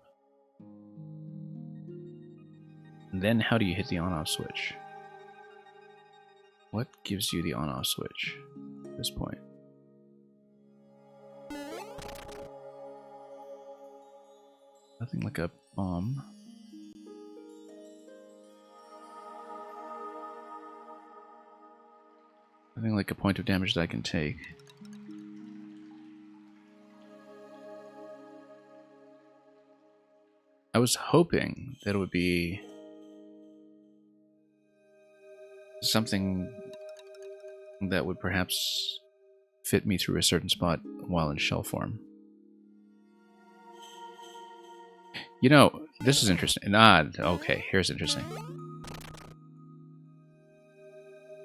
And then how do you hit the on-off switch? What gives you the on-off switch at this point? Nothing like a bomb. Nothing like a point of damage that I can take. I was hoping that it would be something that would perhaps fit me through a certain spot while in shell form. You know, this is interesting. Okay, here's interesting.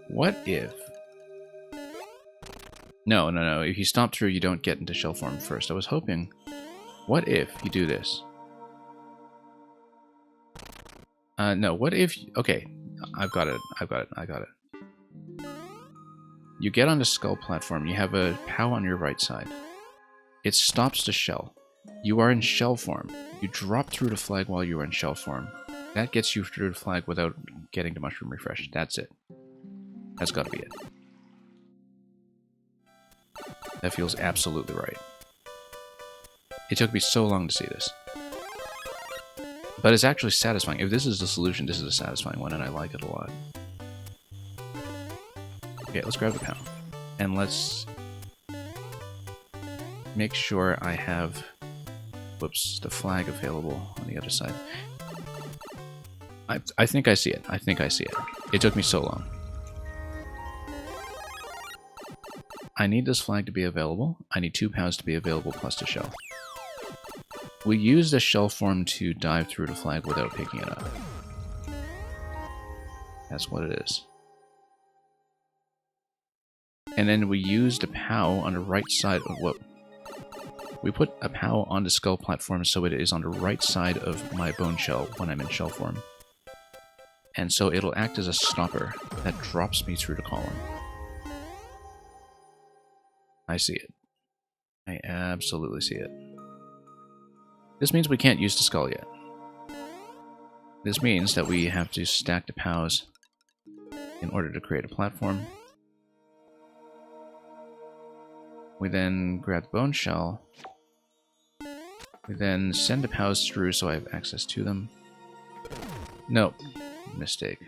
What if... No. If you stomp through, you don't get into shell form first. I was hoping... What if you do this? No, what if... Okay, I've got it. You get on the skull platform. You have a POW on your right side. It stops the shell. You are in shell form. You drop through the flag while you are in shell form. That gets you through the flag without getting the mushroom refresh. That's it. That's got to be it. That feels absolutely right. It took me so long to see this. But it's actually satisfying. If this is the solution, this is a satisfying one, and I like it a lot. Okay, let's grab the POW. And let's make sure I have... Whoops, the flag available on the other side. I think I see it. It took me so long. I need this flag to be available. I need 2 POWs to be available plus the shell. We use the shell form to dive through the flag without picking it up. That's what it is. And then we use the POW on the right side of what... We put a POW on the skull platform so it is on the right side of my bone shell when I'm in shell form. And so it'll act as a stopper that drops me through the column. I see it. I absolutely see it. This means we can't use the skull yet. This means that we have to stack the POWs in order to create a platform. We then grab the bone shell. We then send the POWs through so I have access to them. No, mistake.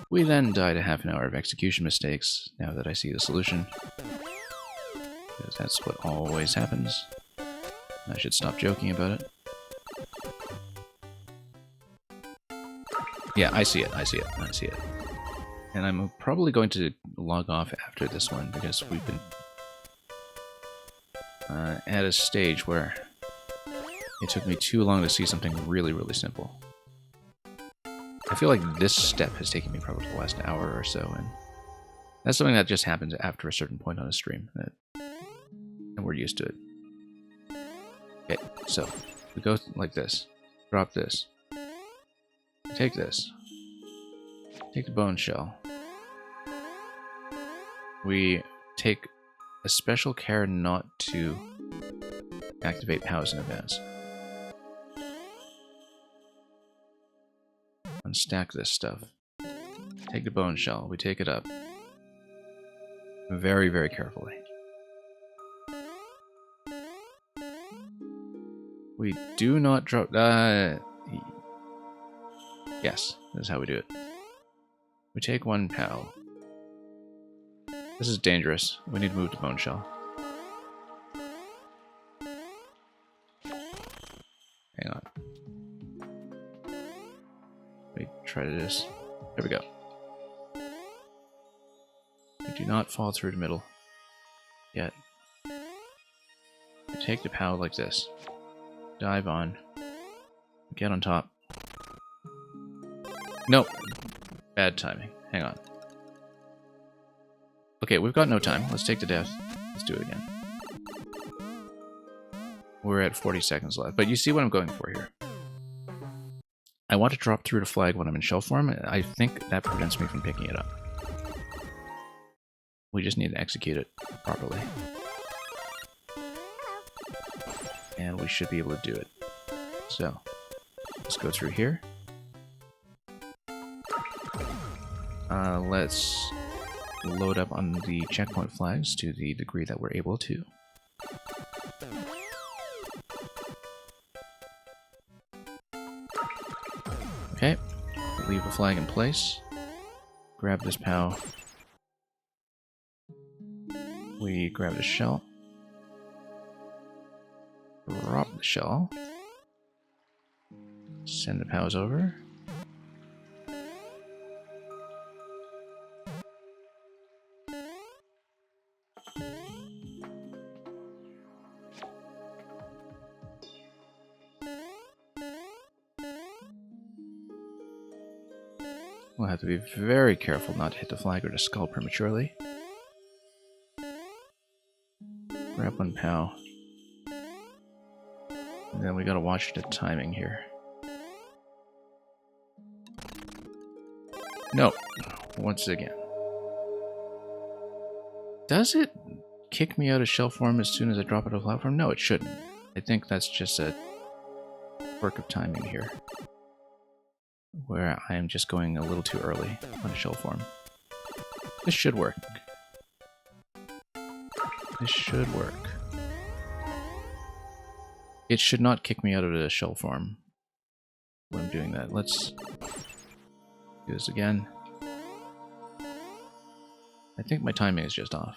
We then die to half an hour of execution mistakes, now that I see the solution. Because that's what always happens. I should stop joking about it. Yeah, I see it, I see it, I see it. And I'm probably going to log off after this one, because we've been at a stage where it took me too long to see something really, really simple. I feel like this step has taken me probably the last hour or so, and that's something that just happens after a certain point on a stream, and we're used to it. Okay, so we go like this, drop this, take this, take the bone shell. We take a special care not to activate POWs in advance. Unstack this stuff. Take the bone shell. We take it up. Very, very carefully. We do not drop... yes, this is how we do it. We take one POW. This is dangerous. We need to move the bone shell. Hang on. Wait, try this. There we go. We do not fall through the middle. Yet. We take the POW like this. Dive on. Get on top. Nope. Bad timing. Hang on. Okay, we've got no time. Let's take the death. Let's do it again. We're at 40 seconds left. But you see what I'm going for here. I want to drop through the flag when I'm in shell form. I think that prevents me from picking it up. We just need to execute it properly. And we should be able to do it. So, let's go through here. Let's load up on the checkpoint flags to the degree that we're able to. Okay, leave a flag in place. Grab this POW. We grab the shell. Drop the shell. Send the POWs over. We'll have to be very careful not to hit the flag or the skull prematurely. Grab one POW. And then we gotta watch the timing here. No. Once again. Does it kick me out of shell form as soon as I drop it off the platform? No, it shouldn't. I think that's just a quirk of timing here, where I am just going a little too early on a shell form. This should work. This should work. It should not kick me out of the shell form when I'm doing that. Let's do this again. I think my timing is just off.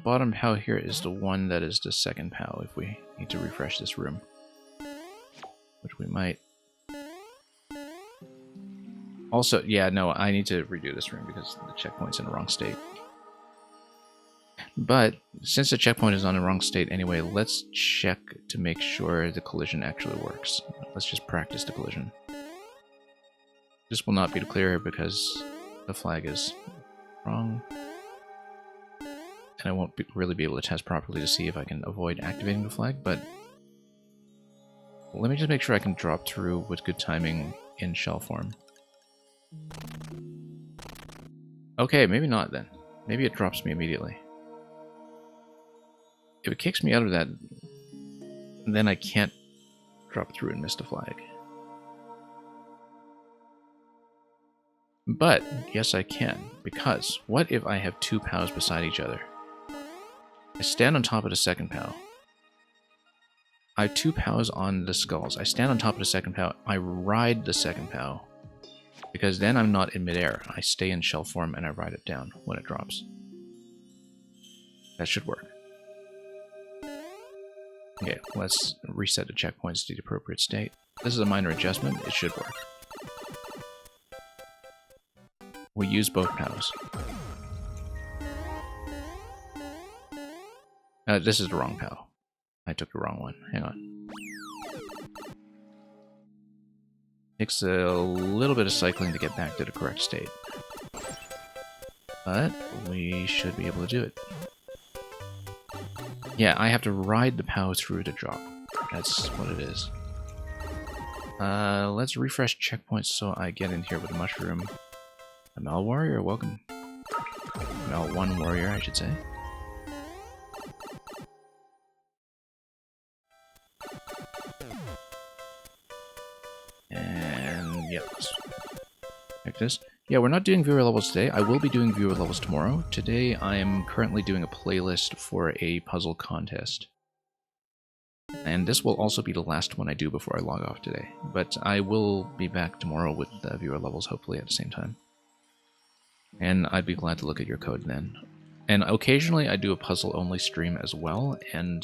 Bottom POW here is the one that is the second POW if we need to refresh this room. Which we might. Also, yeah, no, I need to redo this room because the checkpoint's in the wrong state. But since the checkpoint is on the wrong state anyway, let's check to make sure the collision actually works. Let's just practice the collision. This will not be clear because the flag is wrong. And I won't really be able to test properly to see if I can avoid activating the flag, but let me just make sure I can drop through with good timing in shell form. Okay, maybe not then. Maybe it drops me immediately. If it kicks me out of that, then I can't drop through and miss the flag. But, yes I can, because what if I have two POWs beside each other? I stand on top of the second POW. I have two POWs on the skulls. I stand on top of the second POW. I ride the second POW. Because then I'm not in midair. I stay in shell form and I ride it down when it drops. That should work. Okay, let's reset the checkpoints to the appropriate state. This is a minor adjustment. It should work. We use both POWs. This is the wrong POW. I took the wrong one. Hang on. Takes a little bit of cycling to get back to the correct state. But we should be able to do it. Yeah, I have to ride the POW through the drop. That's what it is. Let's refresh checkpoints so I get in here with a mushroom. A Mel Warrior, welcome. Mel 1 Warrior, I should say. And yeah, let's check this. Yeah, we're not doing viewer levels today. I will be doing viewer levels tomorrow. Today I am currently doing a playlist for a puzzle contest. And this will also be the last one I do before I log off today. But I will be back tomorrow with the viewer levels, hopefully at the same time. And I'd be glad to look at your code then. And occasionally I do a puzzle-only stream as well, and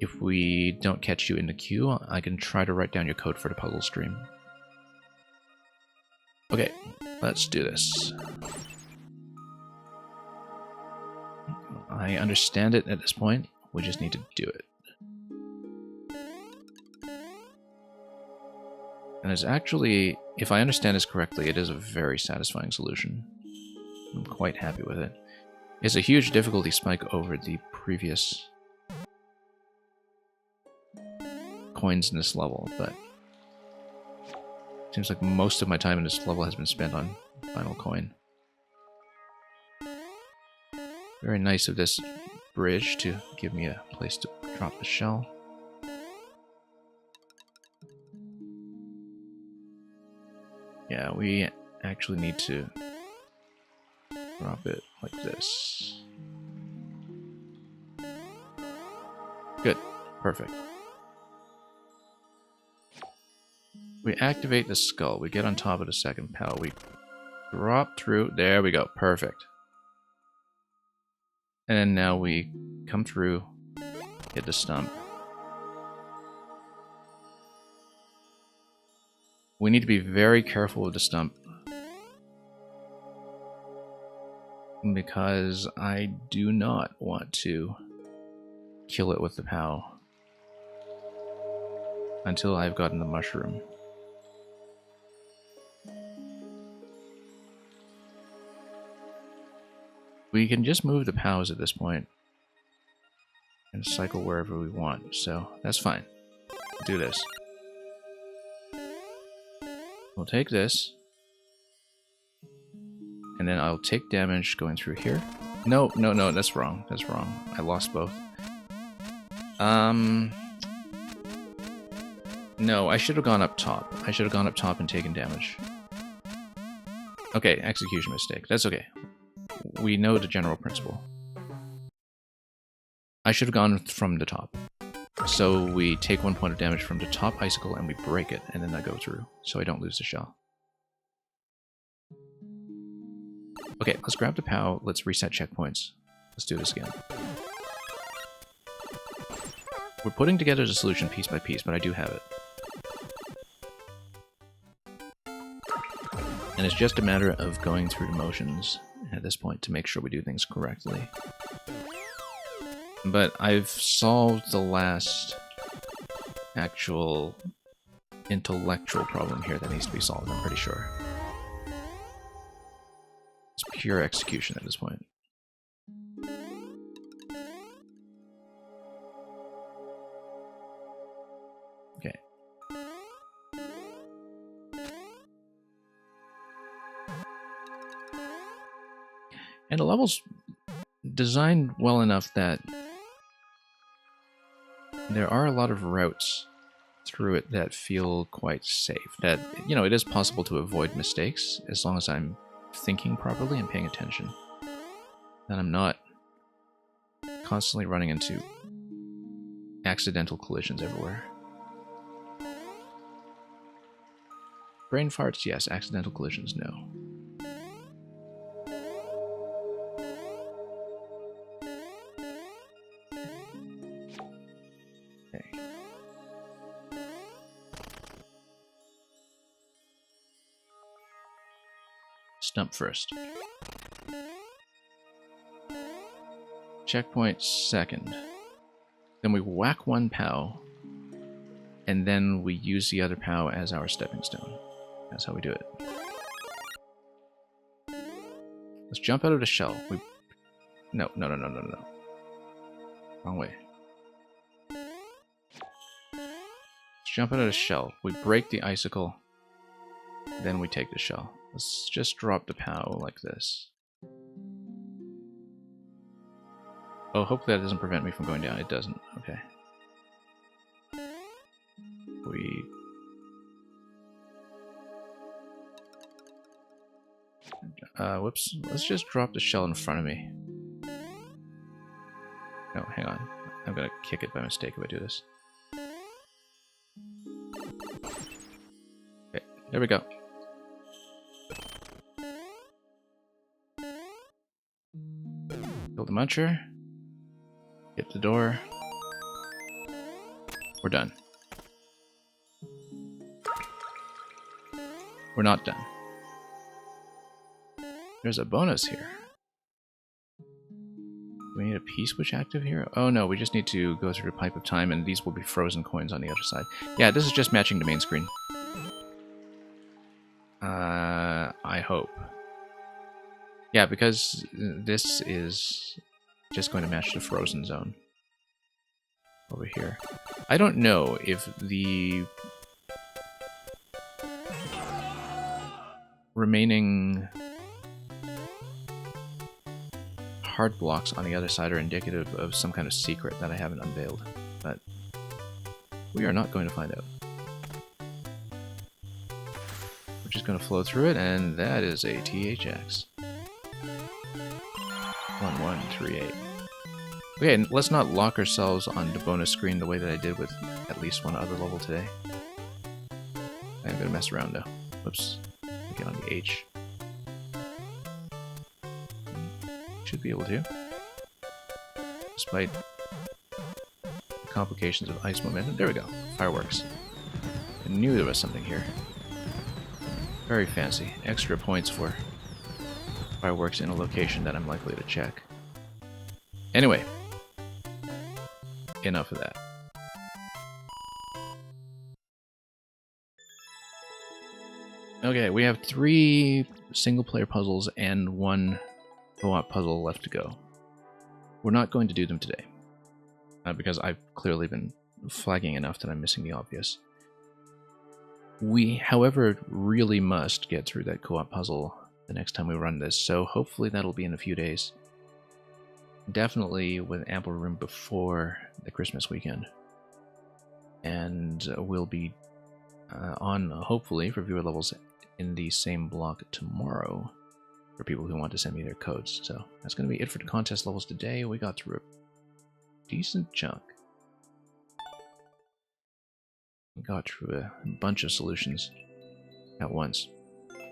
if we don't catch you in the queue, I can try to write down your code for the puzzle stream. Okay, let's do this. I understand it at this point, we just need to do it. And it's actually, if I understand this correctly, it is a very satisfying solution. I'm quite happy with it. It's a huge difficulty spike over the previous coins in this level, but seems like most of my time in this level has been spent on final coin. Very nice of this bridge to give me a place to drop the shell. Yeah, we actually need to drop it like this. Good. Perfect. We activate the skull. We get on top of the second POW. We drop through. There we go. Perfect. And now we come through, hit the stump. We need to be very careful with the stump, because I do not want to kill it with the POW until I've gotten the mushroom. We can just move the POWs at this point and cycle wherever we want, so that's fine. Do this. We'll take this, and then I'll take damage going through here. No, no, no, that's wrong. That's wrong. I lost both. No, I should have gone up top. I should have gone up top and taken damage. Okay, execution mistake. That's okay. We know the general principle. I should have gone from the top. So we take 1 point of damage from the top icicle and we break it, and then I go through, so I don't lose the shell. Okay, let's grab the POW, let's reset checkpoints. Let's do this again. We're putting together the solution piece by piece, but I do have it. And it's just a matter of going through the motions at this point to make sure we do things correctly. But I've solved the last actual intellectual problem here that needs to be solved, I'm pretty sure. It's pure execution at this point. Okay. And the level's designed well enough that there are a lot of routes through it that feel quite safe. That, you know, it is possible to avoid mistakes as long as I'm thinking properly and paying attention. And I'm not constantly running into accidental collisions everywhere. Brain farts, yes. Accidental collisions, no. Stump first. Checkpoint second. Then we whack one POW, and then we use the other POW as our stepping stone. That's how we do it. Let's jump out of the shell. No. Wrong way. Let's jump out of the shell. We break the icicle, then we take the shell. Let's just drop the POW like this. Oh, hopefully that doesn't prevent me from going down. It doesn't. Okay. Whoops. Let's just drop the shell in front of me. No, hang on. I'm gonna kick it by mistake if I do this. Okay, there we go. Kill the muncher. Hit the door. We're done. We're not done. There's a bonus here. Do we need a P-switch active here? Oh no, we just need to go through the pipe of time and these will be frozen coins on the other side. Yeah, this is just matching the main screen. I hope. Yeah, because this is just going to match the frozen zone over here. I don't know if the remaining hard blocks on the other side are indicative of some kind of secret that I haven't unveiled, but we are not going to find out. We're just going to flow through it, and that is a THX. 1138. Okay, and let's not lock ourselves on the bonus screen the way that I did with at least one other level today. I'm going to mess around now. Whoops. Get on the H. Should be able to. Despite the complications of ice momentum. There we go. Fireworks. I knew there was something here. Very fancy. Extra points for fireworks in a location that I'm likely to check. Anyway. Enough of that. Okay, we have 3 single-player puzzles and 1 co-op puzzle left to go. We're not going to do them today, because I've clearly been flagging enough that I'm missing the obvious. We, however, really must get through that co-op puzzle the next time we run this, so hopefully that'll be in a few days. Definitely with ample room before the Christmas weekend. And we'll be on, hopefully, for viewer levels in the same block tomorrow for people who want to send me their codes. So that's going to be it for the contest levels today. We got through a decent chunk. We got through a bunch of solutions at once.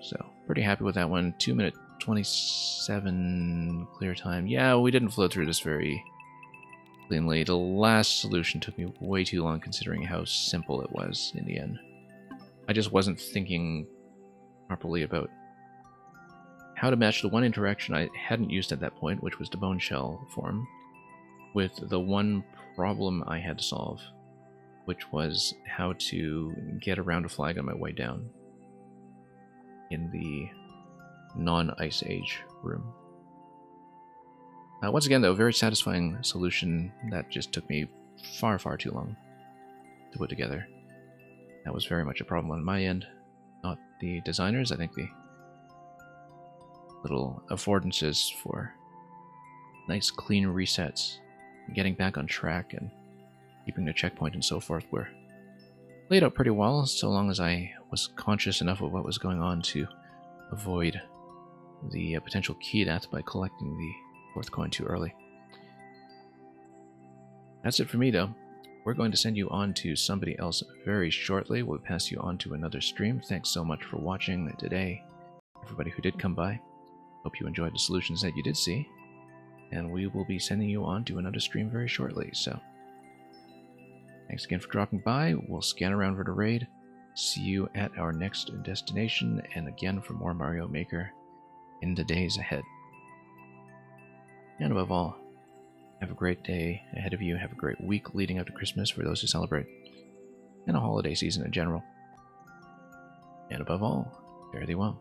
So pretty happy with that one. 2-minute 27 clear time. Yeah, we didn't flow through this very cleanly. The last solution took me way too long considering how simple it was in the end. I just wasn't thinking properly about how to match the one interaction I hadn't used at that point, which was the bone shell form, with the one problem I had to solve, which was how to get around a flag on my way down in the non-Ice Age room. Once again, though, very satisfying solution that just took me far, far too long to put together. That was very much a problem on my end, not the designers. I think the little affordances for nice clean resets, getting back on track and keeping the checkpoint and so forth were laid out pretty well, so long as I was conscious enough of what was going on to avoid the potential key death by collecting the 4th coin too early. That's it for me, though. We're going to send you on to somebody else very shortly. We'll pass you on to another stream. Thanks so much for watching today, everybody who did come by. Hope you enjoyed the solutions that you did see, and we will be sending you on to another stream very shortly. So, thanks again for dropping by. We'll scan around for the raid. See you at our next destination, and again for more Mario Maker in the days ahead. And above all, have a great day ahead of you. Have a great week leading up to Christmas for those who celebrate, and a holiday season in general. And above all, fare thee well.